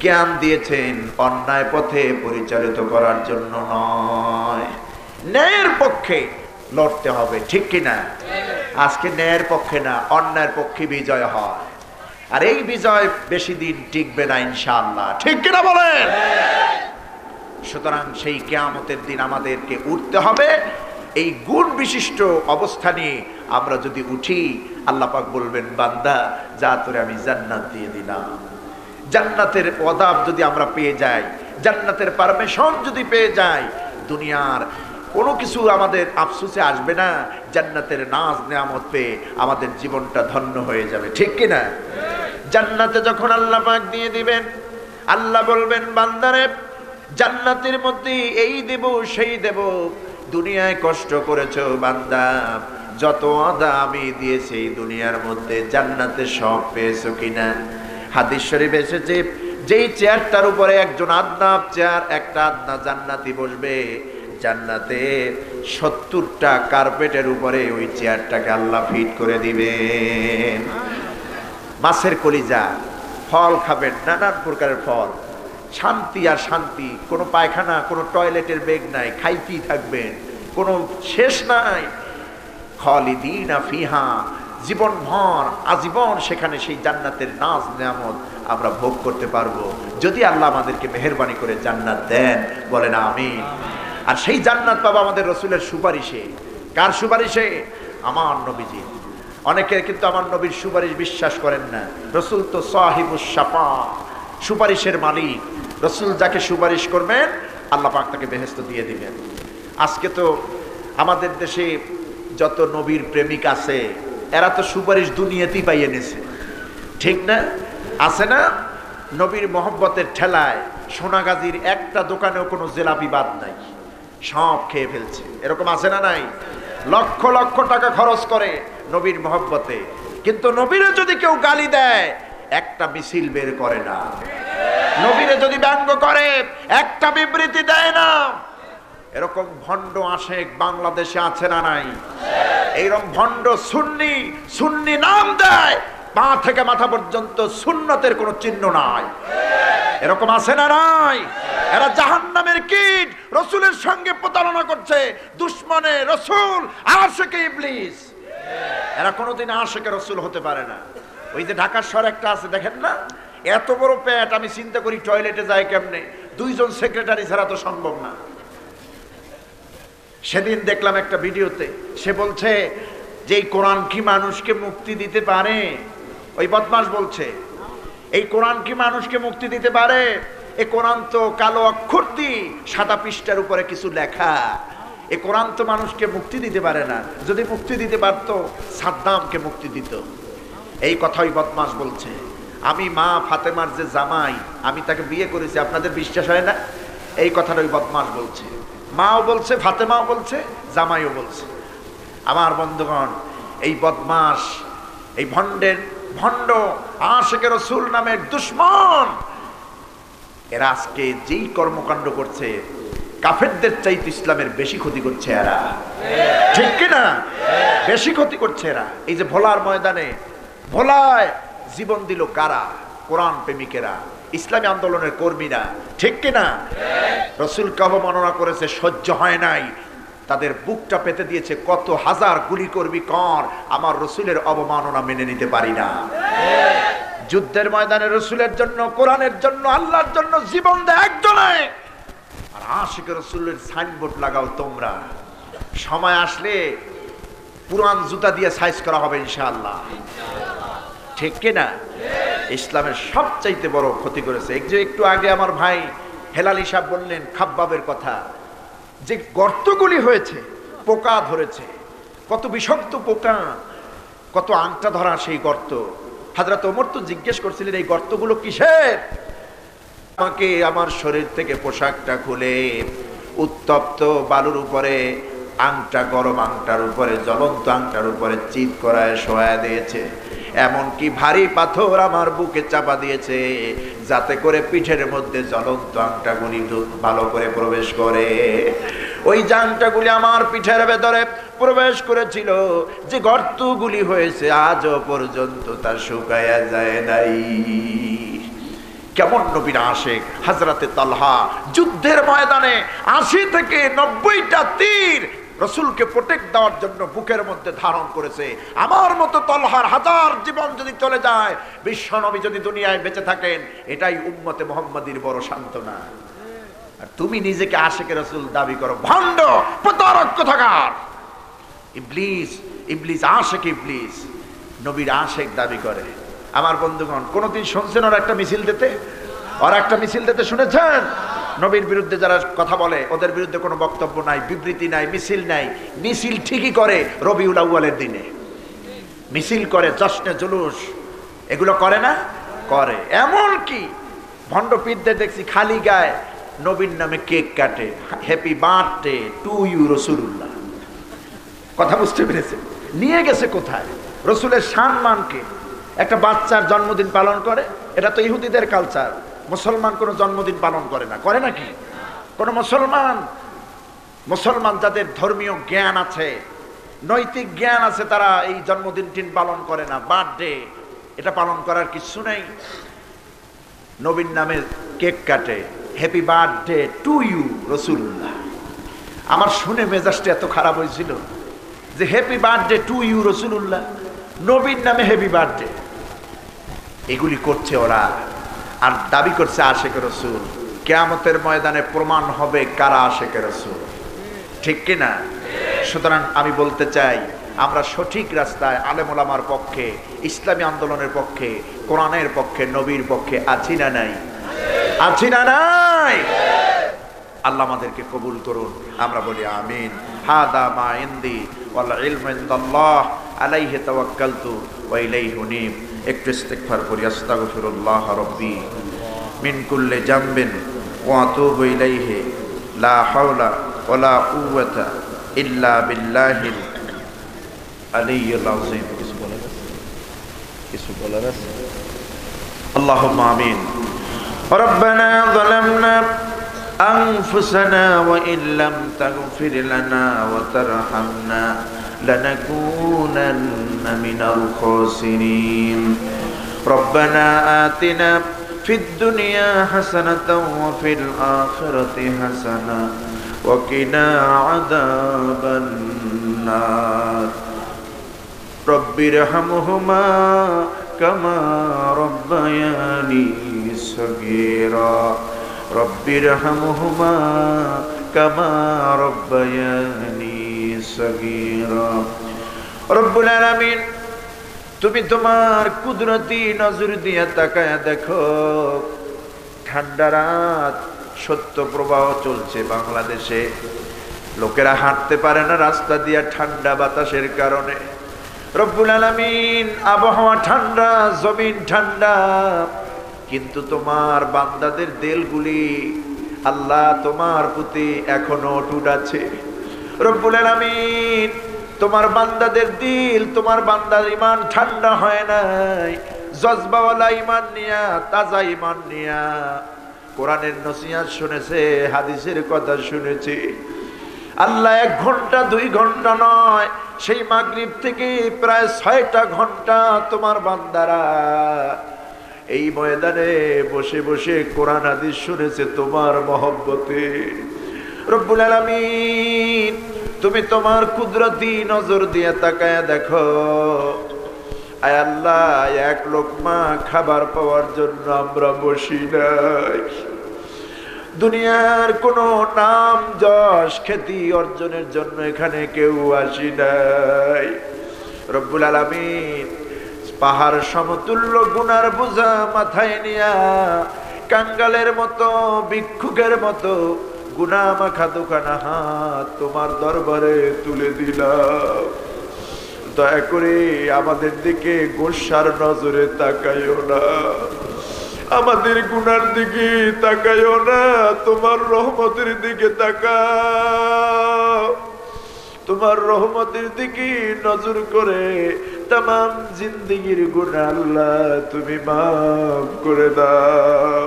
জ্ঞান দিয়েছেন অন্যায় পথে পরিচালিত করার জন্য নয়। ন্যায়ের পক্ষে লড়তে হবে, ঠিক কিনা? আজকে ন্যায়ের পক্ষে না, অন্যায়ের পক্ষে বিজয় হয়, আর এই বিজয় বেশি দিন টিকবে না ইনশাআল্লাহ, ঠিক কিনা বলেন? সুতরাং সেই কিয়ামতের দিন আমাদেরকে উঠতে হবে, এই গুণ বিশিষ্ট অবস্থা নিয়ে আমরা যদি উঠি, আল্লাহ পাক বলবেন বান্দা যা তোরে আমি জান্নাত দিয়ে দিলাম। জান্নাতের ওয়াদাব যদি আমরা পেয়ে যাই, জান্নাতের পারমিশন যদি পেয়ে যাই, দুনিয়ার কোনো কিছু আমাদের আফসোসে আসবে না। জান্নাতের নাজ নেয়ামত পেয়ে আমাদের জীবনটা ধন্য হয়ে যাবে, ঠিক কিনা? জান্নাতে যখন আল্লাহ পাক দিয়ে দিবেন, আল্লাহ বলবেন বান্দারে জান্নাতের মধ্যে এই দেব সেই দেব, দুনিয়ায় কষ্ট করেছো বান্দা, যত আদা আমি দিয়েছি এই দুনিয়ার মধ্যে জান্নাতে সব পেয়েছো কিনা? হাদিস শরীফ এসেছে যেই চেয়ারটার উপরে একজন আদনাব চেয়ার, একটা আদনা জান্নাতি বসবে, জান্নাতে 70টা কার্পেটের উপরে ওই চেয়ারটাকে আল্লাহ ফিট করে দিবেন। মাছের কলিজা, ফল খাবেন, নানান প্রকারের ফল, শান্তি আর শান্তি, কোনো পায়খানা কোনো টয়লেটের বেগ নাই, খাইতেই থাকবেন, কোনো শেষ নাই। খালিদিনা ফিহা, জীবনভর আজীবন সেখানে সেই জান্নাতের নাজ নেয়ামত আমরা ভোগ করতে পারবো, যদি আল্লাহ আমাদেরকে মেহেরবানি করে জান্নাত দেন, বলেন আমিন। আর সেই জান্নাত পাবো আমাদের রসুলের সুপারিশে। কার সুপারিশে? আমার নবীজি। অনেকে কিন্তু আমার নবীর সুপারিশ বিশ্বাস করেন না। রসুল তো সাহিবুস শাফা, সুপারিশের মালিক। রসুল যাকে সুপারিশ করবেন আল্লাহ পাক তাকে বেহেশত দিয়ে দিবেন। আজকে তো আমাদের দেশে যত নবীর প্রেমিক আছে এরা তো সুপারিশ দুনিয়াতেই পাইয়ে নিয়েছে, ঠিক না? আছে না? নবীর মহব্বতের ঠেলায় সোনাগাজীর একটা দোকানেও কোনো জিলাপি বাদ নাই, সব খেয়ে ফেলছে। এরকম আছে না নাই? লক্ষ লক্ষ টাকা খরচ করে নবীর মহব্বতে, কিন্তু নবীরে যদি কেউ গালি দেয় একটা মিছিল বের করে না, নবীরে যদি ব্যঙ্গ করে একটা বিবৃতি দেয় না। এরকম ভণ্ড আশেক বাংলাদেশে আছে না নাই? এইরকম ভণ্ড সুন্নি, সুন্নি নাম দেয়, পা থেকে মাথা পর্যন্ত সুন্নতের কোনো চিহ্ন নাই। এরকম আছে না নাই? এরা জাহান্নামের কীট, রসুলের সঙ্গে প্রতারণা করছে, দুশমনে রসুল, আশিকে ইবলিস। এরা কোনোদিন আশিকে রসুল হতে পারে না। ওই যে ঢাকার শহর একটা আছে দেখেন না, এত বড় পেট, আমি চিন্তা করি টয়লেটে যায় কেমনে, 2 জন সেক্রেটারি ছাড়া তো সম্ভব না। সেদিন দেখলাম একটা ভিডিওতে, সে বলছে যে এই কোরআন কি মানুষকে মুক্তি দিতে পারে? ওই বদমাশ বলছে এই কোরআন কি মানুষকে মুক্তি দিতে পারে? এই কোরআন তো কালো অক্ষর দিয়ে সাদা পৃষ্ঠার উপরে কিছু লেখা, এই কোরআন তো মানুষকে মুক্তি দিতে পারে না। যদি মুক্তি দিতে পারত সাদ্দামকে মুক্তি দিত। এই কথাই বদমাশ বলছে। আমি মা ফাতেমার যে জামাই, আমি তাকে বিয়ে করেছি, আপনাদের বিশ্বাস হয় না? এই কথাটা ওই বদমাশ বলছে। মাও বলছে, ফাতেমাও বলছে, জামাইও বলছে। আমার বন্ধুগণ, এই বদমাশ, এই ভণ্ড আশিকে রাসূল নামের দুশমন, এরা আজকে যেই কর্মকাণ্ড করছে কাফেরদের চাইতে ইসলামের বেশি ক্ষতি করছে এরা, ঠিক কিনা? বেশি ক্ষতি করছে এরা। এই যে ভোলার ময়দানে, ভোলায় জীবন দিল কারা? কোরআন প্রেমিকেরা, ইসলামী আন্দোলনের কর্মীরা, ঠিক কিনা? রসুলকে অবমাননা করেছে, সহ্য হয় নাই, তাদের বুকটা পেতে দিয়েছে। কত হাজার গুলি করবি কর, আমার রসুলের অবমাননা মেনে নিতে পারি না। যুদ্ধের ময়দানে রসুলের জন্য, কোরআনের জন্য, আল্লাহর জন্য জীবন দেয় একজনে। আর আশিকে রসুলের সাইনবোর্ড লাগাও তোমরা। সময় আসলে পুরান জুতা দিয়ে সাইজ করা হবে ইনশাআল্লাহ, ঠিক কিনা? ইসলামের সবচাইতে বড় ক্ষতি করেছে। একটু আগে আমার ভাই হেলালি সাহেব বললেন খাব্বাবের কথা, যে গর্তগুলি হয়েছে, পোকা ধরেছে, কত বিষাক্ত পোকা, কত আংটা ধরা সেই গর্ত। হযরত ওমর তো জিজ্ঞেস করছিলেন এই গর্তগুলো কিসের? আমাকে আমার শরীর থেকে পোশাকটা খুলে উত্তপ্ত বালুর উপরে আংটা, গরম আংটার উপরে, জ্বলন্ত আংটার উপরে চিৎ করায় শোয়া দিয়েছে। এমনকি ভারী পাথর আমার বুকে চাপা দিয়েছে, যাতে করে পিঠের মধ্যে জ্বলন্ত আংটাগুলি ভালো করে প্রবেশ করে। ওই আংটাগুলি আমার পিঠের ভেতরে প্রবেশ করেছিল। যে গর্তগুলি হয়েছে আজও পর্যন্ত তা শুকায়া যায় নাই। কেমন নবীর আশিক হযরতে তালহা, যুদ্ধের ময়দানে 80 থেকে 90টা তীর রসুলকে প্রোটেক্ট দেওয়ার জন্য বুকের মধ্যে ধারণ করেছে। আমার মতো তালহার 1000 জীবন যদি চলে যায়, বিশ্ব নবী যদি দুনিয়ায় বেঁচে থাকেন, এটাই উম্মতে মুহাম্মাদীর বড় সান্ত্বনা। আর তুমি নিজেকে আশিকে রাসূল দাবি করো, ভণ্ড প্রতারক কোথাকার। ইবলিস, ইবলিস আশিক, ইবলিস নবীর আশিক দাবি করে। আমার বন্ধুগণ, কোনদিন শুনছেন ওর একটা মিছিল দিতে? ওর একটা মিছিল দিতে শুনেছেন? নবীর বিরুদ্ধে যারা কথা বলে ওদের বিরুদ্ধে কোনো বক্তব্য নাই, বিবৃতি নাই, মিছিল নাই। মিছিল ঠিকই করে রবিউল আউয়ালের দিনে মিছিল করে, জশ্নে জুলুস এগুলো করে না? করে। এমন কি ভণ্ড পীরদের দেখছি খালি গায়ে নবীর নামে কেক কাটে, হ্যাপি বার্থডে টু ইউ রাসূলুল্লাহ। কথা বুঝতে পেরেছে? নিয়ে গেছে কোথায়? রসুলের সম্মানকে। একটা বাচ্চার জন্মদিন পালন করে, এটা তো ইহুদিদের কালচার। মুসলমান কোনো জন্মদিন পালন করে না, করে নাকি? কোন মুসলমান যাদের ধর্মীয় জ্ঞান আছে, নৈতিক জ্ঞান আছে, তারা এই জন্মদিনটি পালন করে না। বার্থডে এটা পালন করার কিছু নেই। নবীর নামে কেক কাটে, হ্যাপি বার্থডে টু ইউ রাসূলুল্লাহ। আমার শুনে মেজাজটা এত খারাপ হয়েছিল যে হ্যাপি বার্থডে টু ইউ রাসূলুল্লাহ, নবীর নামে হ্যাপি বার্থডে, এগুলি করছে ওরা। আর দাবি করছে আশিক রাসূল। কিয়ামতের ময়দানে প্রমাণ হবে কারা আশিক রাসূল, ঠিক কিনা? সুতরাং আমি বলতে চাই, আমরা সঠিক রাস্তায় আলেম ওলামার পক্ষে, ইসলামী আন্দোলনের পক্ষে, কোরআনের পক্ষে, নবীর পক্ষে আছি না নাই? আছি না নাই? আল্লাহ আমাদেরকে কবুল করুন, আমরা বলি আমিন। হাদা মা ইনদি ওয়াল ইলমু ইনদাল্লাহ আলাইহি তাওয়াক্কালতু ওয়া ইলাইহি উনীব। একটু ইস্তিগফার করি। আস্তাগফিরুল্লাহ রাব্বি মিন কুল্লি জামবিন ওয়া আতুবু ইলাইহি লা হাওলা ওয়ালা কুওয়াতা ইল্লা বিল্লাহিল আলিয়্যিল আযীম। কিছু বলার আছে? আল্লাহুম্মা আমিন। রব্বানা যালামনা أنفسنا وإن لم تغفر لنا وترحمنا لنكونن من الخاسرين ربنا آتنا في الدنيا حسنة وفي الآخرة حسنة وقنا عذاب النار رب ارحمهما كما ربياني صغيرا رب ارحمهما كما ربياني صغيرا রব্বুল আলামিন, তুমি তোমার কুদরতি নজর দিয়ে তাকায়া দেখো, ঠান্ডা রাত, সত্য প্রবাহ চলছে বাংলাদেশে। লোকেরা হাঁটতে পারে না রাস্তা দিয়ে ঠান্ডা বাতাসের কারণে। রব্বুল আলামিন, আবহাওয়া ঠান্ডা, জমিন ঠান্ডা, কিন্তু তোমার বান্দাদের দিলগুলি আল্লাহ তোমার প্রতি এখনো অটুট আছে। রব্বুল আলামিন, তোমার বান্দাদের দিল, তোমার বান্দার ঈমান ঠান্ডা হয় নাই। জজবাওয়ালা ঈমান নিয়া, তাজা ঈমান নিয়া কোরআনের নসিহত শুনেছে, হাদিসের কথা শুনেছে। আল্লাহ 1 ঘন্টা 2 ঘন্টা নয়, সেই মাগরিব থেকে প্রায় 6টা ঘন্টা তোমার বান্দারা এই ময়দানে বসে বসে কোরআন হাদিস শুনেছে তোমার মহব্বতে। রব্বুল আলামিন, তুমি তোমার কুদরতি নজর দিয়ে তাকায়া দেখো, আয় আল্লাহ, 1 লোকমা খাবার পাওয়ার জন্য আমরা বসি নাই। দুনিয়ার কোনো নাম যশ খ্যাতি অর্জনের জন্য এখানে কেউ আসি নাই। রব্বুল আলামিন, পাহাড় সমতুল্য গুনার বোঝা মাথায় নিয়া কাঙ্গালের মতো, ভিক্ষুকের মতো গুনাহ মাখা দুখানা হাত তোমার দরবারে তুলে দিলাম। দয়া করে আমাদের দিকে গোসার নজরে তাকাইও না, আমাদের গুনার দিকে তাকাইও না, তোমার রহমতের দিকে তাকাও। তোমার রহমতের দিকে নজর করে तमाम जिंदगीर गुनाह अल्लाह তুমি মাফ করে দাও।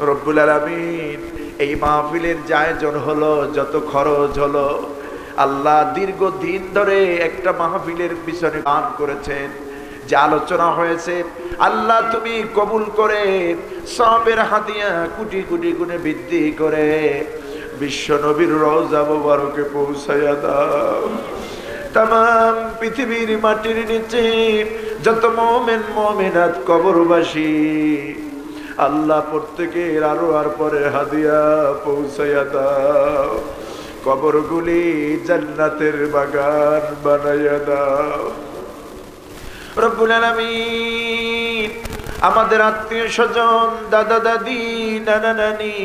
রব্বুল আলামিন, এই মাহফিলের যে আয়োজন হলো, যত খরচ হলো, আল্লাহ দীর্ঘদিন ধরে একটা মাহফিলের পিছনে দান করেছেন, যে আলোচনা হয়েছে, আল্লাহ তুমি কবুল করে সওয়াবের হাদিয়া কোটি কোটি গুণে বৃদ্ধি করে বিশ্ব নবীর রওজা মুবারকে পৌঁছায়া দাও। तमाम পৃথিবীর মাটির নিচে যত মুমিন মুমিনাত কবরবাসী, আল্লাহ প্রত্যেকের আরো আর পরে হাদিয়া পৌঁছাইয়া দাও, কবরগুলি জান্নাতের বাগান বানাইয়া দাও। রব্বুল আলামিন আমাদের আত্মীয় স্বজন, দাদা দাদি, নানা নানি,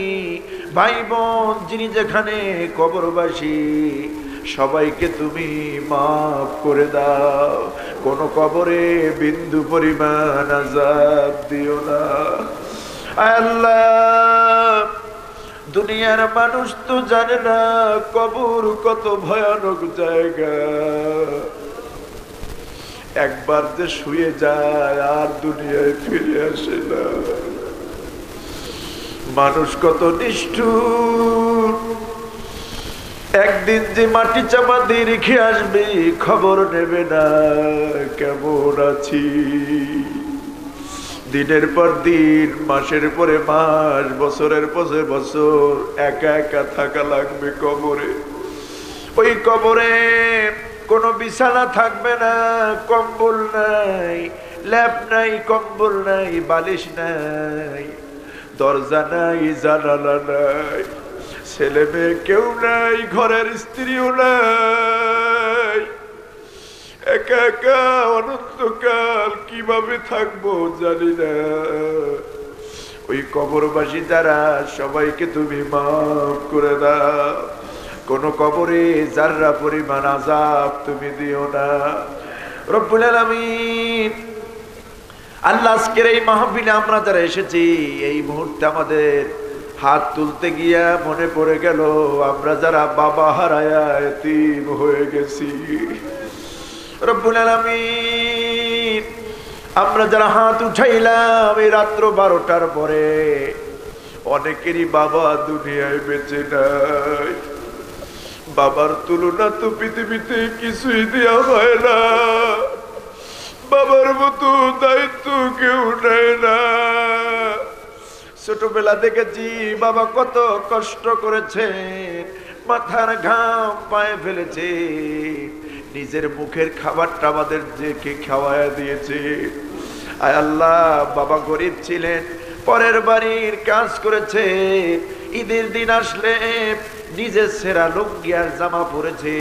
ভাই বোন যিনি যেখানে কবরবাসী, সবাইকে তুমি মাফ করে দাও। কোন কবরে বিন্দু পরিমাণ আযাব দিও না। আল্লাহ, দুনিয়ার মানুষ তো জানে না কবর কত ভয়ানক জায়গা। একবার যে শুয়ে যায় আর দুনিয়ায় ফিরে আসে না। মানুষ কত নিষ্ঠুর, একদিন যে মাটি চাপা দিয়ে রেখে আসবে, খবর নেবে না কেমন আছি। দিনের পর দিন, মাসের পরে মাস, বছরের পরে বছর একা একা থাকা লাগবে কবরে। ওই কবরে কোনো বিছানা থাকবে না, কম্বল নাই, ল্যাপ নাই, কম্বল নাই, বালিশ নাই, দরজা নাই, জানালা নাই, ছেলে মেয়ে কেউ নাই, ঘরের স্ত্রীও নাই। একা একা অনন্তকাল কিভাবে থাকবো জানি না। ওই কবরবাসী যারা, সবাইকে তুমি মাফ করে দাও। কোন কবরে যাররা পরিমাণ আযাব তুমি দিও না। রব্বুল আলামিন আল্লাহ, আজকের এই মাহফিলে আমরা যারা এসেছি, এই মুহূর্তে আমাদের হাত তুলতে গিয়া মনে পড়ে গেল আমরা যারা বাবা হারায়া এতিম হয়ে গেছি। রব্বুল আলামিন আমরা যারা হাত উঠাইলাম এই রাত্র 12টার পরে, অনেকেরই বাবা দুনিয়ায় বেঁচে নাই। বাবার তুলনা তো পৃথিবীতে কিছুই দেওয়া হয় না। বাবার মতো দায়িত্ব কেউ নেয় না। ছোটবেলা দেখেছি বাবা কত কষ্ট করেছে, মাথার ঘাম পায়ে ফেলেছে, নিজের মুখের খাবারটা আমাদের যে খাওয়ায় দিয়েছে। আয় আল্লাহ, বাবা গরিব ছিলেন, পরের বাড়ির কাজ করেছে, ঈদের দিন আসলে নিজের সেরা লুঙ্গি আর জামা পরেছে।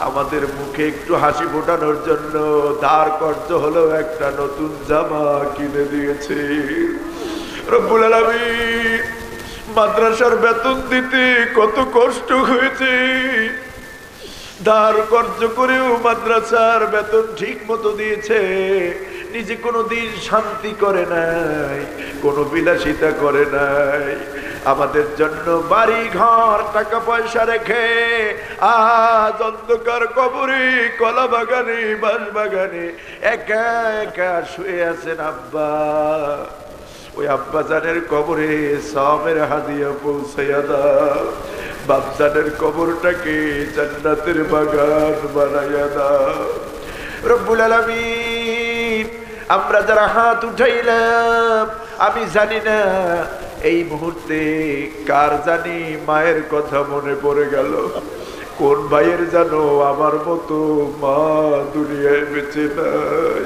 আমাদের মুখে একটু হাসি ফোটানোর জন্য ধার কর্জ হলো একটা নতুন জামা কিনে দিয়েছে। রব্বুল আলামিন মাদ্রাসার বেতন দিতে কত কষ্ট হয়েছে, ধার কর্জ করেও মাদ্রাসার বেতন ঠিক মতো দিয়েছে। নিজে কোনোদিন শান্তি করে নাই, কোনো বিলাসিতা করে নাই। আমাদের জন্য বাড়ি ঘর টাকা পয়সা রেখে আজ অন্ধকার কবরে, কলা বাগানে, বাঁশ বাগানে একা একা শুয়ে আছেন আব্বা। ওই আব্বা জানের কবরে সওয়াবের হাদিয়া পৌঁছাইয়া দাও। বাপজানের কবরটাকে জান্নাতের বাগান বানাইয়া দাও। রব্বুল আলামিন আমরা যারা হাত উঠাইলাম, আমি জানি না এই মুহূর্তে কার জানি মায়ের কথা মনে পড়ে গেল। কোন ভাইয়ের জানো আমার মতো মা দুনিয়ায় বেঁচে নাই।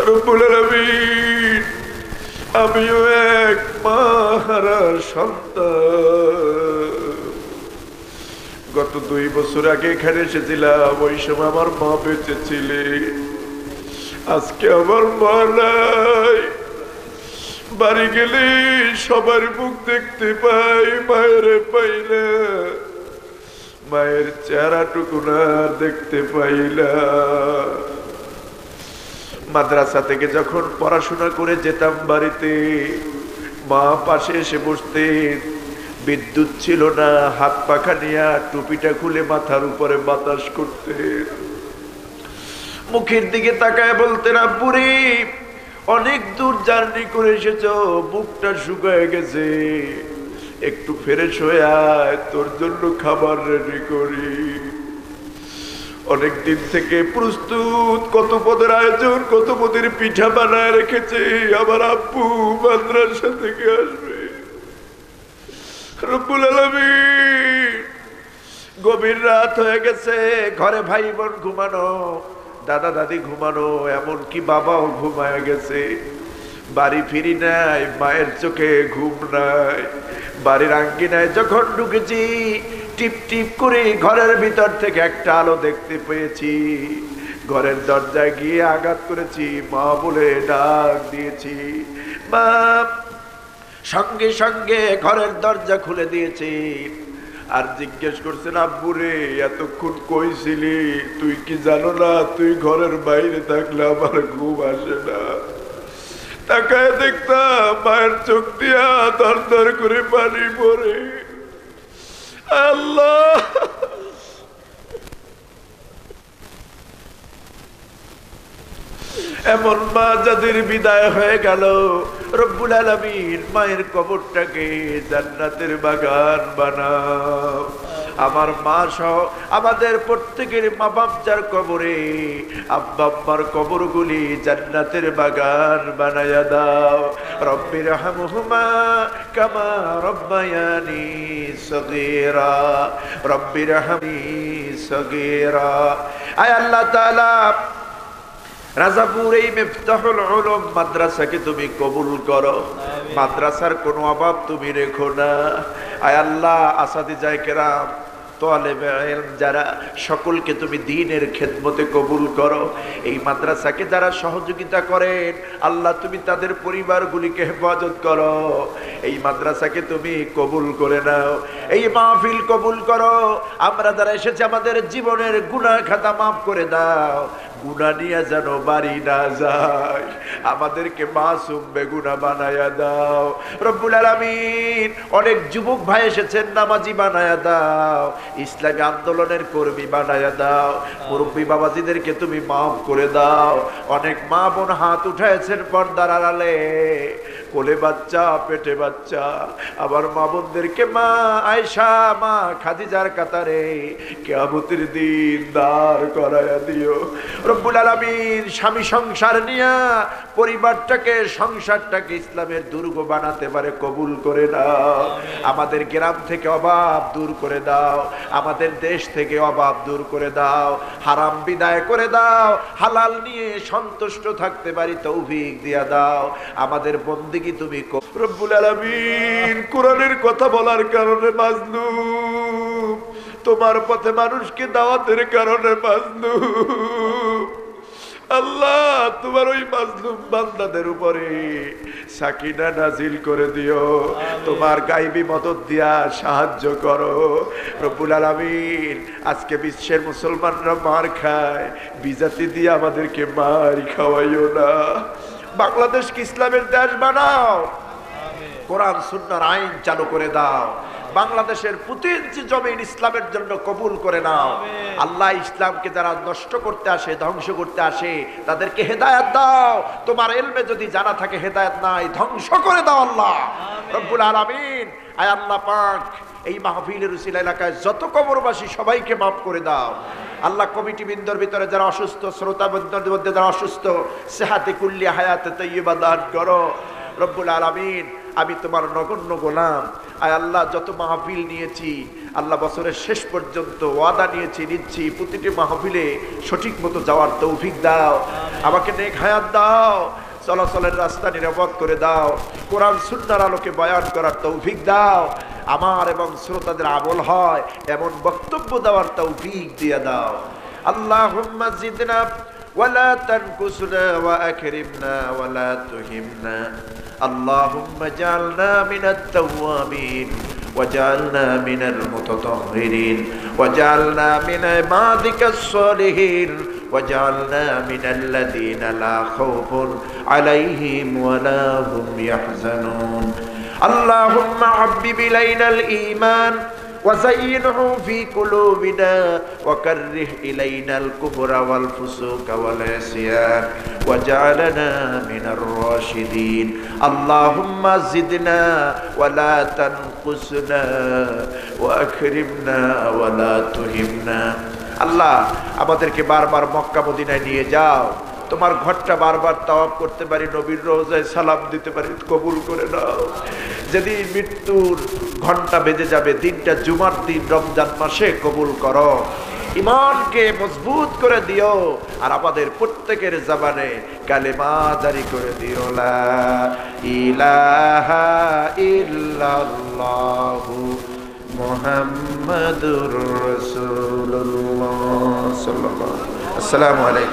রব্বুল আলামিন আমিও এক মা হারা সন্তান। গত 2 বছর আগে এখানে এসেছিলাম, ওই সময় আমার মা বেঁচে ছিলেন। আজকে আমার মা নাই। বাড়ি গেলে সবার মুখ দেখতে পাই, মায়ের পাই না। মায়ের চেহারাটুকু না দেখতে পাই না। মাদ্রাসা থেকে যখন পড়াশোনা করে যেতাম বাড়িতে, মা পাশে এসে বসতেন। বিদ্যুৎ ছিল না, হাত পাখা নিয়ে টুপিটা খুলে মাথার উপরে বাতাস করতেন। মুখের দিকে তাকায় বলতেন, আব্বুরে অনেক দূর জার্নি করে এসেছো, মুখটা শুকায় গেছে, একটু ফ্রেশ হয়ে আয়, তোর জন্য খাবার রেডি করি। অনেক দিন থেকে প্রস্তুত, কত পদের আয়োজন, কত পদের পিঠা বানায় রেখেছে। আমার আব্বু মাদ্রাসা থেকে আসবে। রব্বুল আলামিন গভীর রাত হয়ে গেছে, ঘরে ভাই বোন ঘুমানো, দাদা দাদি ঘুমানো, এমনকি বাবাও ঘুমায় গেছে। বাড়ি ফিরি নাই, মায়ের চোখে ঘুম নাই। বাড়ির আঙ্গিনায় যখন ঢুকেছি, টিপ টিপ করে ঘরের ভিতর থেকে একটা আলো দেখতে পেয়েছি। ঘরের দরজায় গিয়ে আঘাত করেছি, মা বলে ডাক দিয়েছি। মা সঙ্গে সঙ্গে ঘরের দরজা খুলে দিয়েছি। আর জিজ্ঞেস করছেন, আব্বুরে এতক্ষণ কইছিলি? তুই কি জানো না, তুই ঘরের বাইরে থাকলে আমার ঘুম আসে না। তাকায় দেখতাম মায়ের চোখ দিয়া দর দর করে পানি পড়ে। আল্লাহ, এমন মা যাদের বিদায় হয়ে গেল, রব্বুল আলামিন মায়ের কবরটাকে জান্নাতের বাগান বানাও। আমার মা সহ আমাদের প্রত্যেকের মা বাপজার কবরে, আব্বা আম্মার কবরগুলি জান্নাতের বাগান বানায়া দাও। রব্বির হামহুমা কামা রব্বায়ানি সগীরা, রব্বির হামনি সগীরা। আয় আল্লাহ তাআলা, রাজাপুর এই মিফতাহুল উলুম মাদ্রাসাকে তুমি কবুল করো। মাদ্রাসার কোনো অভাব তুমি রেখো না। আয় আল্লাহ, আসাদিজায়ে কেরাম, তালেবে ইলম যারা, সকলকে তুমি দ্বীনের খেদমতে কবুল করো। এই মাদ্রাসাকে যারা সহযোগিতা করেন, আল্লাহ তুমি তাদের পরিবারগুলিকে হেফাজত করো। এই মাদ্রাসাকে তুমি কবুল করে নাও, এই মাহফিল কবুল করো। আমরা যারা এসেছি আমাদের জীবনের গুনাহ খাতা মাফ করে দাও। গুনাহ নিয়ে যেন বাড়ি না যায়, আমাদেরকে মাসুম বেগুনাহ বানায়া দাও রব্বুল আলামিন। অনেক যুবক ভাই এসেছেন, নামাজি বানায়া দাও, ইসলামী আন্দোলনের কর্মী বানায়া দাও। মুরব্বী বাবাজিদেরকে তুমি মাফ করে দাও। অনেক মা বোন হাত উঠাইছেন পর্দার আড়ালে, কোলে বাচ্চা, পেটে বাচ্চা। আবার মা বোনদেরকে মা আয়েশা, মা খাদিজার কাতারে কিয়ামতের দিন দাঁড় করায়া দিও রব্বুল আলামিন। স্বামী সংসার নিয়া পরিবারটাকে, সংসারটাকে ইসলামের দুর্গ বানাতে পারে কবুল করে দাও। আমাদের গ্রাম থেকে অভাব দূর করে দাও, আমাদের দেশ থেকে অভাব দূর করে দাও। হারাম বিদায় করে দাও, হালাল নিয়ে সন্তুষ্ট থাকতে পারি তৌফিক দিয়া দাও। আমাদের বন্দেগী তুমি রব্বুল আলামিন। কোরআনের কথা বলার কারণে মাজলুম, তোমার পথে মানুষকে দাওয়াতের কারণে মাজলুম। আল্লাহ, তোমার ওই মাজলুম বান্দাদের উপরে সাকিনা নাজিল করে দিও, তোমার গায়বী মদদ দিয়া সাহায্য করো রব্বুল আলামিন। আজকে বিশ্বের মুসলমানরা মার খায়, বিজাতি দিয়ে আমাদেরকে মার খাওয়াইও না। বাংলাদেশকে ইসলামের দেশ বানাও, কোরআন সুন্নাহর আইন চালু করে দাও। বাংলাদেশের প্রতি ইঞ্চি জমিন ইসলামের জন্য কবুল করে নাও। আল্লাহ, ইসলামকে যারা নষ্ট করতে আসে, ধ্বংস করতে আসে, তাদেরকে হেদায়েত দাও। তোমার ইলমে যদি জানা থাকে হেদায়েত নাই, ধ্বংস করে দাও আল্লাহ রব্বুল আলামিন। আয় আল্লাহ পাক, এই মাহফিলের উসিলা এলাকায় যত কবরবাসী সবাইকে মাফ করে দাও আল্লাহ। কমিটি বৃন্দর ভিতরে যারা অসুস্থ, শ্রোতা বৃন্দর মধ্যে যারা অসুস্থ, সেহাতে কুল্লি হায়াতে তাইয়্যিবা দান করো রব্বুল আলামিন। আমি তোমার নগণ্য গোলাম। আয় আল্লাহ, যত মাহফিল নিয়েছি আল্লাহ, বছরের শেষ পর্যন্ত ওয়াদা নিয়েছি, নিচ্ছি, প্রতিটি মাহফিলে সঠিক মতো যাওয়ার তৌফিক দাও। আমাকে নেক হায়াত দাও, চলাচলের রাস্তা নিরাপদ করে দাও, কোরআন সুন্নাহর আলোকে বয়ান করার তৌফিক দাও। আমার এবং শ্রোতাদের আমল হয় এমন বক্তব্য দেওয়ার তৌফিক দিয়ে দাও। আল্লাহুম্মা জিদনা ولا تنقصنا وأكرمنا ولا تهمنا. اللهم اجعلنا من التوابين واجعلنا من المتطهرين واجعلنا من عبادك الصالحين واجعلنا من الذين لا خوف عليهم ولا هم يحزنون. اللهم حبب إلينا الإيمان وزينه في قلوبنا وكره إلينا الكفر والفسوق والعصيان وجعلنا من الراشدين. اللهم زدنا ولا تنقصنا وأكرمنا ولا تهنا. আল্লাহ, আমাদেরকে বারবার মক্কা মদিনায় নিয়ে যাও, তোমার ঘরটা বারবার তাওয়াফ করতে পারি, নবীর রওজায় সালাম দিতে পারি, কবুল করে নাও। যেদিন মৃত্যুর ঘন্টা বেজে যাবে, দিনটা জুমার দিন, রমজান মাসে কবুল করো। ঈমানকে মজবুত করে দিও আর আমাদের প্রত্যেকের জবানে কালেমা জারি করে দিও লা ইলাহা ইল্লাল্লাহু মুহাম্মাদুর রাসূলুল্লাহ সাল্লাল্লাহু আলাইহি ওয়াসাল্লাম। আসসালামু আলাইকুম।